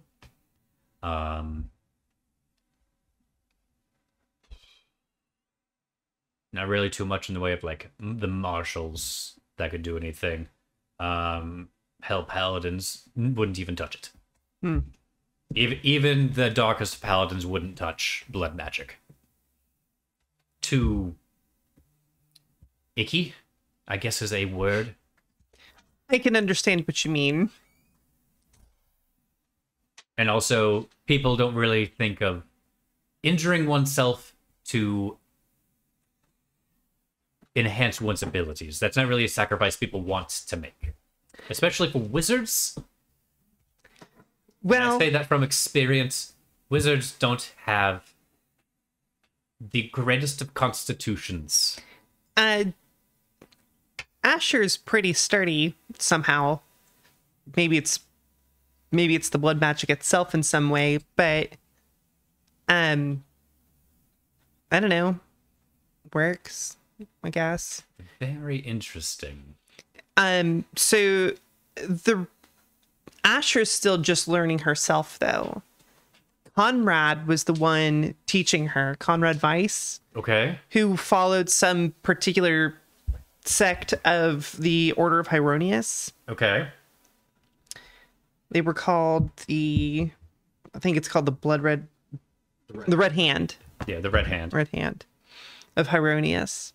Not really too much in the way of like the marshals that could do anything. Hell, paladins wouldn't even touch it. Even the darkest paladins wouldn't touch blood magic. Too icky, I guess is a word. I can understand what you mean. And also, people don't really think of injuring oneself to enhance one's abilities. That's not really a sacrifice people want to make. Especially for wizards. Well, I say that from experience. Wizards don't have the greatest of constitutions. Asher's pretty sturdy somehow. Maybe it's the blood magic itself in some way, but I don't know. Works, I guess. Very interesting. So the Asher's still just learning herself though. Conrad was the one teaching her, Conrad Weiss, Okay. who followed some particular sect of the Order of Hieronius. Okay. They were called I think it's called the Red Hand. Yeah, the red hand. Red Hand of Hieronius.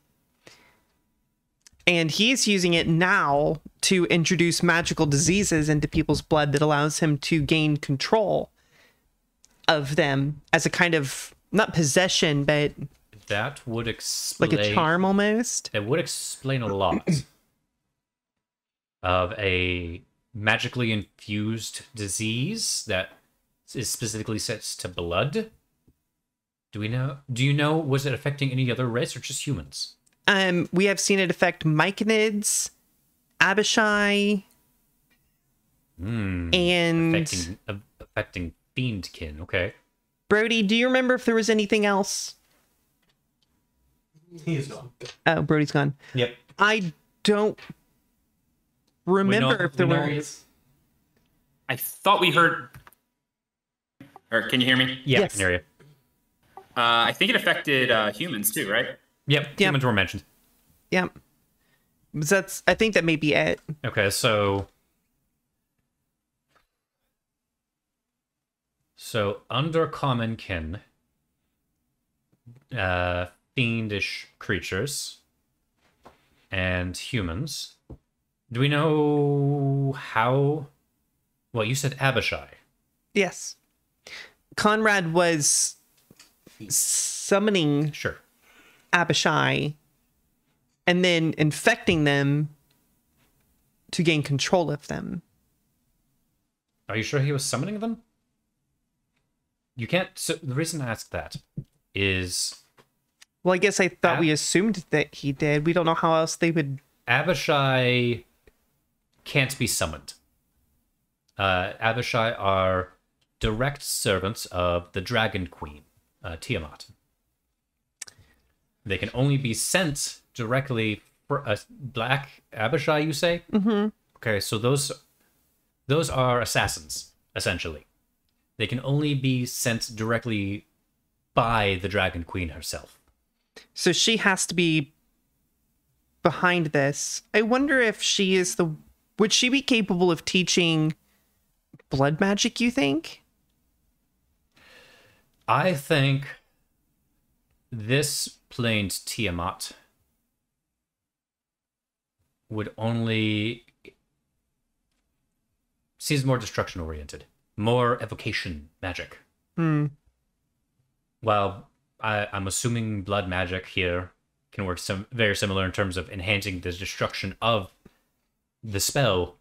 And he's using it now to introduce magical diseases into people's blood that allows him to gain control of them as a kind of, not possession, but That would explain... like a charm almost. It would explain a lot of a magically infused disease that is specifically set to blood. Do you know, was it affecting any other race or just humans? We have seen it affect Myconids, Abishai, and Affecting fiendkin, okay. Brody. Do you remember if there was anything else? He's gone. Oh, Brody's gone. Yep. I don't remember if there were. I thought we heard. Or can you hear me? Yeah, Yes. I can hear you. I think it affected humans too, right? Yep, humans were mentioned. Yeah. I think that may be it. Okay, so under common kin, fiendish creatures and humans. Do we know how? Well, you said Abishai. Yes. Conrad was summoning Sure. Abishai and then infecting them to gain control of them. Are you sure he was summoning them? You can't. So the reason I ask that is Well, I guess I thought we assumed that he did. We don't know how else they would. Abishai can't be summoned. Abishai are direct servants of the Dragon Queen, Tiamat. They can only be sent directly for a black Abishai, you say? Mm-hmm. Okay, so those are assassins, essentially. They can only be sent directly by the Dragon Queen herself. So she has to be behind this. I wonder if she is the. Would she be capable of teaching blood magic, you think? I think this planed Tiamat would only seems more destruction oriented, more evocation magic. Hmm. While I'm assuming blood magic here can work very similar in terms of enhancing the destruction of the spell.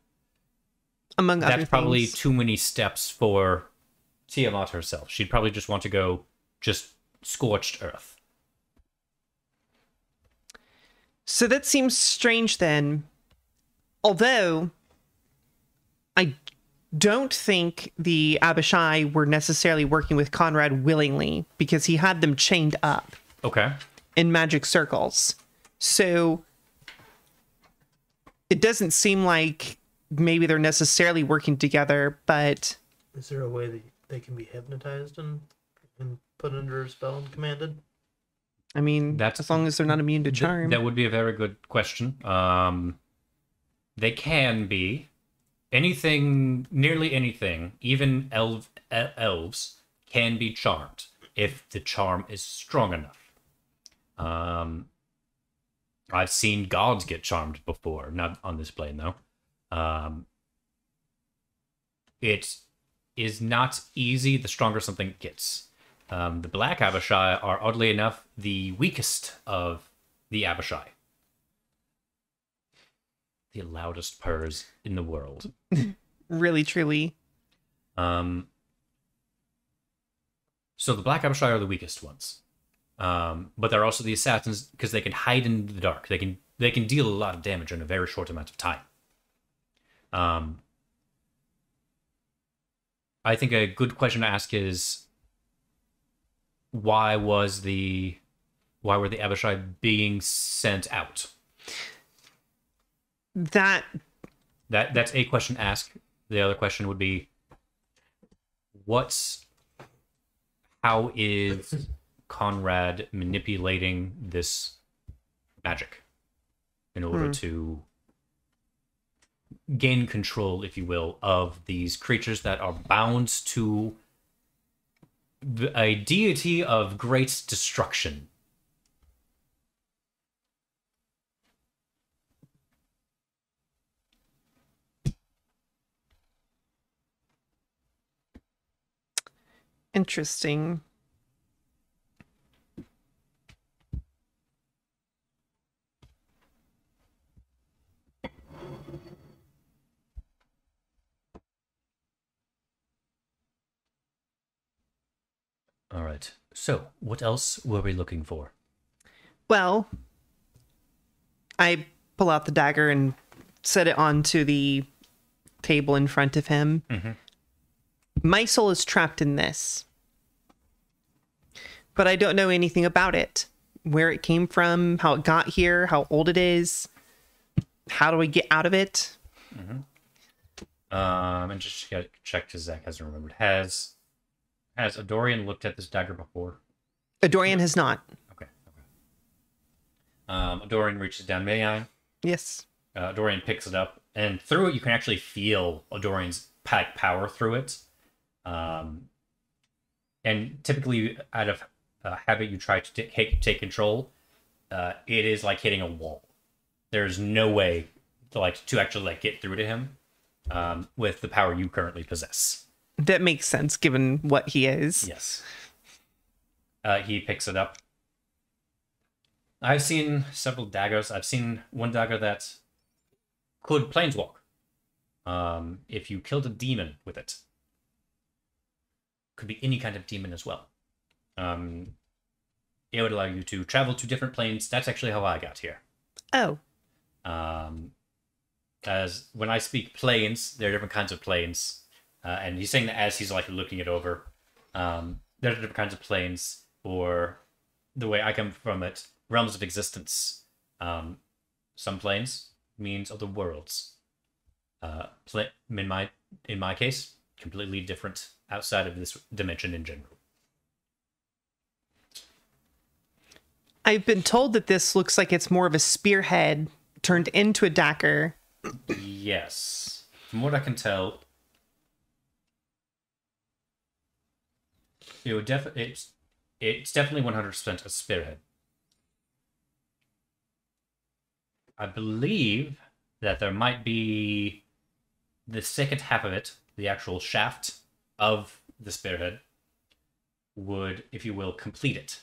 Among other That's probably things. too many steps for Tiamat herself. She'd probably just want to go just scorched earth. So that seems strange then. Although, I don't think the Abishai were necessarily working with Conrad willingly because he had them chained up Okay. in magic circles. So it doesn't seem like maybe they're necessarily working together, but Is there a way that they can be hypnotized and put under a spell and commanded? I mean, That's- as long as they're not immune to charm. That would be a very good question. They can be nearly anything, even elves can be charmed if the charm is strong enough. I've seen gods get charmed before, not on this plane though. It is not easy the stronger something gets. The Black Abishai are, oddly enough, the weakest of the Abishai. The loudest purrs in the world. Really, truly. So the Black Abishai are the weakest ones. But they're also the assassins because they can hide in the dark. They can deal a lot of damage in a very short amount of time. I think a good question to ask is why were the Abishai being sent out? That's That's a question to ask. The other question would be how is Conrad manipulating this magic in order to gain control, if you will, of these creatures that are bound to a deity of great destruction. interesting. All right. So, what else were we looking for? Well, I pull out the dagger and set it onto the table in front of him. My soul is trapped in this, but I don't know anything about it. Where it came from, how it got here, how old it is. How do we get out of it? And just check because Zach hasn't remembered. Has Adorian looked at this dagger before? Adorian has not. Okay. Adorian reaches down. May I? Yes. Adorian picks it up, and through it, you can actually feel Adorian's power through it. And typically, out of have it you try to take control, it is like hitting a wall. There's no way to actually get through to him with the power you currently possess. That makes sense given what he is. Yes. He picks it up. I've seen several daggers. I've seen one dagger that could planeswalk. If you killed a demon with it. Could be any kind of demon as well. It would allow you to travel to different planes. That's actually how I got here. Oh. As when I speak planes, there are different kinds of planes. And he's saying that as he's looking it over. There are different kinds of planes, or the way I come from it, realms of existence. Some planes means other worlds. In my case, completely different outside of this dimension in general. I've been told that this looks like it's more of a spearhead turned into a dagger. Yes. From what I can tell, it's definitely 100% a spearhead. I believe that there might be the second half of it, the actual shaft of the spearhead, would, if you will, complete it.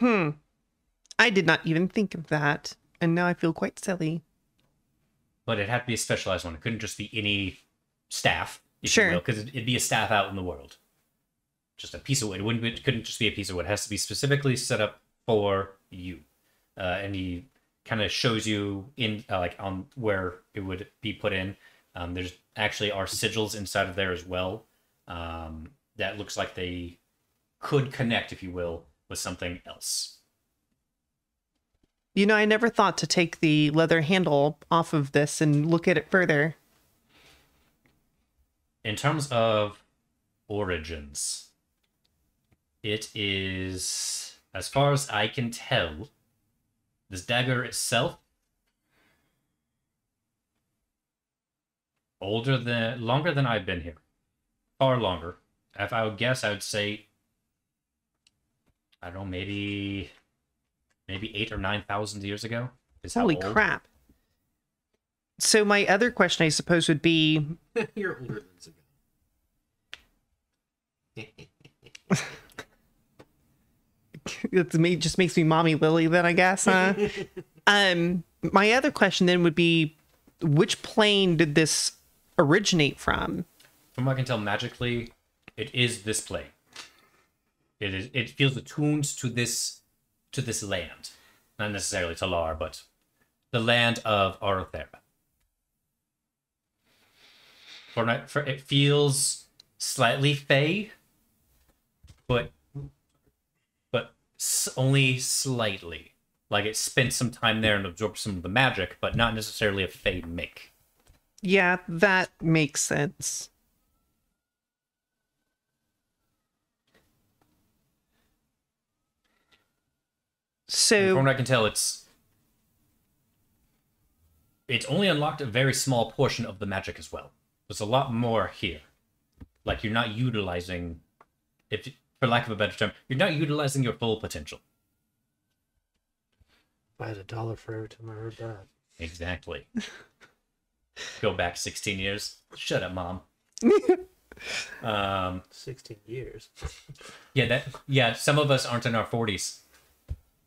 I did not even think of that, and now I feel quite silly. But it had to be a specialized one. It couldn't just be any staff, if you will, because it'd be a staff out in the world. Just a piece of wood. It couldn't just be a piece of wood. It has to be specifically set up for you. And he kind of shows you in on where it would be put in. There's actually are sigils inside of there as well. That looks like they could connect, if you will, with something else. You know, I never thought to take the leather handle off of this and look at it further. In terms of origins, it is, as far as I can tell, this dagger itself longer than I've been here. Far longer. If I would guess, I would say, I don't know, maybe 8,000 or 9,000 years ago. Holy crap. So my other question, I suppose, would be... You're older than It just makes me mommy Lily then, I guess, huh? My other question then would be, which plane did this originate from? From what I can tell, magically, it is this plane. It feels attuned to this land. Not necessarily Talar, but the land of Arathera. It feels slightly fey, but only slightly. Like it spent some time there and absorbed some of the magic, but not necessarily a fey make. Yeah, that makes sense. So, from what I can tell, it's only unlocked a very small portion of the magic as well. There's a lot more here. Like you're not utilizing, for lack of a better term, you're not utilizing your full potential. I had $1 for every time I heard that. Exactly. Go back 16 years. Shut up, Mom. 16 years. Yeah, some of us aren't in our 40s.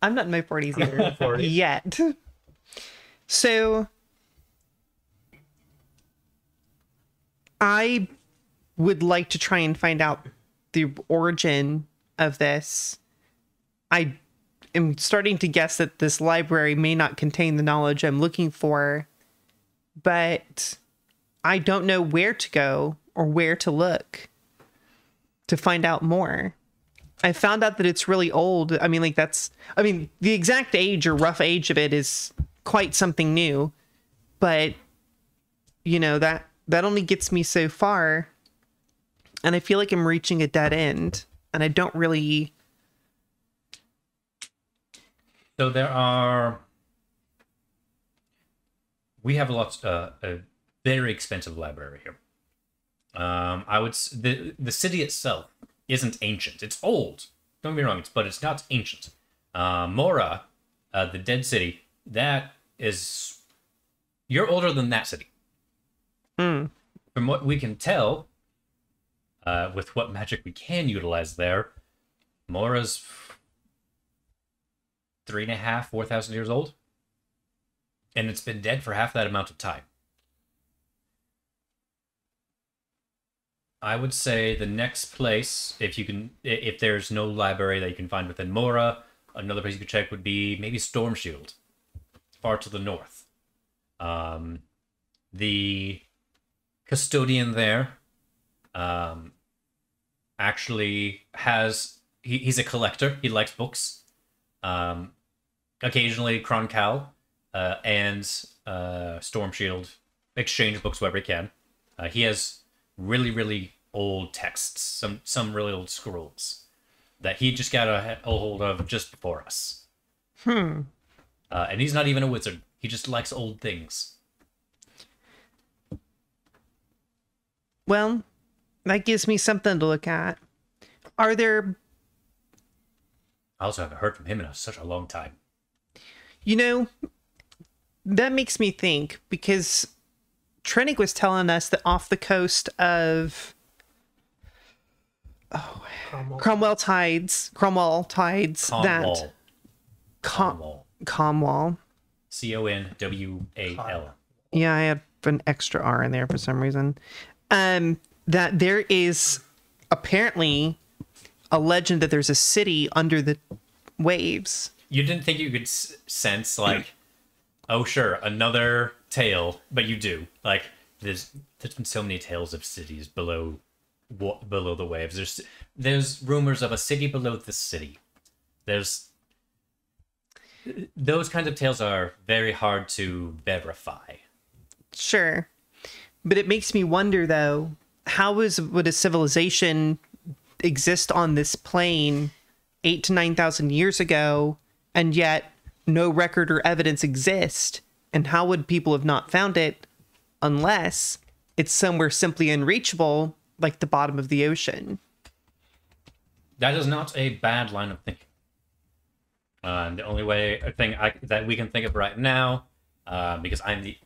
I'm not in my 40s either. Yet. So, I would like to try and find out the origin of this. I am starting to guess that this library may not contain the knowledge I'm looking for, but I don't know where to go or where to look to find out more. I found out that it's really old. The exact age or rough age of it is quite something new, but that only gets me so far, and I feel like I'm reaching a dead end, and I don't really. So we have a very expensive library here. The city itself isn't ancient. It's old. Don't get me wrong, but it's not ancient. Mora, the dead city, that is... You're older than that city. Hmm. From what we can tell, with what magic we can utilize there, Mora's 3,500, 4,000 years old. And it's been dead for half that amount of time. I would say the next place, if there's no library that you can find within Mora, another place you could check would be maybe Storm Shield, far to the north. The custodian there actually has... He's a collector. He likes books. Occasionally, Kroncal and Storm Shield exchange books wherever he can. He has really, really old texts, some really old scrolls that he just got a hold of just before us. And he's not even a wizard. He just likes old things. Well, that gives me something to look at. Are there... I also haven't heard from him in such a long time. You know, that makes me think, because Trenig was telling us that off the coast of Cromwell Tides, Cornwall. Comwall. Conwal. Yeah, I had an extra R in there for some reason. That there is apparently a legend that there's a city under the waves. You didn't think you could sense, like, oh, sure, another tale, but you do. Like, there's been so many tales of cities below the waves. There's rumors of a city below the city. Those kinds of tales are very hard to verify. Sure. But it makes me wonder, though, would a civilization exist on this plane 8,000 to 9,000 years ago, and yet no record or evidence exist? And how would people have not found it unless it's somewhere simply unreachable, like the bottom of the ocean? That is not a bad line of thinking. The only thing that we can think of right now, because the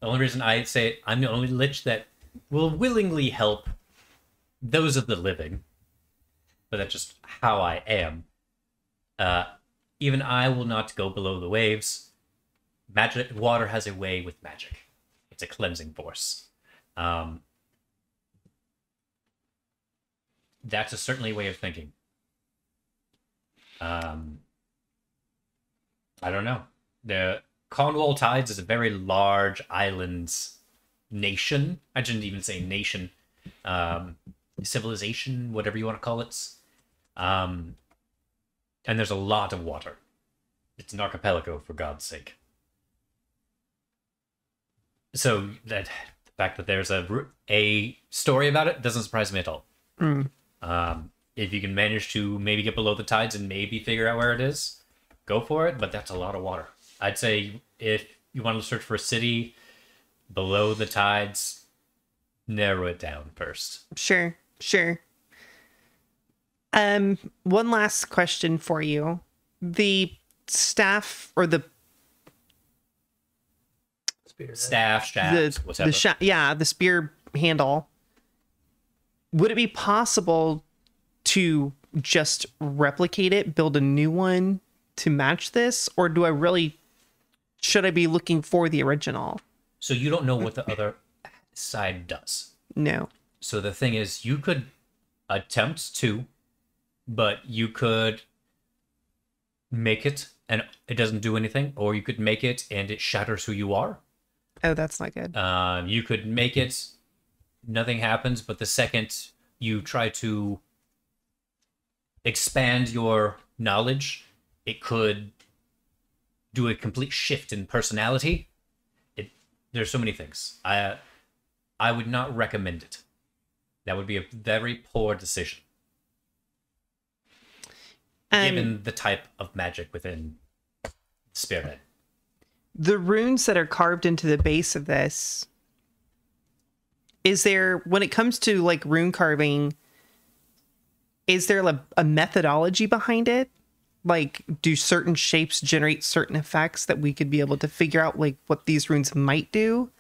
only reason I say it, I'm the only lich that will willingly help those of the living, but that's just how I am. Even I will not go below the waves. Water has a way with magic. It's a cleansing force. That's certainly a way of thinking. I don't know. The Cornwall Tides is a very large island nation. I shouldn't even say nation. Civilization, whatever you want to call it. And there's a lot of water. It's an archipelago, for God's sake. So the fact that there's a story about it doesn't surprise me at all. If you can manage to maybe get below the tides and maybe figure out where it is, go for it, but that's a lot of water. I'd say if you want to search for a city below the tides, narrow it down first. Sure. One last question for you. The staff or the staff, shaft, whatever. The spear handle. Would it be possible to just replicate it, build a new one to match this, or should I be looking for the original? So you don't know what the other side does. No. So the thing is, you could attempt to, but you could make it and it doesn't do anything, or you could make it and it shatters who you are. Oh, that's not good. You could make it, nothing happens, but the second you try to expand your knowledge, it could do a complete shift in personality. There's so many things. I would not recommend it. That would be a very poor decision. Given the type of magic within Spearhead. The runes that are carved into the base of this, is there, when it comes to like rune carving, Is there a methodology behind it? Like, do certain shapes generate certain effects that we could be able to figure out, like, what these runes might do?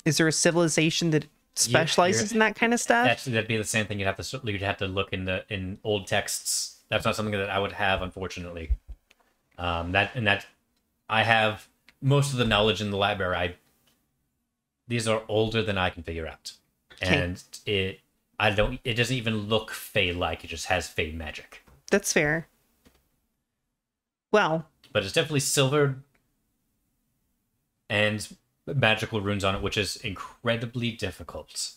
Is there a civilization that specializes in that kind of stuff? That'd be the same thing. You'd have to look in old texts. That's not something that I would have, unfortunately. I have most of the knowledge in the library. These are older than I can figure out, and it doesn't even look Fey-like. It just has Fey magic. That's fair. Well, but it's definitely silvered and magical runes on it, which is incredibly difficult.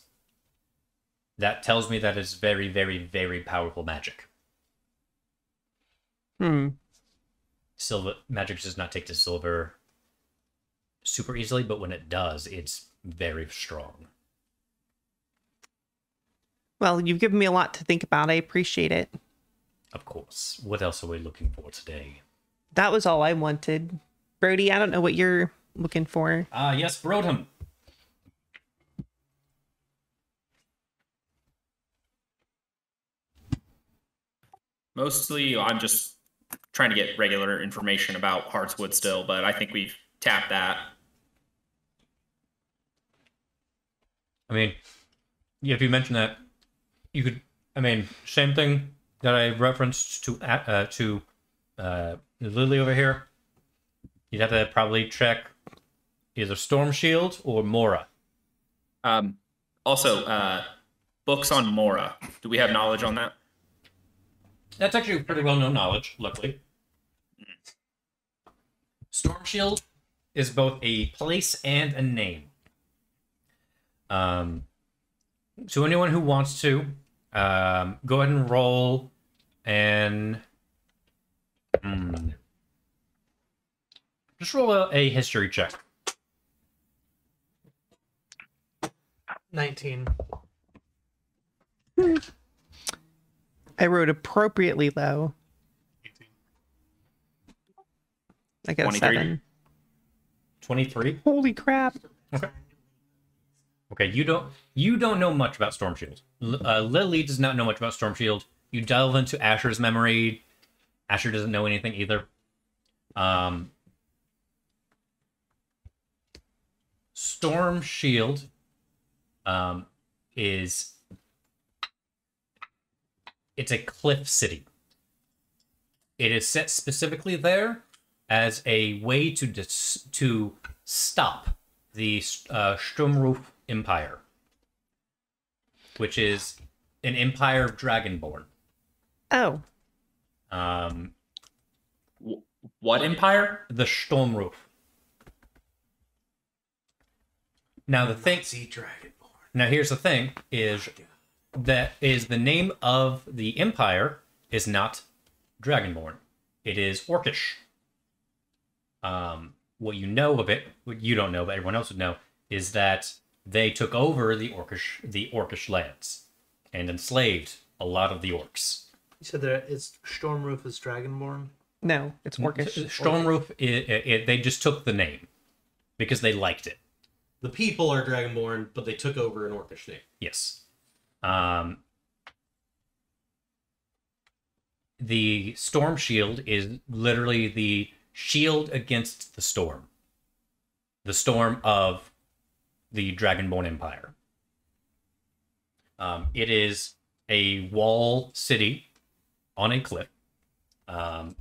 That tells me that it's very, very, very powerful magic. Silver magic does not take to silver super easily, but when it does, it's very strong. Well, you've given me a lot to think about. I appreciate it. Of course. What else are we looking for today? That was all I wanted. Brody, I don't know what you're looking for. Yes, Brodham. Mostly, I'm just trying to get regular information about Heartswood still, but I think we've tapped that. I mean, if you mention that, you could. I mean, same thing that I referenced to Lily over here. You'd have to probably check either Storm Shield or Mora. Also, books on Mora. Do we have knowledge on that? That's actually pretty well-known knowledge, luckily. Storm Shield is both a place and a name. So anyone who wants to, go ahead and roll and just roll a history check. 19. I wrote appropriately low. 18. I got a 23. 7. 23. Holy crap. Okay, you don't know much about Storm Shield. Lily does not know much about Storm Shield. You delve into Asher's memory. Asher doesn't know anything either. Storm Shield it's a cliff city. It is set specifically there as a way to stop the Sturmroof Empire, which is an empire of Dragonborn. Oh. What empire? The Sturmroof. Now the thing. Now here's the thing: is the name of the empire is not Dragonborn. It is Orcish. What you know of it, what you don't know, but everyone else would know, is that they took over the Orcish lands and enslaved a lot of the orcs. You said that it's Stormroof is Dragonborn? No, it's Orcish. Stormroof, they just took the name because they liked it. The people are Dragonborn, but they took over an Orcish name. Yes. The Storm Shield is literally the shield against the storm. The storm of the Dragonborn Empire. It is a wall city on a cliff. And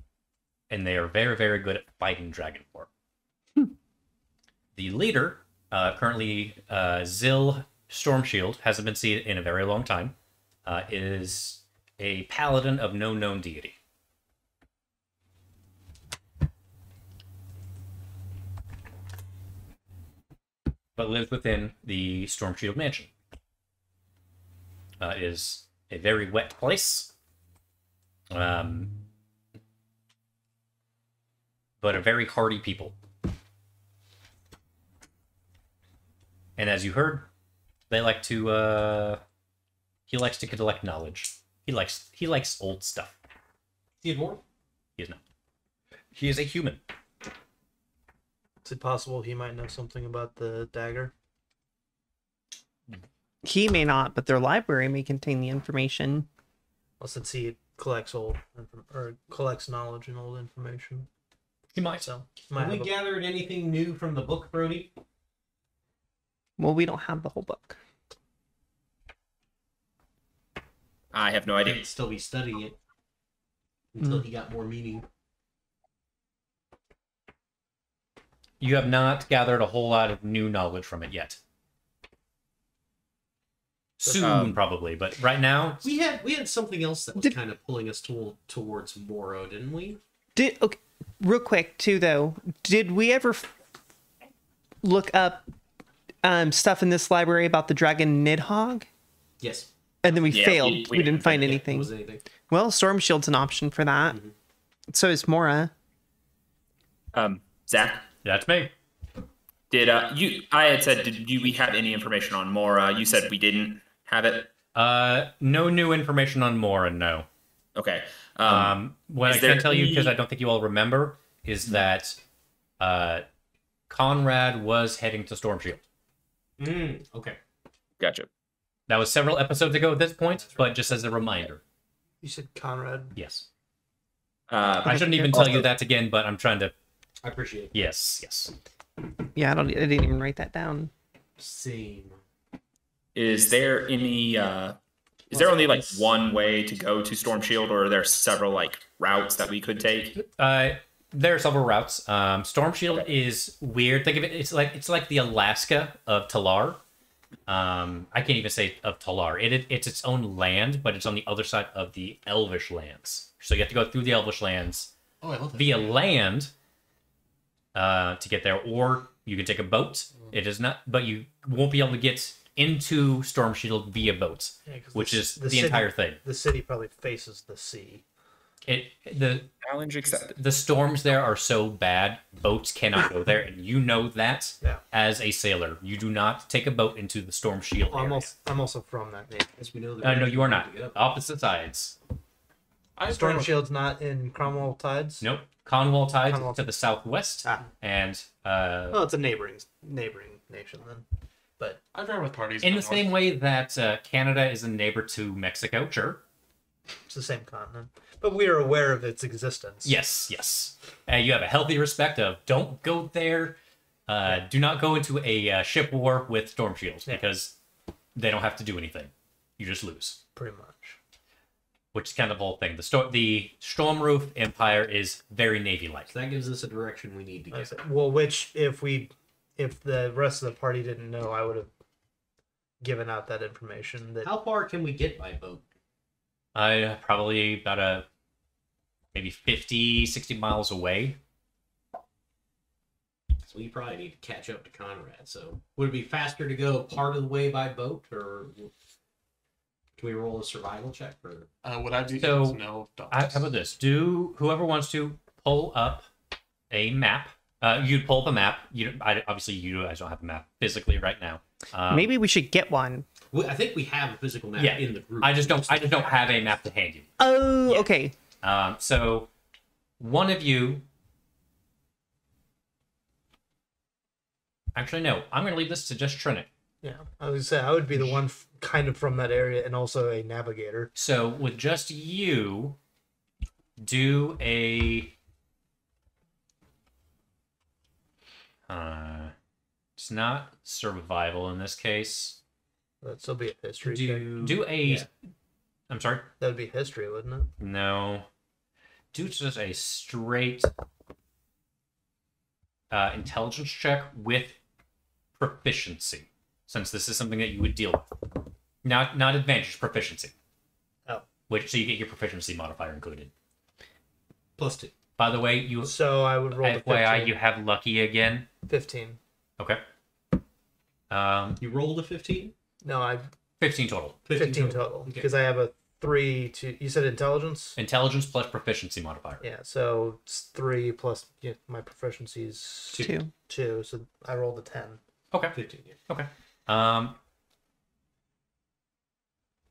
they are very, very good at fighting Dragonborn. The leader, currently Zil Stormshield, hasn't been seen in a very long time, is a paladin of no known deity. But lives within the Stormshield mansion. It is a very wet place. But a very hardy people. And as you heard, they like to he likes to collect knowledge. He likes old stuff. He had more? He is not. He is a human. Is it possible he might know something about the dagger? He may not, but their library may contain the information. Well, since he collects collects knowledge and old information. He might. So Have we gathered anything new from the book, Brody? Well, we don't have the whole book. I have no I idea. could still be studying it until he got more meaning. You have not gathered a whole lot of new knowledge from it yet. Soon, probably, but right now, We had something else that was kind of pulling us towards Moro, didn't we? Okay, real quick too though. Did we ever look up stuff in this library about the dragon Nidhogg? Yes. And then we Yeah, failed. we We didn't find Yeah, anything. was anything. Well, Storm Shield's an option for that. So is Mora. Zach, that's me. did I had said, we have any information on Mora? You said we didn't have it. No new information on Mora, no. Okay. What I is there can tell you, any- because I don't think you all remember, is that Conrad was heading to Storm Shield. Okay. Gotcha. That was several episodes ago at this point, but just as a reminder. You said Conrad. Yes. Uh, I shouldn't even tell you that again, but I'm trying to... I appreciate it. Yes. Yeah, I didn't even write that down. Same. Is there any? Is there only like one way to go to Storm Shield, or are there several like routes that we could take? There are several routes. Storm Shield is weird. Think of it, it's like the Alaska of Talar. I can't even say of Talar. It's its own land, but it's on the other side of the Elvish lands. So you have to go through the Elvish lands Oh, I love that. via land to get there, or you can take a boat. It is not, but you won't be able to get into Storm Shield via boats, Yeah, 'cause which is the city- entire thing. The city probably faces the sea. Challenge accepted. The storms there are so bad, boats cannot go there, and you know that Yeah. as a sailor. You do not take a boat into the Storm Shield area. I'm also from that name. As we know that No, you are not. to get up. Opposite sides. Storm Shield's not in Cromwell Tides. Nope. Conwall Tides Conwall- to the southwest, Ah. and Well, it's a neighboring nation then. But I drive with parties. in the north. same way that Canada is a neighbor to Mexico. Sure. it's the same continent. But we are aware of its existence. Yes. You have a healthy respect of don't go there. Do not go into a ship war with Storm Shields because they don't have to do anything. You just lose. Pretty much. Which is kind of the whole thing. The Stormroof Empire is very Navy-like. So that gives us a direction we need to I get. said, well, which if the rest of the party didn't know, I would have given out that information. That How far can we get by boat? Probably about maybe 50, 60 miles away. So we probably need to catch up to Conrad. So would it be faster to go part of the way by boat, or can we roll a survival check? Or Would I be So, able to know? How about this? Whoever wants to pull up a map. You'd pull up a map. Obviously you guys don't have a map physically right now. Maybe we should get one. I think we have a physical map Yeah. in the group. I just don't have a map to hand you. Oh, okay. So one of you. Actually, no. I'm going to leave this to just Trinic. yeah, I was gonna say I would be the one kind of from that area and also a navigator. So with just you, do a. It's not survival in this case. That'd still be a history check. Do a. Yeah. I'm sorry. That would be history, wouldn't it? No. Do just a straight intelligence check with proficiency, since this is something that you would deal with. Not advantage, proficiency. Oh. So you get your proficiency modifier included. +2. By the way, you So I would roll the FYI, 15. you have lucky again. 15. Okay. You rolled a 15. No, I 15 total. 15 total Okay. because I have a 3 to. You said intelligence. Intelligence plus proficiency modifier. Yeah, so it's 3 plus my proficiency is 2. So I rolled a 10. Okay. 15. Yeah. Okay.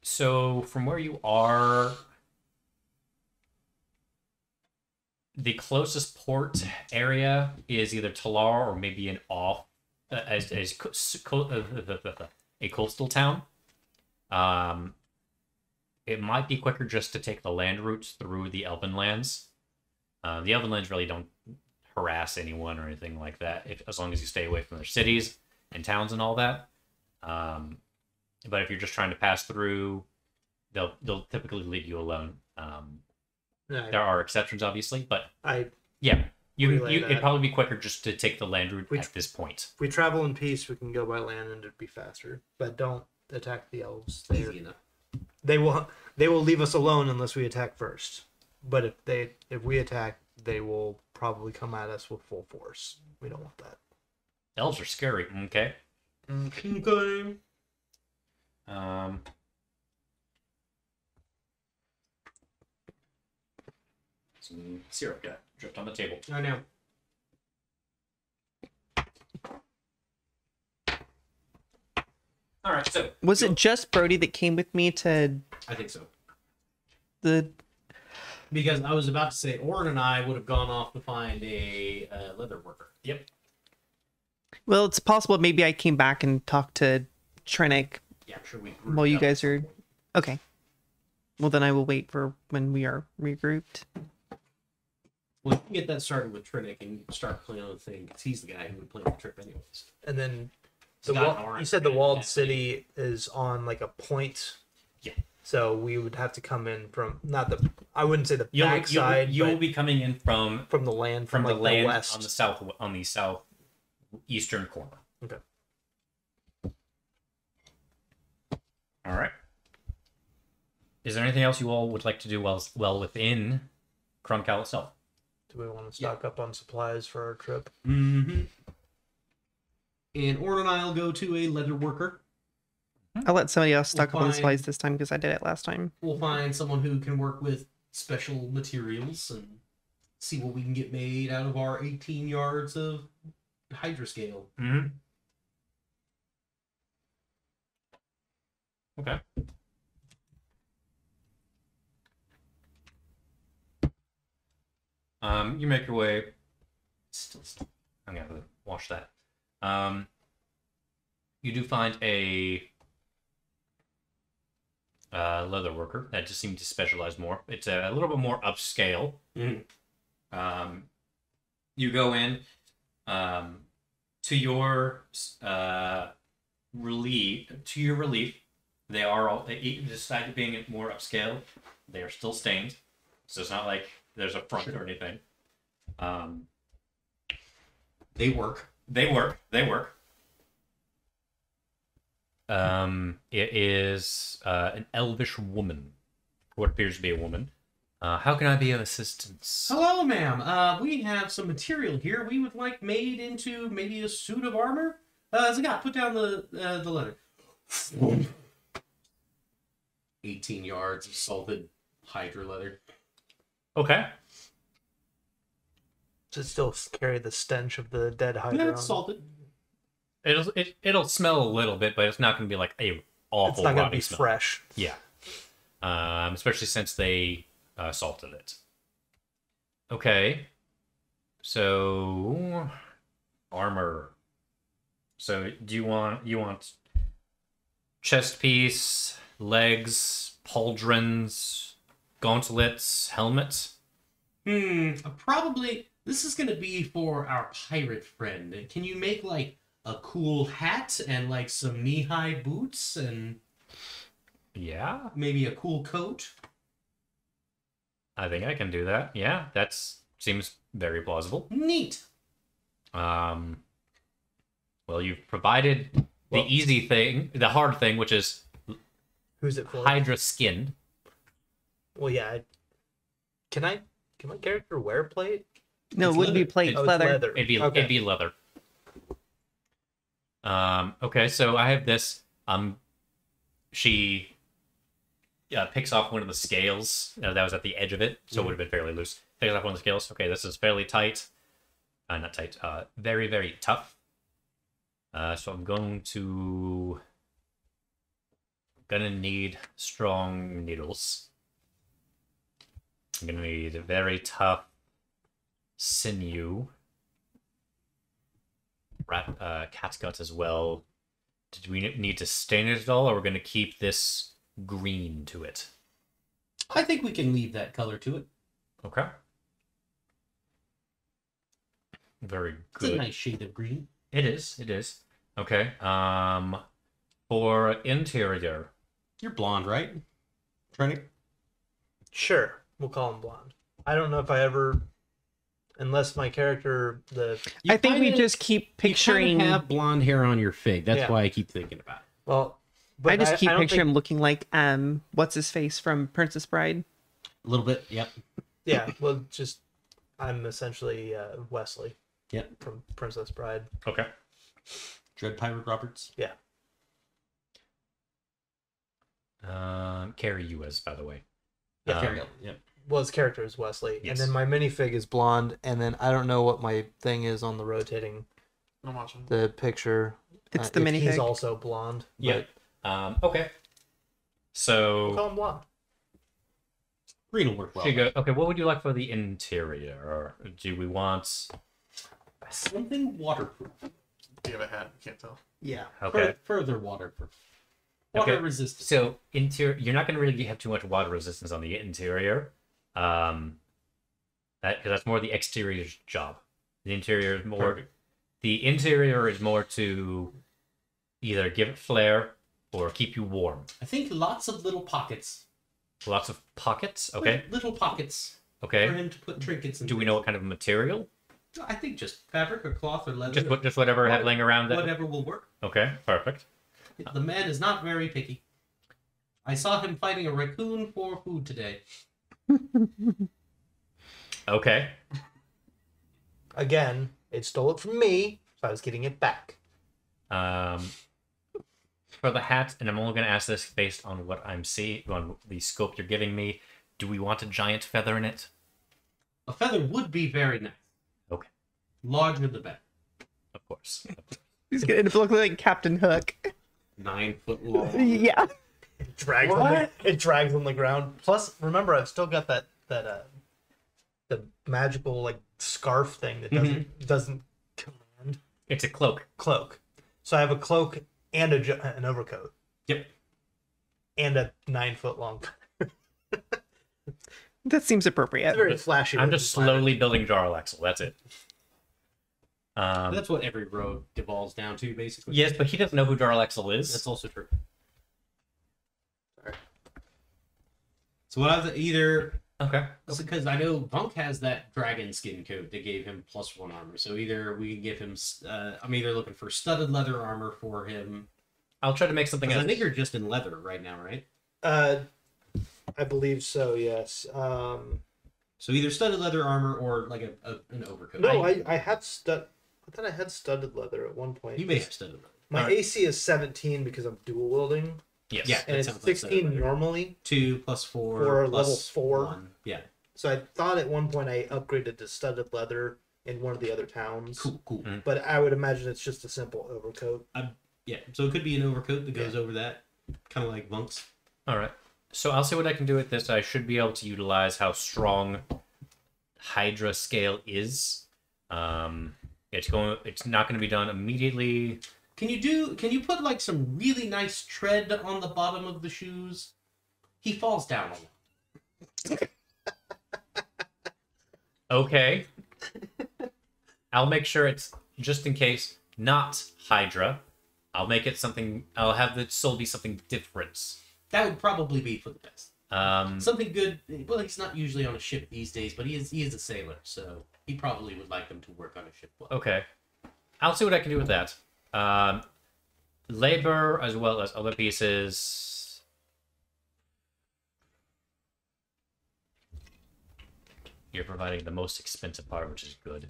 So from where you are, the closest port area is either Talar or maybe an off a coastal town. it might be quicker just to take the land routes through the Elven lands. The Elven lands really don't harass anyone or anything like that, as long as you stay away from their cities and towns and all that. But if you're just trying to pass through, they'll typically leave you alone. There are exceptions, obviously, but yeah, it'd probably be quicker just to take the land route at this point. If we travel in peace, we can go by land and it'd be faster. But don't attack the elves. Easy enough. They will leave us alone unless we attack first. But if we attack, they will probably come at us with full force. We don't want that. Elves are scary. Okay. Okay. Some syrup got dripped on the table. I know. All right. So Was it just Brody that came with me to I think so. the? Because I was about to say, Orin and I would have gone off to find a leather worker. Yep. Well, it's possible. Maybe I came back and talked to Trenick Yeah, I'm sure we. while you guys are. Okay. Well, then I will wait for when we are regrouped. Well, you can get that started with Trinick and start playing on the thing, because he's the guy who would play the trip anyways. And then Scott Orange you said the and walled Anthony. city is on like a point. Yeah. So we would have to come in from I wouldn't say the You'll backside, you'll but be coming in from from the land, from like the land west. on the southeastern corner. Okay. All right. Is there anything else you all would like to do well within Kruncal itself? Do we want to stock up on supplies for our trip? Mm-hmm. And Orin and I will go to a leather worker. I'll let somebody else stock up on Fine. supplies this time because I did it last time. We'll find someone who can work with special materials and see what we can get made out of our 18 yards of hydra scale. Mm-hmm. Okay. You make your way. Still, I'm gonna have to wash that. You do find a leather worker that just seemed to specialize more. It's a little bit more upscale. You go in. To your relief, they are all, despite being more upscale, they are still stained. So it's not like there's a front or anything. They work. They work. It is an elvish woman, what appears to be a woman. How can I be of assistance? Hello, ma'am. We have some material here we would like made into maybe a suit of armor. Zagat, put down the letter. 18 yards of salted hydra leather. Okay. To still carry the stench of the dead hydra. Yeah, on it's it. salted. It'll smell a little bit, but it's not going to be like a awful It's not gonna rotty be smell. fresh. Yeah. Especially since they salted it. Okay. So armor. So do you want chest piece, legs, pauldrons, gauntlets, helmet? Probably this is gonna be for our pirate friend. Can you make like a cool hat and like some knee-high boots and Yeah, maybe a cool coat? I think I can do that. Yeah, that seems very plausible. Neat. Well, you've provided the easy thing, the hard thing, which is Who's it for? hydra skin. Well, yeah. Can my character wear plate? No, It's it wouldn't be leather. plate, Oh, it's leather. leather. It'd be Okay. leather. Okay, so I have this. She picks off one of the scales that was at the edge of it, so it would have been fairly loose. Picks off one of the scales. Okay, this is fairly tight. Not tight. Very, very tough. So I'm gonna need strong needles. I'm gonna need a very tough sinew. Catgut as well. Did we need to stain it at all, or we're gonna keep this green to it? I think we can leave that color to it. Okay. Very It's a good. nice shade of green. It is. It is. Okay. For interior, You're blonde, right? Trenick? Sure, we'll call him blonde. I don't know if I ever, unless my character I think we just keep picturing. You have blonde hair on your fig. That's Yeah. why I keep thinking about it. well. But I just keep don't picturing think- him looking like what's his face from Princess Bride. A little bit, yep. Yeah, well, just I'm essentially Wesley. Yep. From Princess Bride. okay. Dread Pirate Roberts. Yeah. Carry you as, by the way. Yeah. Carry on. Yep. Well, his character is Wesley, Yes. and then my minifig is blonde, and then I don't know what my thing is on the rotating I'm watching. the picture. It's the if minifig. He's also blonde. Yeah. Okay. But we'll call So him blonde. Green will work well. here you go. Okay, what would you like for the interior? Or do we want? Something waterproof. Do you have a hat? Can't tell. Yeah. Okay. Further waterproof. Okay. Water resistant. So interior, you're not going to really have too much water resistance on the interior. Because that's more the exterior's job. The interior is more. Perfect. The interior is more to either give it flair or keep you warm. I think lots of little pockets. Lots of pockets. Okay. Little pockets for Okay. him to put trinkets in. Do we know what kind of material? I think just fabric or cloth or leather. Just whatever I have laying around. That. Whatever will work. Okay. Perfect. The man is not very picky. I saw him fighting a raccoon for food today. Okay. Again, it stole it from me, so I was getting it back. For the hat, and I'm only going to ask this based on what I'm seeing, on the scope you're giving me. Do we want a giant feather in it? A feather would be very nice. Okay. Larger the better. Of course. He's gonna end up looking like Captain Hook. 9 foot long. Yeah. It drags on the ground. Plus, remember, I've still got that the magical like scarf thing that doesn't command It's a cloak. cloak. So I have a cloak and an overcoat Yep. and a 9 foot long. That seems appropriate. It's very flashy. I'm looking just planet. slowly building Jarlaxle. That's it. That's what every road devolves down to, basically. Yes, but he doesn't know who Jarlaxle is. That's also true. Sorry. So what I've either Okay. because I know Vunk has that dragon skin coat that gave him +1 armor. So either we can give him. I'm either looking for studded leather armor for him. I'll try to make something 'Cause else. I think you're just in leather right now, right? I believe so. Yes. So either studded leather armor or like an overcoat. No, I had I thought I had studded leather at one point. You may have studded leather. My Alright. AC is 17 because I'm dual wielding, Yes. Yeah. and That it's sounds like 16 studded leather. normally. 2 + 4 For plus level 4. 1. Yeah. So I thought at one point I upgraded to studded leather in one of the other towns. Cool. But I would imagine it's just a simple overcoat. Yeah. So it could be an overcoat that goes over that, kind of like Vunk's. All right. So I'll see what I can do with this. I should be able to utilize how strong Hydra scale is. It's not going to be done immediately. Can you put like some really nice tread on the bottom of the shoes? He falls down a lot. Okay. I'll make sure it's, just in case, not Hydra. I'll make it something. I'll have the soul be something different. That would probably be for the best. Um, Something good. Well, he's not usually on a ship these days, but he is a sailor, so he probably would like them to work on a ship well. okay. I'll see what I can do with that. Labor as well as other pieces. You're providing the most expensive part, which is good.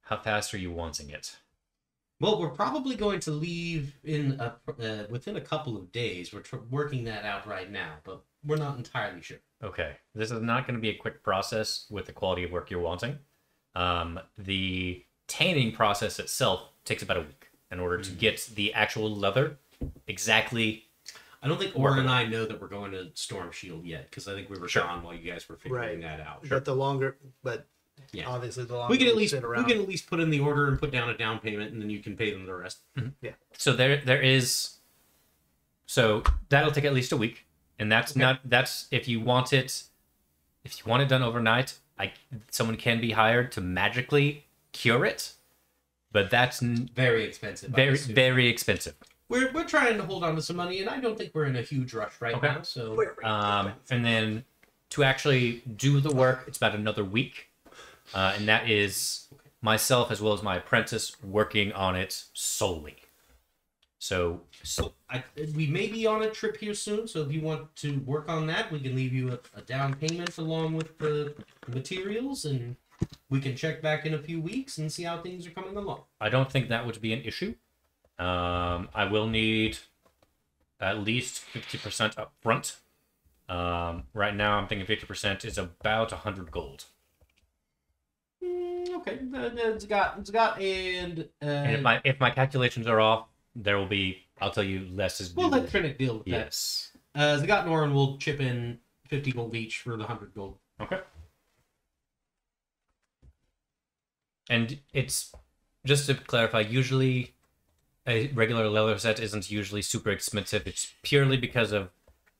How fast are you wanting it? Well, we're probably going to leave in within a couple of days. We're working that out right now, but we're not entirely sure. Okay, this is not going to be a quick process with the quality of work you're wanting. The tanning process itself takes about a week in order to get the actual leather exactly. I don't think Oren and I know that we're going to Storm Shield yet, because I think we were Sure. gone while you guys were figuring that out. But Yeah. obviously the longer We can at we least sit around. put in the order and put down a down payment, and then you can pay them the rest. So there is. So that'll take at least a week. And that's if you want it done overnight, someone can be hired to magically cure it, but that's Very expensive. I very assume. very expensive. We're trying to hold on to some money, and I don't think we're in a huge rush right Okay. now. So And then to actually do the work, it's about another week, and that is myself as well as my apprentice working on it solely. So we may be on a trip here soon. So if you want to work on that, we can leave you a down payment along with the materials, and we can check back in a few weeks and see how things are coming along. I don't think that would be an issue. I will need at least 50% up front. Right now, I'm thinking 50% is about 100 gold. Okay, it's got And if my calculations are off, there will be, I'll tell you, less is due. we'll let Trinit deal with that. Yes. Zagat and Orin will chip in 50 gold each for the 100 gold. Okay. And it's, just to clarify, usually a regular leather set isn't usually super expensive. It's purely because of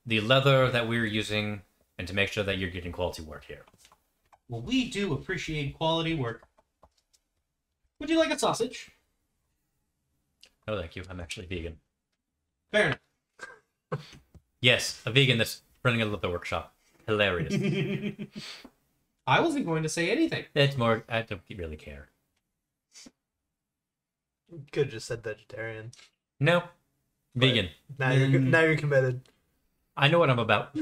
the leather that we're using and to make sure that you're getting quality work here. Well, we do appreciate quality work. Would you like a sausage? Oh, thank you. I'm actually vegan. Fair enough. Yes, a vegan that's running a leather workshop. Hilarious. I wasn't going to say anything. It's more, I don't really care. Could have just said vegetarian. No. Vegan. Now you're committed. I know what I'm about.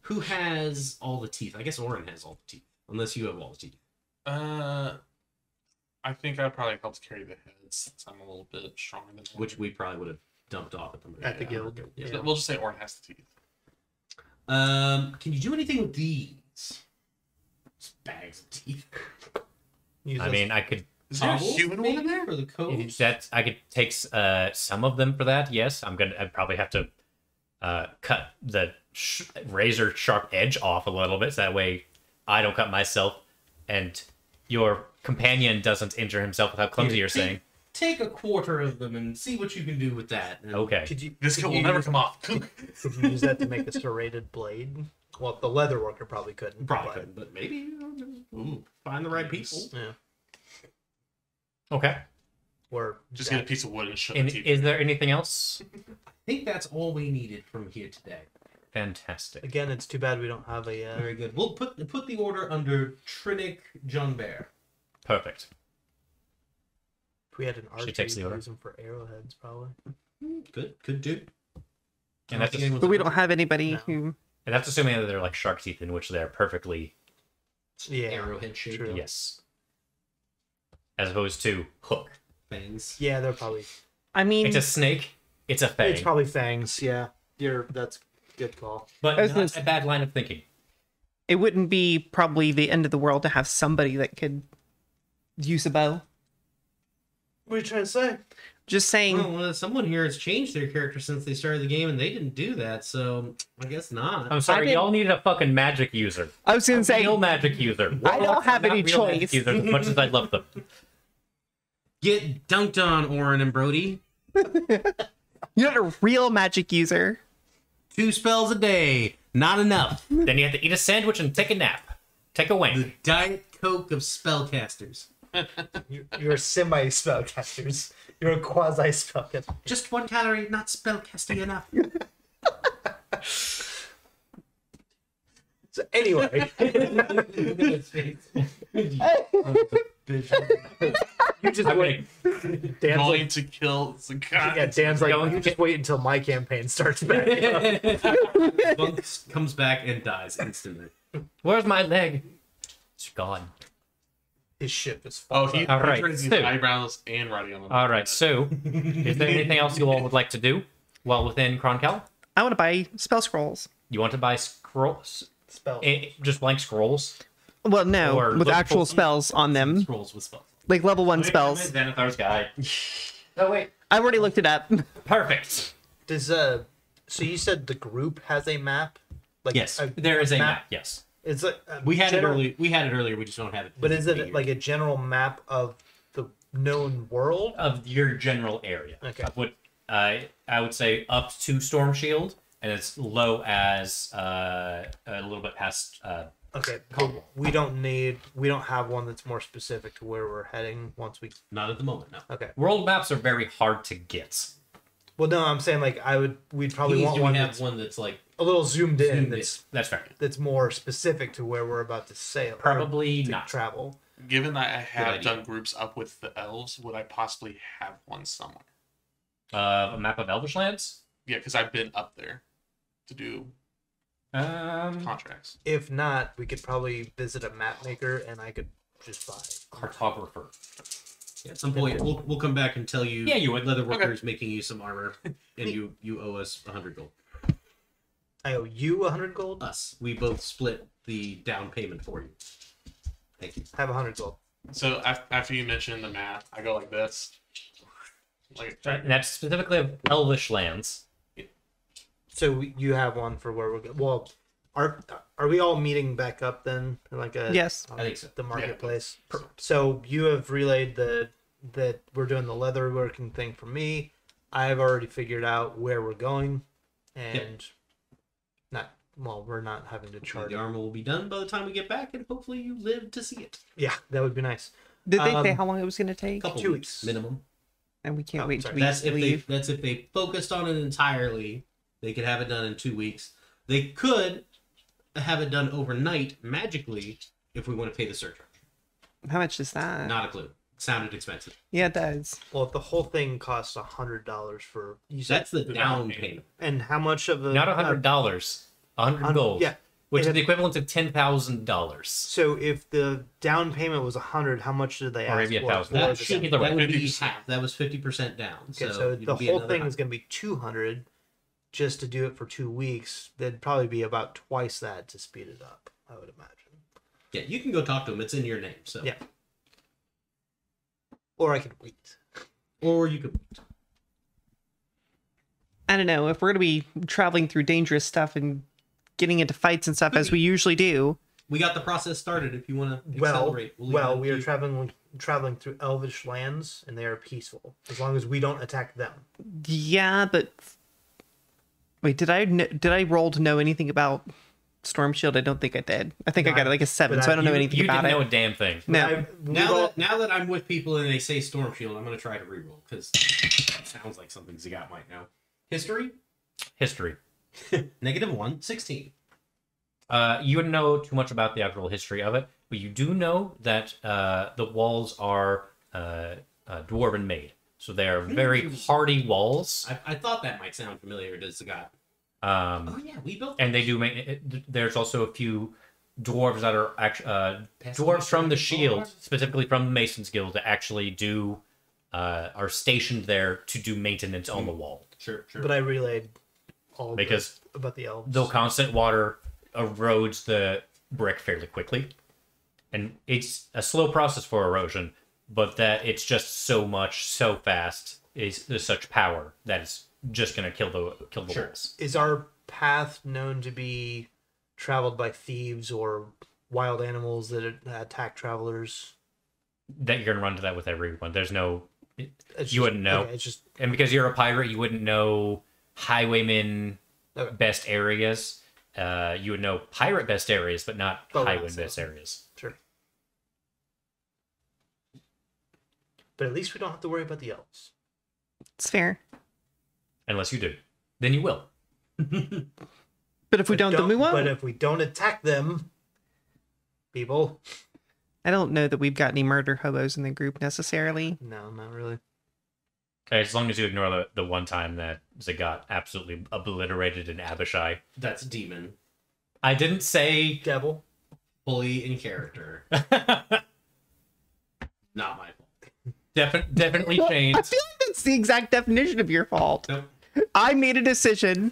Who has all the teeth? I guess Orin has all the teeth. Unless you have all the teeth. I think that probably helps carry the heads since I'm a little bit stronger than him. Which we probably would have dumped off At the guild. Yeah. So we'll just say Orin has the teeth. Can you do anything with these? Just bags of teeth. I mean, I could Is there a Towels, human one in there? For the coat? I could take some of them for that. Yes, I'd probably have to cut the razor sharp edge off a little bit, so that way I don't cut myself and your companion doesn't injure himself with how clumsy you're saying. Take a quarter of them and see what you can do with that. And Okay. This coat will never come off. Could you use that to make a serrated blade? Well, the leather worker probably couldn't. Probably but- couldn't, but maybe find the right people. Yeah. Okay. Or Just get a piece of wood and shove And the teeth. is there anything else? I think that's all we needed from here today. Fantastic. again, it's too bad we don't have a. Very good. We'll put the order under Trinic John Bear. Perfect. If we had an archer, takes the we'd order. use them for arrowheads, probably. Good. Could do. And that's, But we don't have anybody No. who. and that's assuming that they're like shark teeth, in which they're perfectly Yeah. Arrowhead shape. True. yes, as opposed to hook. Fangs. Yeah, they're probably. I mean, It's a snake. It's a fang. It's probably fangs. Yeah. That's good call. but I was not gonna a bad line of thinking. it wouldn't be probably the end of the world to have somebody that could use a bow. What are you trying to say? Just saying. Well, someone here has changed their character since they started the game, and they didn't do that, so I guess not. I'm sorry, didn't- y'all needed a fucking magic user. I was gonna say. Real magic user. I don't Warlocks have are not any real magic choice. users, as much as I love them. Get dunked on, Orin and Brody. You're not a real magic user. 2 spells a day. Not enough. Then you have to eat a sandwich and take a nap. Take a The wank. Diet Coke of spellcasters. You're semi spellcasters. You're a quasi spellcaster. Just 1 calorie, not spellcasting enough. So anyway, you just I'm wait. gonna, Dan's Going like, to kill the guy. yeah, Dan's like, Going you to- just wait until my campaign starts back. Bunk comes back and dies instantly. where's my leg? It's gone. His ship is Oh, fucked he up. All right, raises so- his eyebrows and writing on them. All right, so is there anything else you all would like to do while within Kronkel? I want to buy spell scrolls. You want to buy scrolls? Spell. Just blank scrolls? Well, no, Or with look actual for- spells on them, Scrolls with spells. like level 1 spells. Xanathar's guy. Oh, wait. I've already looked it up. Perfect. Does so you said the group has a map? Like Yes, There is a map, yes. It's like We had general- it earlier. We just don't have it. But is physically it like here. a general map of the known world? Of your general area. Okay. Of what I would say up to Storm Shield, and as low as a little bit past. Okay, but we don't have one that's more specific to where we're heading once we. Not at the moment, no. Okay. World maps are very hard to get. Well, no, I'm saying like we'd probably want Do one we have that's one that's like a little zoomed in. Zoomed in. That's fair. That's more specific to where we're about to sail. or Probably to not. travel. Given that I have idea. done groups up with the elves, would I possibly have one somewhere? A map of Elvish lands. Yeah, because I've been up there to do contracts. If not, we could probably visit a map maker, and I could just buy. Cartographer. at some point we'll come back and tell you. Yeah, you would. Leather workers making you some armor, and you owe us 100 gold. I owe you 100 gold. Us. We both split the down payment for you. Thank you. I have 100 gold. So after you mention the map, I go like this. Like And that's specifically of Elvish lands. So you have one for where we're going. Well, are we all meeting back up then? Like a Yes. I think so. the marketplace. So you have relayed that we're doing the leather working thing for me. I've already figured out where we're going, and we're not having to charge. The armor will be done by the time we get back, and hopefully you live to see it. Yeah, that would be nice. Did they say Um, how long it was going to take? Couple 2 weeks weeks. minimum. And we can't Oh, wait sorry. till we That's if leave. they focused on it entirely. They could have it done in 2 weeks. They could have it done overnight magically if we want to pay the surcharge. How much is that? Not a clue. Sounded expensive. Yeah, it does. Well, if the whole thing costs $100 for you said, That's the down payment. and how much of the Not $100. 100 gold. Yeah. Which It- is the equivalent of $10,000. So if the down payment was 100, how much did they Or ask maybe for? 1,000. for That the should down- Either way. that would be 50%. half. That was 50% down. Okay, so so it'd the be whole another thing is going to be 200 just to do it for 2 weeks. That'd probably be about twice that to speed it up, I would imagine. Yeah, you can go talk to him. It's in your name. So Yeah. Or I could wait. Or you could. I don't know. If we're going to be traveling through dangerous stuff and getting into fights and stuff as we usually do. We got the process started. If you want to Well, accelerate, leave it we to are you. traveling through elvish lands, and they are peaceful as long as we don't attack them. Yeah, but wait, did I roll to know anything about Storm Shield? I don't think I did. I think I got like a 7, but so I don't know anything You about didn't know a it. damn thing. No. Now that I'm with people and they say Storm Shield, I'm going to try to reroll because it sounds like something Zagat might know. History? History. -1, 16. You wouldn't know too much about the actual history of it, but you do know that the walls are dwarven made. So they are very hardy walls. I thought that might sound familiar to Zagat. Oh yeah, we built. And they do make. There's also a few dwarves that are actually dwarves from the Shield, specifically from the Masons Guild, that actually do are stationed there to do maintenance on the wall. Sure. But I relayed all Because about the elves. the constant water erodes the brick fairly quickly, and it's a slow process for erosion, but that it's just so much so fast there's such power that it's just gonna kill the walls. Is our path known to be traveled by thieves or wild animals that attack travelers? That you're gonna run into that with everyone. There's no, It's you wouldn't know, Okay, it's just and because you're a pirate, you wouldn't know highwaymen Okay. best areas. You would know pirate best areas, but not Oh, highway so- best areas. sure. But at least we don't have to worry about the elves. It's fair. Unless you do, then you will. But if we don't, then we won't. But if we don't attack them, people, I don't know that we've got any murder hobos in the group necessarily. no, not really. Okay, as long as you ignore the one time that Zagat absolutely obliterated an Abishai. That's demon, I didn't say. Devil. fully in character. Not my fault. Definitely I changed. feel like that's the exact definition of your fault. Nope. I made a decision,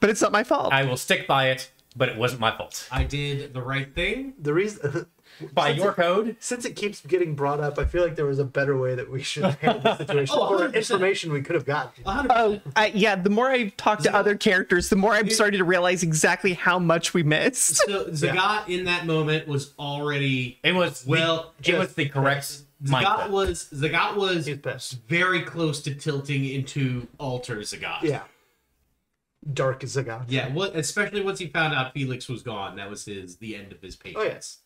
but it's not my fault. I will stick by it, but it wasn't my fault. I did the right thing. The reason, By your code, since it keeps getting brought up, I feel like there was a better way that we should handle the situation, Oh, or 100%. information we could have gotten. 100%. Oh, yeah, the more I talk to other characters, the more I'm starting to realize exactly how much we missed. So Zagat in that moment was already it was it was the correct mindset. Zagat was He's pissed. very close to tilting into alter Zagat. Yeah. dark Zagat. Yeah, especially once he found out Felix was gone, that was the end of his patience. Oh, yes.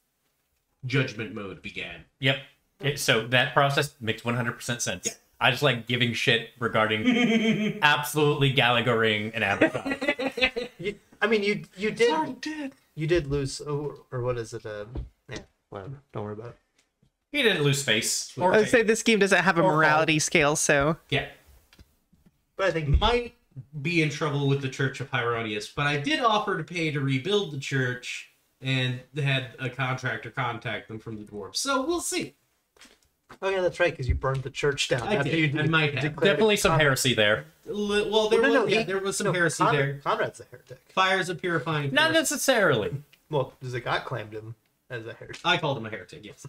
Judgment mode began. Yep. So that process makes 100% sense. Yeah. I just like giving shit regarding absolutely Gallagher-ing an avatar. I mean, you did lose, or what is it? Yeah, whatever. Don't worry about it. He didn't lose face. I would say this game doesn't have a Or morality scale, so Yeah. But I think Might be in trouble with the Church of Hieronymus, but I did offer to pay to rebuild the church and had a contractor contact them from the dwarves. So we'll see. oh yeah, that's right, because you burned the church down. I did. I might have. declared Definitely it some Conrad. heresy there. Well, there there was some heresy there. Conrad's a heretic. Fire's a purifying Not force. necessarily. Well, Zagat claimed him as a heretic. I called him a heretic, yes.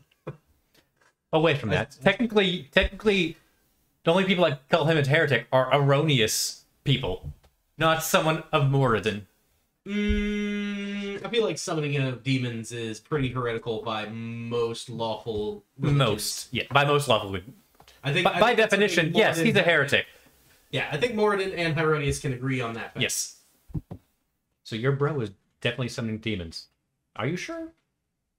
Away from that. Technically, the only people that call him a heretic are erroneous people, not someone of Moradin. I feel like summoning of demons is pretty heretical by most lawful religions. By most lawful. I think By I think definition, something yes, Moradin- he's a heretic. Yeah, I think Moradin and Hieronymus can agree on that fact. Yes. So your bro is definitely summoning demons. Are you sure?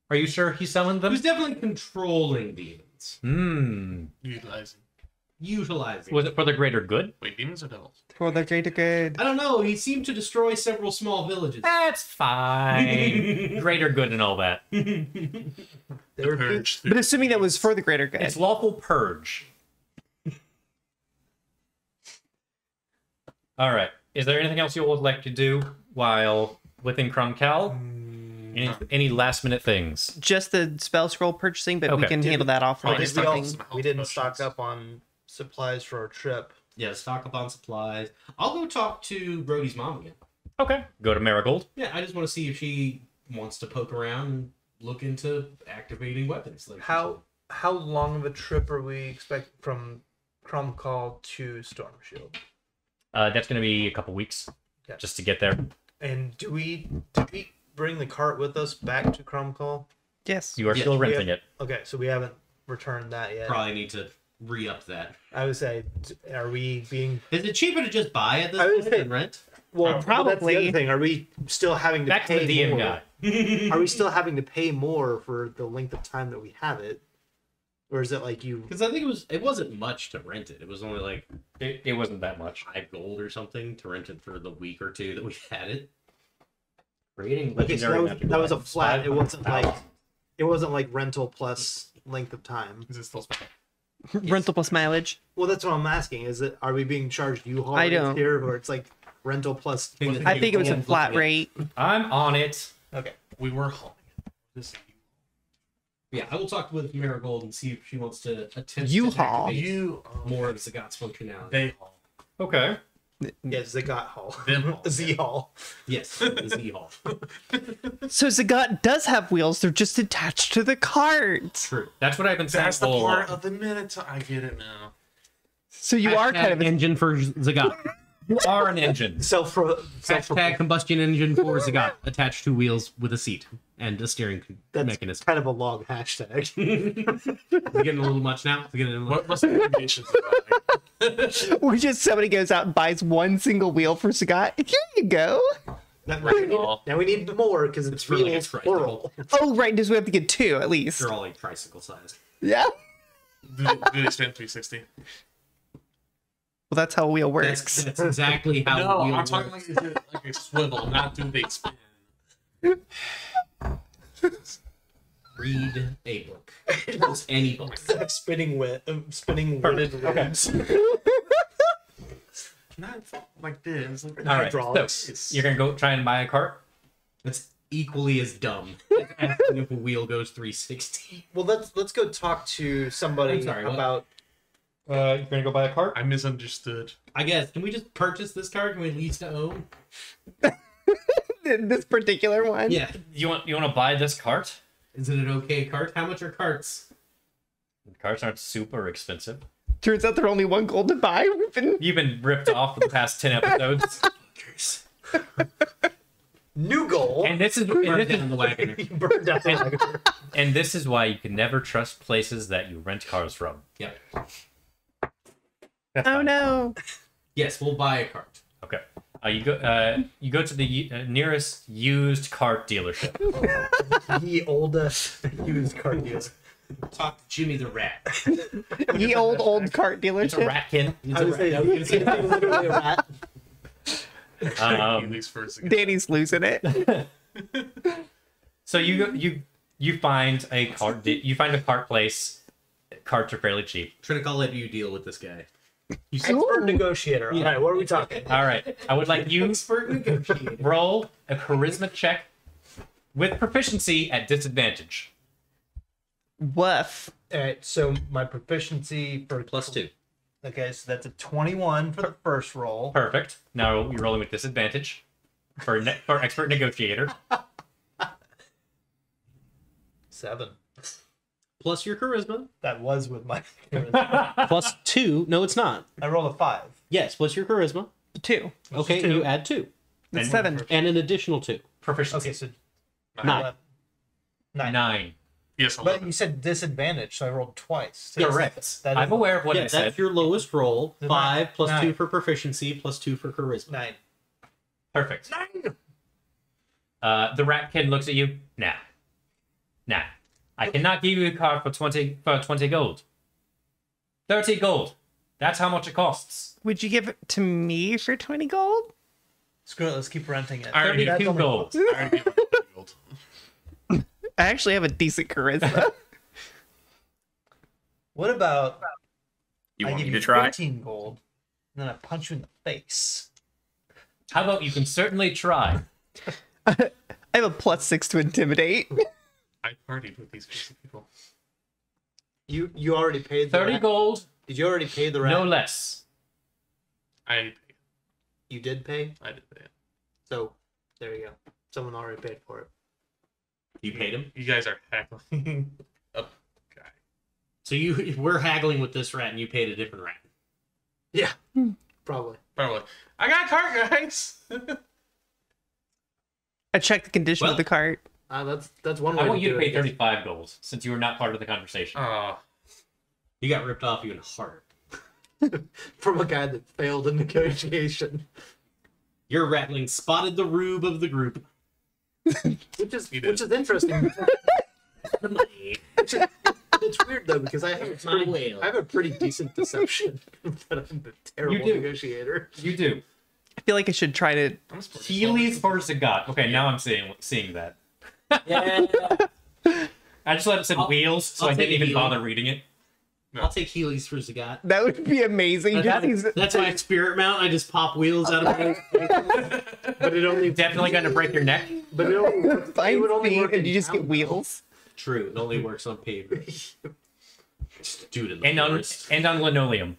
Are you sure he summoned them? Who's definitely controlling demons. Utilizing. Utilizing. Was it for the greater good? Wait, demons or devils? for the greater good. I don't know. He seemed to destroy several small villages. That's fine. Greater good and all that. They were Purge. But assuming that was for the greater good. It's lawful purge. All right. Is there anything else you would like to do while within Cromcal? Any last minute things? Just the spell scroll purchasing, but we Okay. can handle that offline. Because or we, something. we didn't stock up on supplies for our trip. Yeah, stock up on supplies. I'll go talk to Brody's mom again. Okay. Go to Marigold. Yeah, I just want to see if she wants to poke around and look into activating weapons. Like How long of a trip are we expecting from Cromcall to Storm Shield? That's going to be a couple weeks Yeah. just to get there. And did we bring the cart with us back to Cromcall? Yes. You are Yeah, still we renting have- it. Okay, so we haven't returned that yet. probably need to re-up that. I would say, are we being... Is it cheaper to just buy at this I would point say- and rent? Well, that's the Probably. other thing. Are we still having to Back to pay the DM more? guy. Are we still having to pay more for the length of time that we have it? Or is it like you... Because I think it wasn't much to rent it. It was only like It wasn't that much. 5 gold or something to rent it for the week or two that we had it. Creating Okay, so legendary that was a magic flat. It items, wasn't like rental plus length of time. Is it still spell? Rental plus mileage. Well, that's what I'm asking. Is it? Are we being charged U-Haul I rates don't- here, or it's like rental plus? I think it was a flat rate. I'm on it. Okay. We were hauling it. This is Yeah, I will talk with Marigold and see if she wants to attempt U-Haul. to activate you. more of Zagat's functionality. They haul. Okay. Yes, the Got Haul. Them haul. Z-Haul. Yes, the Z-Haul. So Zagat does have wheels. They're just attached to the cart. True. That's what I've been saying That's the all part along. of the minute. I get it now. So you are kind of a engine for Zagat. You are an engine. Hashtag combustion engine for Zagat. Attached to wheels with a seat and a steering That's mechanism. kind of a long hashtag. We're getting a little much now. We're getting a little... What's the implications of that? or just somebody goes out and buys one single wheel for Zagat. Here you go. Now we need more because it's really wheels, a plural. Oh, right. Does we have to get two at least? They're all like tricycle sized. Yeah. Do they spin 360? Well, that's how a wheel works. That's exactly how No, the wheel I'm talking works. like, is it like a swivel, not do they spin. Read a book. Just any book. spinning witted rims. Not like this. Like All right. Hydraulics. So you're gonna go try and buy a cart. That's equally as dumb as asking if a wheel goes 360. Well, let's go talk to somebody I'm sorry, what? about. You're gonna go buy a cart. I misunderstood. I guess. Can we just purchase this car? Can we lease to own? This particular one. Yeah. You want to buy this cart? Is it an okay cart? How much are carts? Carts aren't super expensive. Turns out they're only one gold to buy. You've been ripped off for the past 10 episodes. New goal. And this is Burn down the wagon. Burn down the wagon. and this is why you can never trust places that you rent cars from. Yep. That's Oh fine. no. Yes, we'll buy a cart. Okay. You go to the nearest used cart dealership. The oldest used car dealer. Talk to Jimmy the Rat. The old cart It's a dealership. ratkin. I was saying, it's literally a rat. Healy's first again. Danny's losing it. So you find a cart. You find a cart place. Carts are fairly cheap. Trinity, I'll let you deal with this guy. Expert negotiator. All right, what are we talking? All right. I would like you Expert negotiator. roll a charisma check with proficiency at disadvantage. Woof. All right, so my proficiency for +2. Okay, so that's a 21 for the first roll. Perfect. Now you're rolling with disadvantage for for expert negotiator. 7. Plus your charisma. That was with my. +2. No, it's not. I rolled a 5. Yes, plus your charisma. 2. Okay, two. you add 2. That's And 7. And an additional 2. Proficiency. Okay, so 9. 9. 9. Yes, But 11. you said disadvantage, so I rolled twice. So Correct. that I'm is- aware of what Yeah, I said. that's your lowest roll. The 5 plus 2 9. for proficiency plus 2 for charisma. 9. Perfect. 9. The rat kid looks at you. Nah. I cannot give you a card for 20 gold. 30 gold. That's how much it costs. Would you give it to me for 20 gold? Screw it, let's keep renting it. I already- 32 That's gold. I already gave her gold. I actually have a decent charisma. What about You I want give me you to try? 15 gold, and then I punch you in the face? How about you can certainly try? I have a +6 to intimidate. I partied with these people. You already paid the 30 rat? gold, Did you already pay the rat? no less. You did pay? I did pay it. So, there you go. Someone already paid for it. You paid him. You guys are haggling. Up, guy. So we're haggling with this rat and you paid a different rat. Yeah, probably. Probably. I got a cart, guys. I checked the condition Well- of the cart. That's one way. I want you do to pay it, I guess. 35 gold, since you were not part of the conversation. You got ripped off even harder. From a guy that failed a negotiation, Your ratling spotted the rube of the group. which is You did. interesting. It's weird though because I have my whale. I have a pretty decent deception, but I'm a terrible do. negotiator. You do. I feel like I should try to. Healy's first of God. Okay, now I'm seeing that. Yeah. I just let it say wheels, so I'll I didn't take even Healy. bother reading it. I'll take Healy's for Zagat. That would be amazing. That's my spirit mount. I just pop wheels out of my But it only Definitely going to break your neck. but it only it Fine would only thing, work and in you just get town, wheels. True. It only works on pavement. Just do it in the And on forest. linoleum.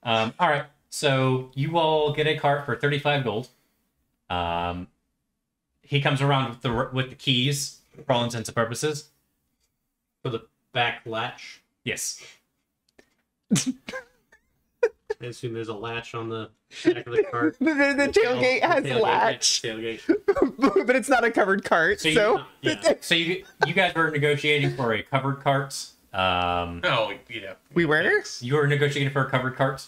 All right, so you all get a cart for 35 gold. He comes around with the keys for all intents and purposes. For the back latch. Yes. I assume there's a latch on the back of the cart. The tailgate has a Tailgate, latch, Tailgate. but it's not a covered cart. So So, you- Yeah. So you guys were negotiating for a covered cart. Oh, yeah. we were. You were negotiating for a covered cart.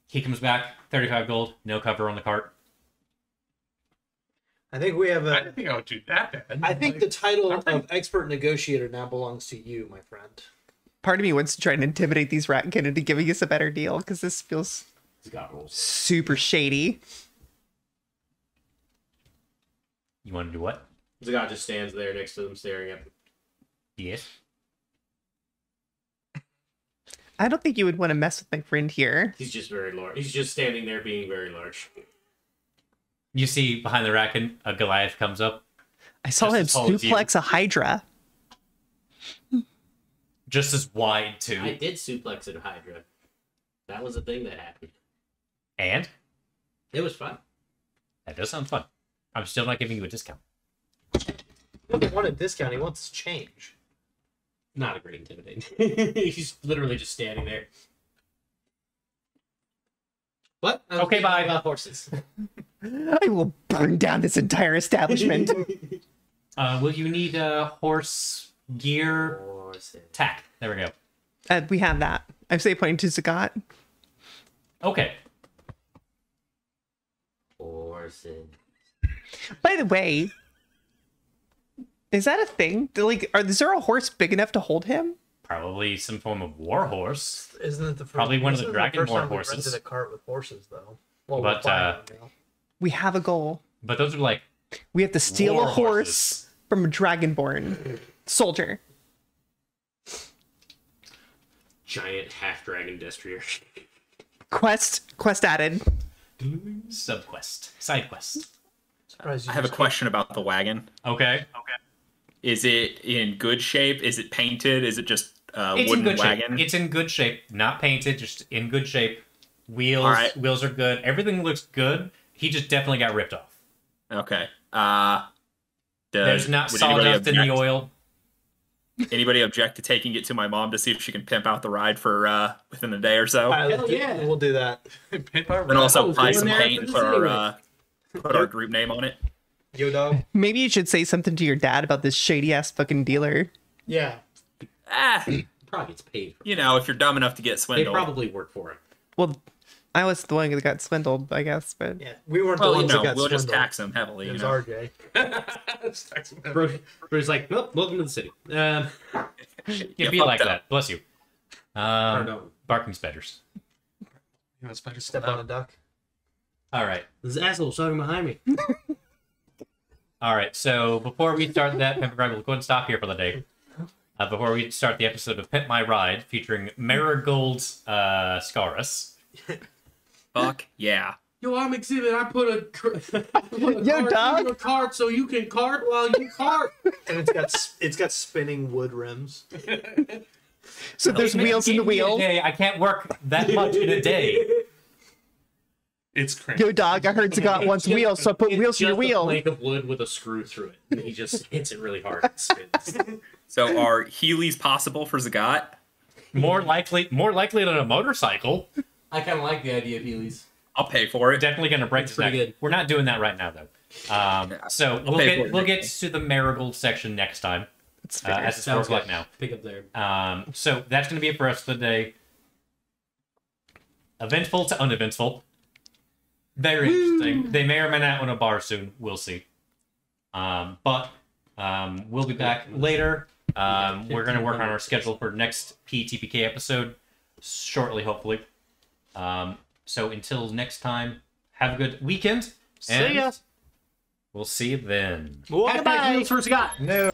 He comes back, 35 gold, no cover on the cart. I think we have I a. didn't think I would do that bad. I think the title I'm pretty- of expert negotiator now belongs to you, my friend. Part of me wants to try and intimidate these ratkin into giving us a better deal because this feels Zagat rolls. super shady. You want to do what? Zagat just stands there next to them staring at them. Yes. I don't think you would want to mess with my friend here. He's just very large. He's just standing there being very large. You see behind the racken, a Goliath comes up. I saw Just him as tall as you. suplex a hydra. Just as wide, too. I did suplex a hydra. That was a thing that happened. And? It was fun. That does sound fun. I'm still not giving you a discount. He doesn't want a discount. He wants change. Not a great intimidating. He's literally just standing there. What? I was Okay, thinking bye. About horses. I will burn down this entire establishment. Will you need a horse gear Horses. tack? There we go. We have that. I'm say pointing to Zagat. Okay. Horses. By the way, is that a thing? Like, is there a horse big enough to hold him? Probably some form of war horse. Isn't it the first, Probably one of the isn't it Dragonborn first time we horses. rented a cart with horses, though. Well, But, we're planning on now. We have a goal. But those are like We have to steal War a horse horses. from a dragonborn soldier. Giant half dragon destrier. Quest added. subquest, side quest. Surprised you I have a just question about the wagon. Okay. Is it in good shape? Is it painted? Is it just a It's in wooden good wagon? shape. It's in good shape. Not painted, just in good shape. Wheels, All right. wheels are good. Everything looks good. He just definitely got ripped off. Okay. There's not would anybody sawdust in the object- oil. Anybody object to taking it to my mom to see if she can pimp out the ride for within a day or so? Hell yeah. We'll do that. And also Oh, apply going some there paint after for this our, anyway. put our group name on it. Yo, dog. Maybe you should say something to your dad about this shady ass fucking dealer. Yeah. Ah, Probably gets paid. For you know, if you're dumb enough to get They swindled. probably work for it. Well, I was the one that got swindled, I guess, but Yeah. We weren't the Well, you ones know, that got we'll just swindled. tax them heavily. It You was know? RJ. Bro's like, well, welcome to the city. Yeah, You be fucked like up. that. Bless you. No. Barking spiders. Yeah, it's better Step on a duck. All right. This asshole's talking behind me. All right. So before we start that, Pimp Ride, we'll go ahead and stop here for the day. Before we start the episode of Pimp My Ride, featuring Marigold Scaris. Fuck yeah. Yo, I'm Exhibit. I put a Yo, cart dog. in your cart so you can cart while you cart. And it's got spinning wood rims. so there's wheels in the wheel. I can't work that much in a day. It's crazy. Yo, dog, I heard Zagat wants wheels, so I put wheels in your Just a wheel. plank of wood with a screw through it. And he just hits it really hard. And spins. So are Heelys possible for Zagat? More likely than a motorcycle. I kind of like the idea of Heelys. I'll pay for it. Definitely going to break That's his neck. pretty good. We're not doing that right now, though. So pay for it we'll next get time. to the Marigold section next time. It's fair. As it's 4 Sounds o'clock good. now. Pick up there. So that's going to be it for us today. Eventful to uneventful. Very interesting. They may or may not win a bar soon. We'll see. But we'll be back later. We're going to work on our schedule for next PTPK episode shortly, hopefully. So until next time, have a good weekend. See ya. We'll see you then. Hashtag Heelys for Scott. No.